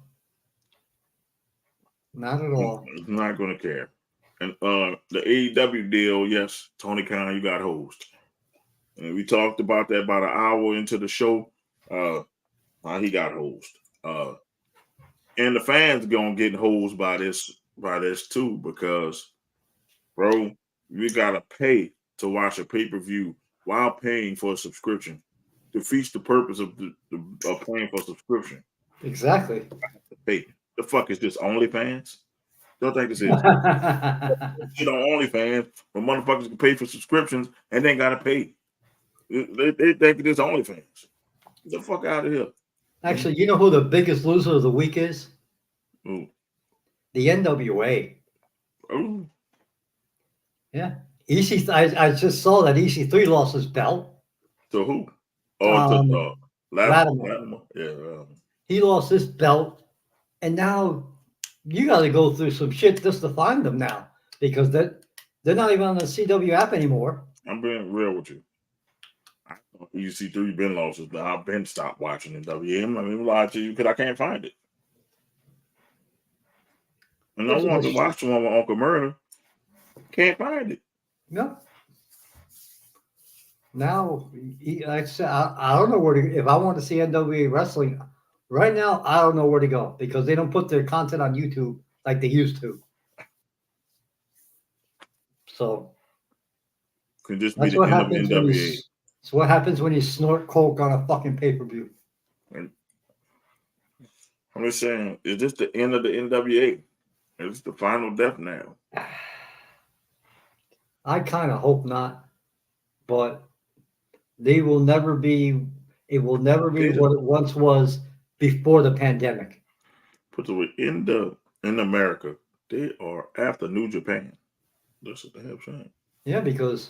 not at all. Not gonna care. And the AEW deal, yes, Tony Khan, you got hosed. And we talked about that about an hour into the show. He got hosed. And the fans gonna get hosed by this too, because bro, you gotta pay to watch a pay-per-view while paying for a subscription. Defeats the purpose of of paying for a subscription. Exactly. Hey, the fuck is this? OnlyFans? Don't think this is. Shit on OnlyFans, but motherfuckers can pay for subscriptions and they gotta pay. They think it is OnlyFans. Get the fuck out of here. Actually, you know who the biggest loser of the week is? Ooh. The NWA. Ooh. Yeah. I just saw that EC3 lost his belt. So who? Oh, Latimer. Latimer. Yeah. He lost his belt, and now you got to go through some shit just to find them now because they're not even on the CW app anymore. I'm being real with you. EC3 been lost. I've been stopped watching the WM. I mean, lie to you because I can't find it. And I want to watch the one with Uncle Murder. Can't find it. No. Now, like I said, I don't know where to. If I want to see NWA wrestling right now, I don't know where to go because they don't put their content on YouTube like they used to. So Could just be the end of NWA. It's what happens when you snort coke on a fucking pay-per-view. I'm just saying, is this the end of the NWA? Is this the final death now? I kind of hope not, but they will never be. It will never be what it once was before the pandemic. Put the way in America, they are after New Japan. That's what they have saying. Yeah, because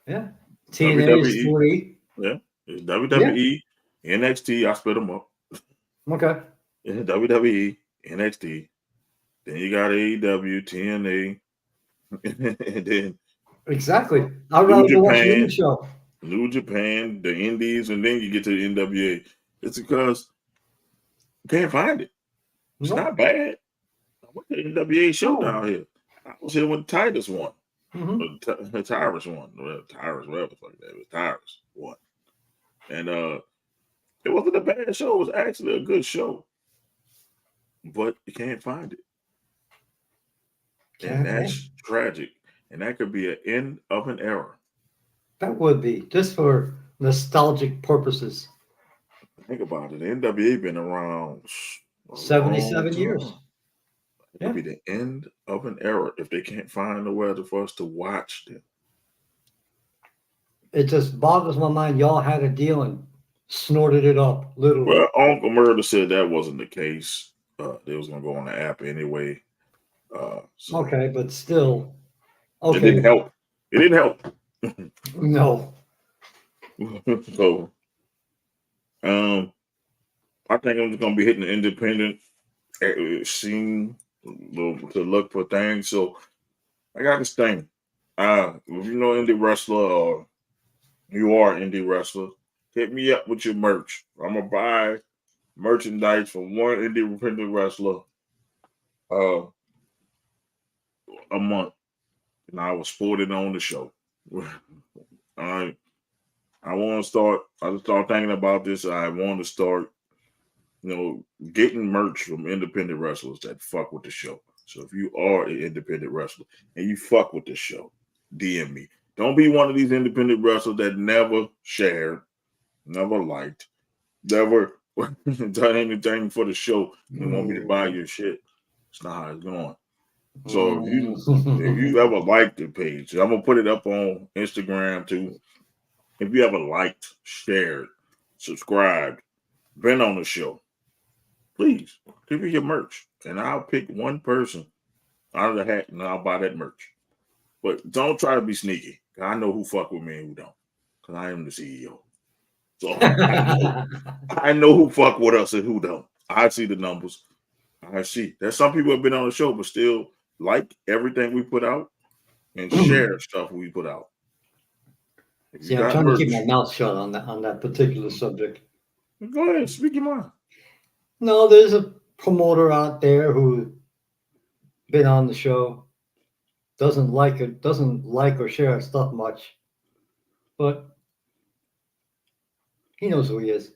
TNA is 3. Yeah, it's WWE, NXT. I split them up. Okay. Yeah, WWE, NXT. Then you got AEW, TNA, and then exactly. I'd rather go watch the show. New Japan, the Indies, and then you get to the NWA. It's because you can't find it. It's not bad. I went to the NWA show down here. I was here when Titus won. Mm-hmm. Tyrus won. Well, Tyrus, whatever the fuck that was. Tyrus won. And it wasn't a bad show. It was actually a good show. But you can't find it. And that's tragic. And that could be an end of an era. That would be, just for nostalgic purposes. Think about it. The NWA been around 77 years. It could be the end of an era if they can't find a way for us to watch them. It just boggles my mind. Y'all had a deal and snorted it up, literally. Well, Uncle Murder said that wasn't the case. They was going to go on the app anyway. Okay, but still. Okay. It didn't help. It didn't help. No. So, I think I'm just going to be hitting the independent scene to look for things. So I got this thing. If you know indie wrestler or you are indie wrestler, hit me up with your merch. I'm gonna buy merchandise from one independent wrestler uh, a month, and I will sport it on the show. I I want to start. I just start thinking about this. I want to start, getting merch from independent wrestlers that fuck with the show. So if you are an independent wrestler and you fuck with the show, DM me. Don't be one of these independent wrestlers that never shared, never liked, never done anything for the show and want me to buy your shit. It's not how it's going. So if you ever liked the page, I'm gonna put it up on Instagram too. If you ever liked, shared, subscribed, been on the show, please give me your merch, and I'll pick one person out of the hat, and I'll buy that merch. But don't try to be sneaky. I know who fuck with me and who don't, because I am the CEO. So I know who fuck with us and who don't. I see the numbers. I see. There's some people have been on the show, but still like everything we put out and share stuff we put out. If you See, I'm got trying to keep merch, my mouth shut on that particular subject. go ahead, speak your mind. No, there's a promoter out there who been on the show, doesn't like or share our stuff much, but he knows who he is.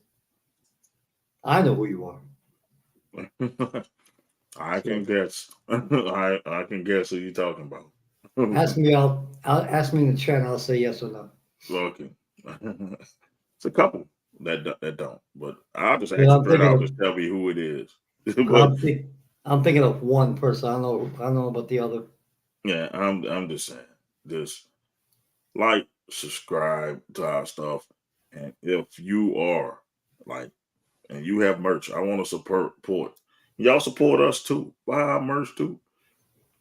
I know who you are. I can guess. I can guess who you're talking about. Ask me, I'll ask me in the chat. I'll say yes or no. Okay. It's a couple that don't, but I'll just ask Yeah, you I'm straight thinking out. of Just tell me who it is. But I'm thinking of one person. I don't know about the other. yeah, I'm just saying. Just like, subscribe to our stuff, and if you are like, and you have merch, I want to support. Y'all support us too. Buy our merch too.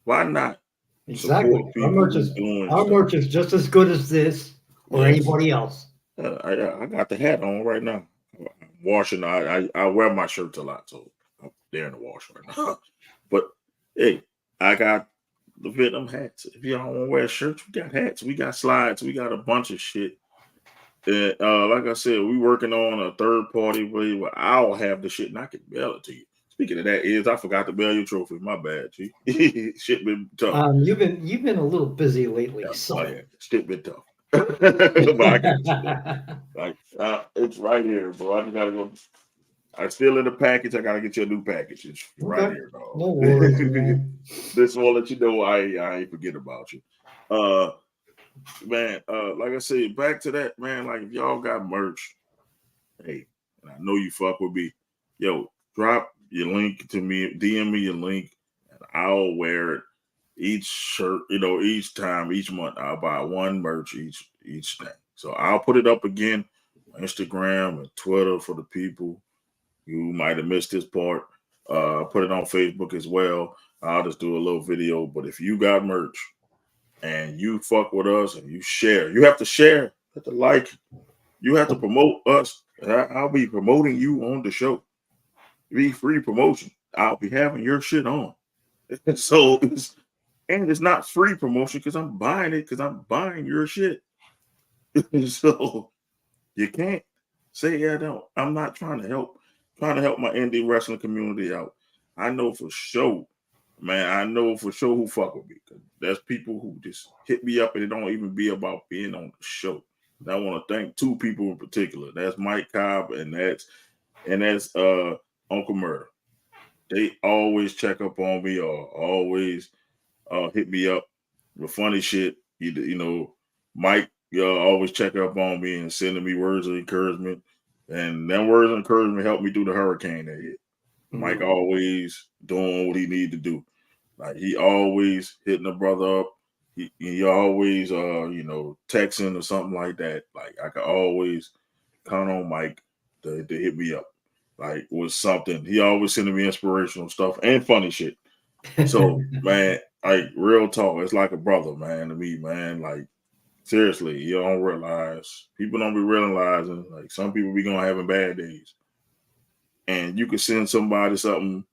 Why not Exactly. support people who doing Our stuff? merch is just as good as this or Yes. anybody else. I got the hat on right now. I'm washing. I wear my shirts a lot, so I'm there in the wash right now. But hey, I got the Venom hats. If y'all want to wear shirts, we got hats. We got slides. We got a bunch of shit. And like I said, we working on a third party way where I'll have the shit and I can mail it to you. Speaking of that, I forgot to mail your trophy. My bad, G. Shit been tough. You've been a little busy lately, Yeah, so. oh, yeah. Shit been tough. But I got you. Like, it's right here, bro. I just gotta go. I still in the package. I gotta get you a new package. It's right Okay. here, dog. No worries, man. This will let you know I ain't forget about you. Man, like I said, back to that, man. Like, if y'all got merch, hey, and I know you fuck with me, yo, drop your link to me, DM me your link, and I'll wear it. Each shirt, each time, each month, I'll buy one merch each thing. So I'll put it up again on Instagram and Twitter for the people who might have missed this part. Put it on Facebook as well. I'll just do a little video. But if you got merch and you fuck with us and you share, you have to share, you have to like, you have to promote us. I'll be promoting you on the show. Be free promotion. I'll be having your shit on. So it's not free promotion because I'm buying it because I'm buying your shit. So you can't say, yeah, no, I'm not trying to help. Trying to help my indie wrestling community out. I know for sure, man. I know for sure who fuck with me. There's people who just hit me up and it don't even be about being on the show. And I want to thank two people in particular. That's Mike Cobb and that's Uncle Murder. They always check up on me or always hit me up with funny shit. Mike always check up on me and sending me words of encouragement. And them words of encouragement helped me through the hurricane that hit. Mike always doing what he need to do. Like, he always hitting a brother up. He always texting or something like that. Like, I could always count on Mike to hit me up. Like, with something. He always sending me inspirational stuff and funny shit. So, man, like, real talk, it's like a brother, man, to me, man. Like, seriously, you don't realize, people don't be realizing, like, some people be gonna having bad days. And you can send somebody something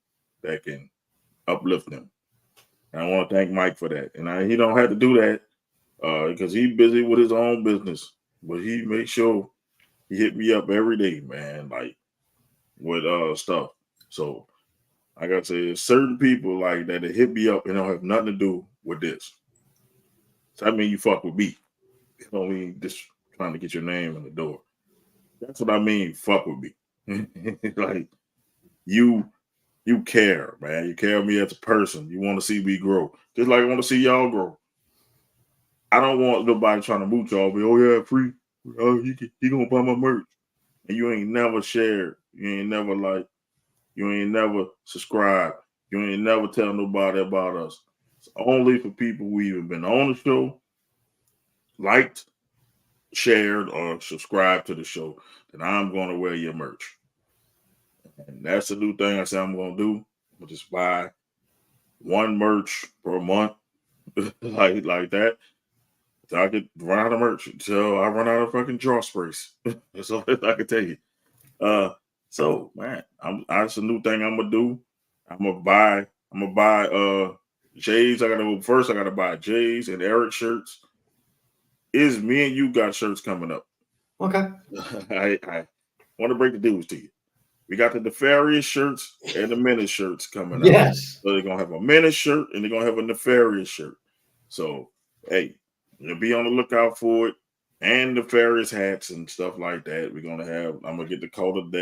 that can uplift them. And I want to thank Mike for that. And he don't have to do that because he's busy with his own business. But he makes sure he hit me up every day, man, like with stuff. So like I said, certain people like that hit me up and don't have nothing to do with this. So I mean you fuck with me. You know what I mean? Just trying to get your name in the door. That's what I mean, fuck with me. Like you care, man. You care of me as a person. You want to see me grow. Just like I want to see y'all grow. I don't want nobody trying to mooch y'all, but oh yeah, free. Oh, he gonna buy my merch. And you ain't never shared. You ain't never like. You ain't never subscribed. You ain't never tell nobody about us. It's only for people who even been on the show, liked, shared, or subscribed to the show that I'm going to wear your merch. And that's the new thing I said I'm going to do. I'll just buy one merch per month, like that. So I could run out of merch until I run out of fucking draw sprays. That's all I can tell you. So man, that's a new thing I'm gonna do. I'm gonna buy Jay's. I gotta buy Jay's and Eric shirts. Is me and you got shirts coming up. Okay. I want to break the news to you. We got the Nefarious shirts and the Menace shirts coming up. Yes. So they're gonna have a Menace shirt and they're gonna have a Nefarious shirt. So hey, you'll be on the lookout for it. And the Nefarious hats and stuff like that. We're gonna have. I'm gonna get the Cult of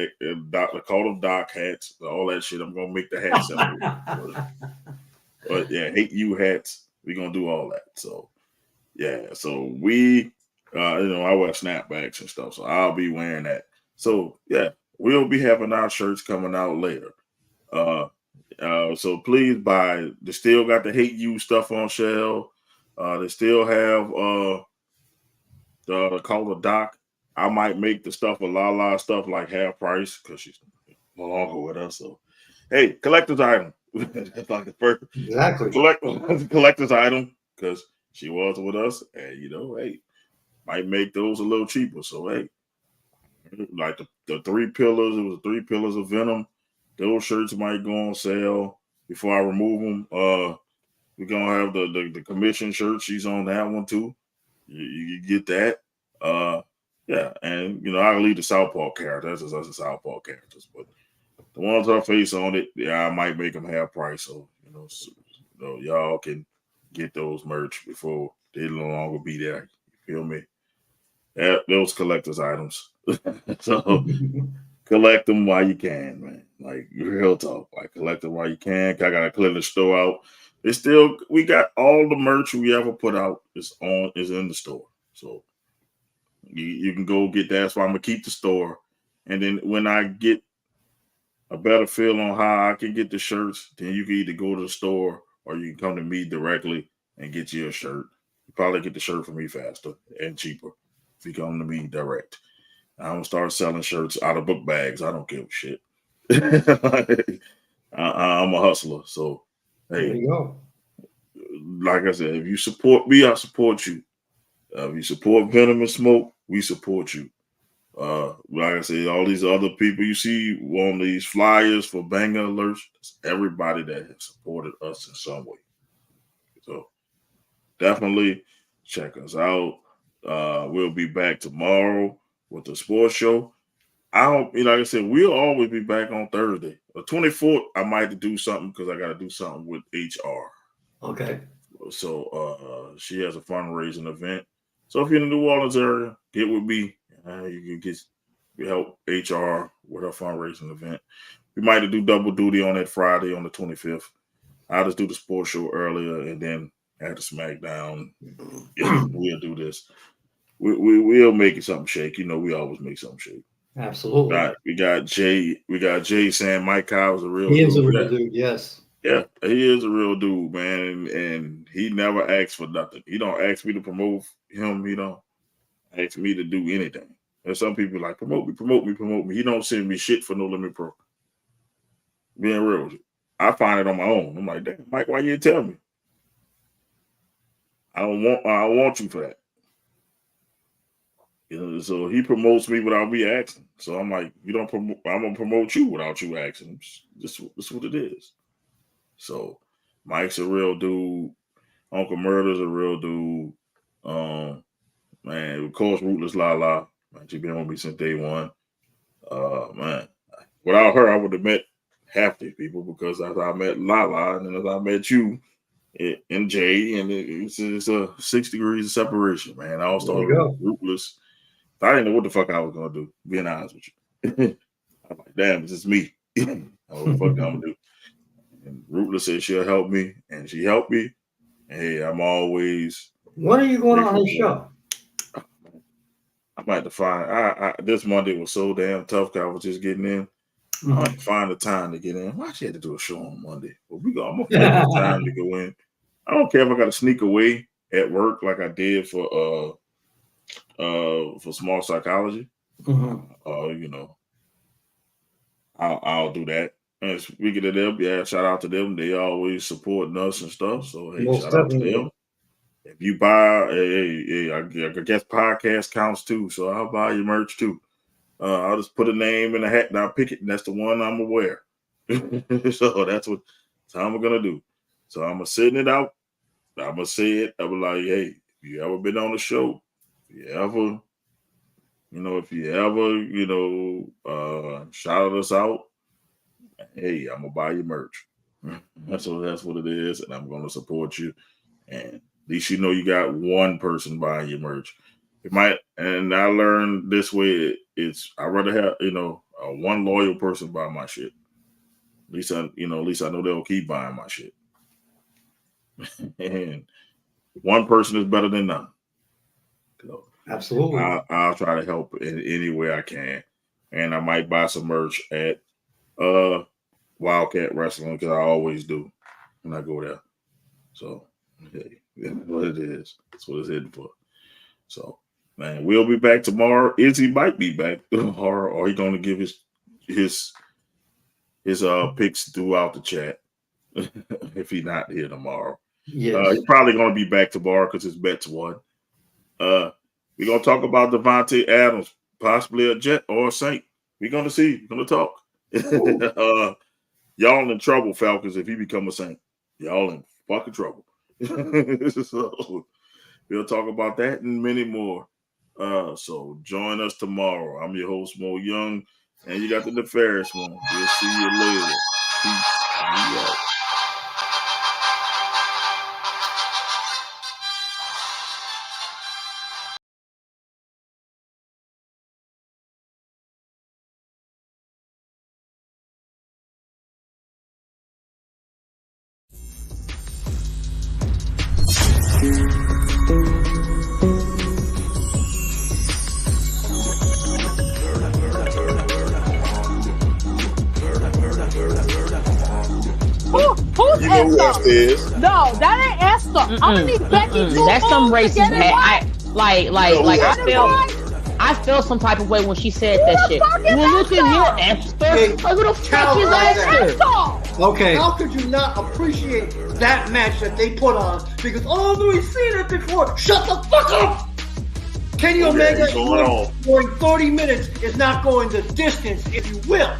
Doc hats, all that shit. I'm gonna make the hats. But yeah, hate you hats. We're gonna do all that. So yeah, so we, I wear snapbacks and stuff, so I'll be wearing that. So yeah, we'll be having our shirts coming out later. So please buy. They still got the hate you stuff on sale. They still have the Call of Doc. I might make the stuff with Lala stuff like half price because she's no longer with us. So hey, collector's item. That's like the first Exactly. collector's item because she was with us, and hey, might make those a little cheaper. So hey, like the 3 pillars, it was 3 pillars of Venom. Those shirts might go on sale before I remove them. We're gonna have the commission shirt. She's on that one too. You get that. Yeah, and I'll leave the Southpaw characters as the Southpaw characters, but the ones with her face on it, yeah, I might make them half price, so y'all can get those merch before they no longer be there. You feel me? Yeah, those collectors items. So collect them while you can, man. Like real talk, like collect them while you can. I gotta clear the store out. We got all the merch we ever put out is in the store. So you can go get that. That's why I'm gonna keep the store. And then when I get a better feel on how I can get the shirts, then you can either go to the store or you can come to me directly and get you a shirt. You probably get the shirt from me faster and cheaper if you come to me direct. I'm gonna start selling shirts out of book bags. I don't give a shit. I'm a hustler, so hey, there you go. Like I said, if you support me, I support you. If you support Venomous Smoke, we support you. Like I said, all these other people you see on these flyers for banger alerts, it's everybody that has supported us in some way. So definitely check us out. We'll be back tomorrow with the sports show. I don't, like I said, we'll always be back on Thursday. The 24th, I might have to do something because I got to do something with HR. Okay. So she has a fundraising event. So if you're in the New Orleans area, get with me. You can help HR with her fundraising event. We might do double duty on that Friday on the 25th. I'll just do the sports show earlier and then after SmackDown, we'll do this. We'll make it something shake. We always make something shake. Absolutely. We got Jay saying Mike Kyle's a real He dude. is a real dude, yes. Yeah, he is a real dude, man, and he never asks for nothing. He don't ask me to promote him. He don't ask me to do anything. There's some people like promote me. He don't send me shit for No Limit Pro. Being real with you, I find it on my own. I'm like, damn, Mike, why you didn't tell me? I don't want you for that. So he promotes me without me asking. So I'm like, you don't promote. I'm gonna promote you without you asking. This is what it is. So Mike's a real dude. Uncle Murder's a real dude. Man, of course, Rootless Lala. Man, she been with me since day one. Man, without her, I would have met half these people because as I met Lala and then as I met you and Jay, and it's a 6 degrees of separation, man. I all started Rootless. I didn't know what the fuck I was gonna do, being honest with you. I'm like, damn, it's just me. I don't know what the fuck I'm gonna do. And Rootless said she'll help me, and she helped me. And hey, I'm always. When are you going on the show? I might have to find. This Monday was so damn tough because I was just getting in. I might have to find the time to get in. Why she had to do a show on Monday? But I'm gonna find the time to go in. I don't care if I got to sneak away at work like I did for small psychology. You know, I'll do that. And speaking of them, yeah, shout out to them. They always supporting us and stuff. So hey, shout out to them. If you buy, I guess podcast counts too. So I'll buy your merch too. I'll just put a name in a hat and I'll pick it, and that's the one I'm gonna wear. So that's how I'm gonna do. So I'm gonna send it out. I'm gonna say it. I'm like, hey, if you ever been on the show, if you ever shout us out, hey, I'm gonna buy your merch. That's what it is, and I'm gonna support you. And at least you know you got one person buying your merch. It might, and I learned this way. I'd rather have one loyal person buy my shit. At least I know they'll keep buying my shit. And one person is better than none. So absolutely, I'll try to help in any way I can, and I might buy some merch at Wildcat Wrestling because I always do when I go there. So hey, that's what it is. That's what it's heading for. So man, we'll be back tomorrow. Izzy might be back tomorrow, or he's going to give his picks throughout the chat if he's not here tomorrow. Yes. He's probably going to be back tomorrow because his bet's won. We're going to talk about Devontae Adams, possibly a Jet or a Saint. We're going to see. We're going to talk. Y'all in trouble, Falcons, if he become a Saint. Y'all in fucking trouble. So we'll talk about that and many more. So join us tomorrow. I'm your host, Mo Young, and you got the Nefarious One. We'll see you later. Peace. We out. Who's You know who Esther? is? No, that ain't Esther. I'm gonna need Becky too. That's some racist hat. I feel some type of way when she said that shit. Well, look at here, Esther. Hey, Like, who the fuck is Esther? Okay. How could you not appreciate that match that they put on? Because we've seen it before. Shut the fuck up! Kenny Omega going 30 minutes is not going the distance, if you will.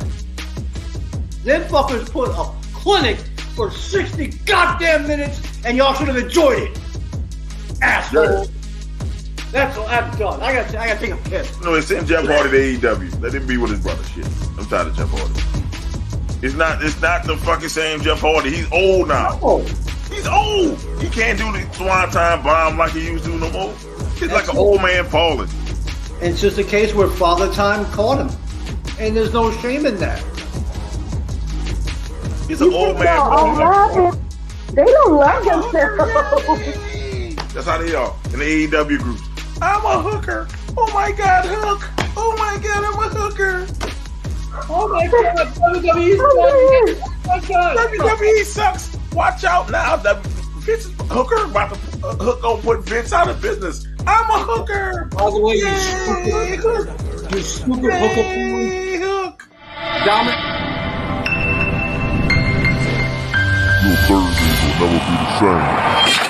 Them fuckers put a clinic for 60 goddamn minutes, and y'all should have enjoyed it. Asshole. That's all. I'm done. I gotta take a piss. No, it's send Jeff Hardy to AEW. Let him be with his brother. Shit, I'm tired of Jeff Hardy. It's not the fucking same Jeff Hardy. He's old now. No. He's old. He can't do the swanton bomb like he used to no more. He's like an old man falling. It's just a case where Father Time caught him, and there's no shame in that. He's an old man falling. They don't love themselves. That's how they are in the AEW group. I'm a hooker. Oh my God, Hook. Oh my God, I'm a hooker. Oh my God, WWE sucks. WWE sucks. Watch out now. Vince Hooker about to Hook gonna put Vince out of business. I'm a hooker. By the way, you stupid hooker. Hook. Dominic. Your Thursdays will never be the same.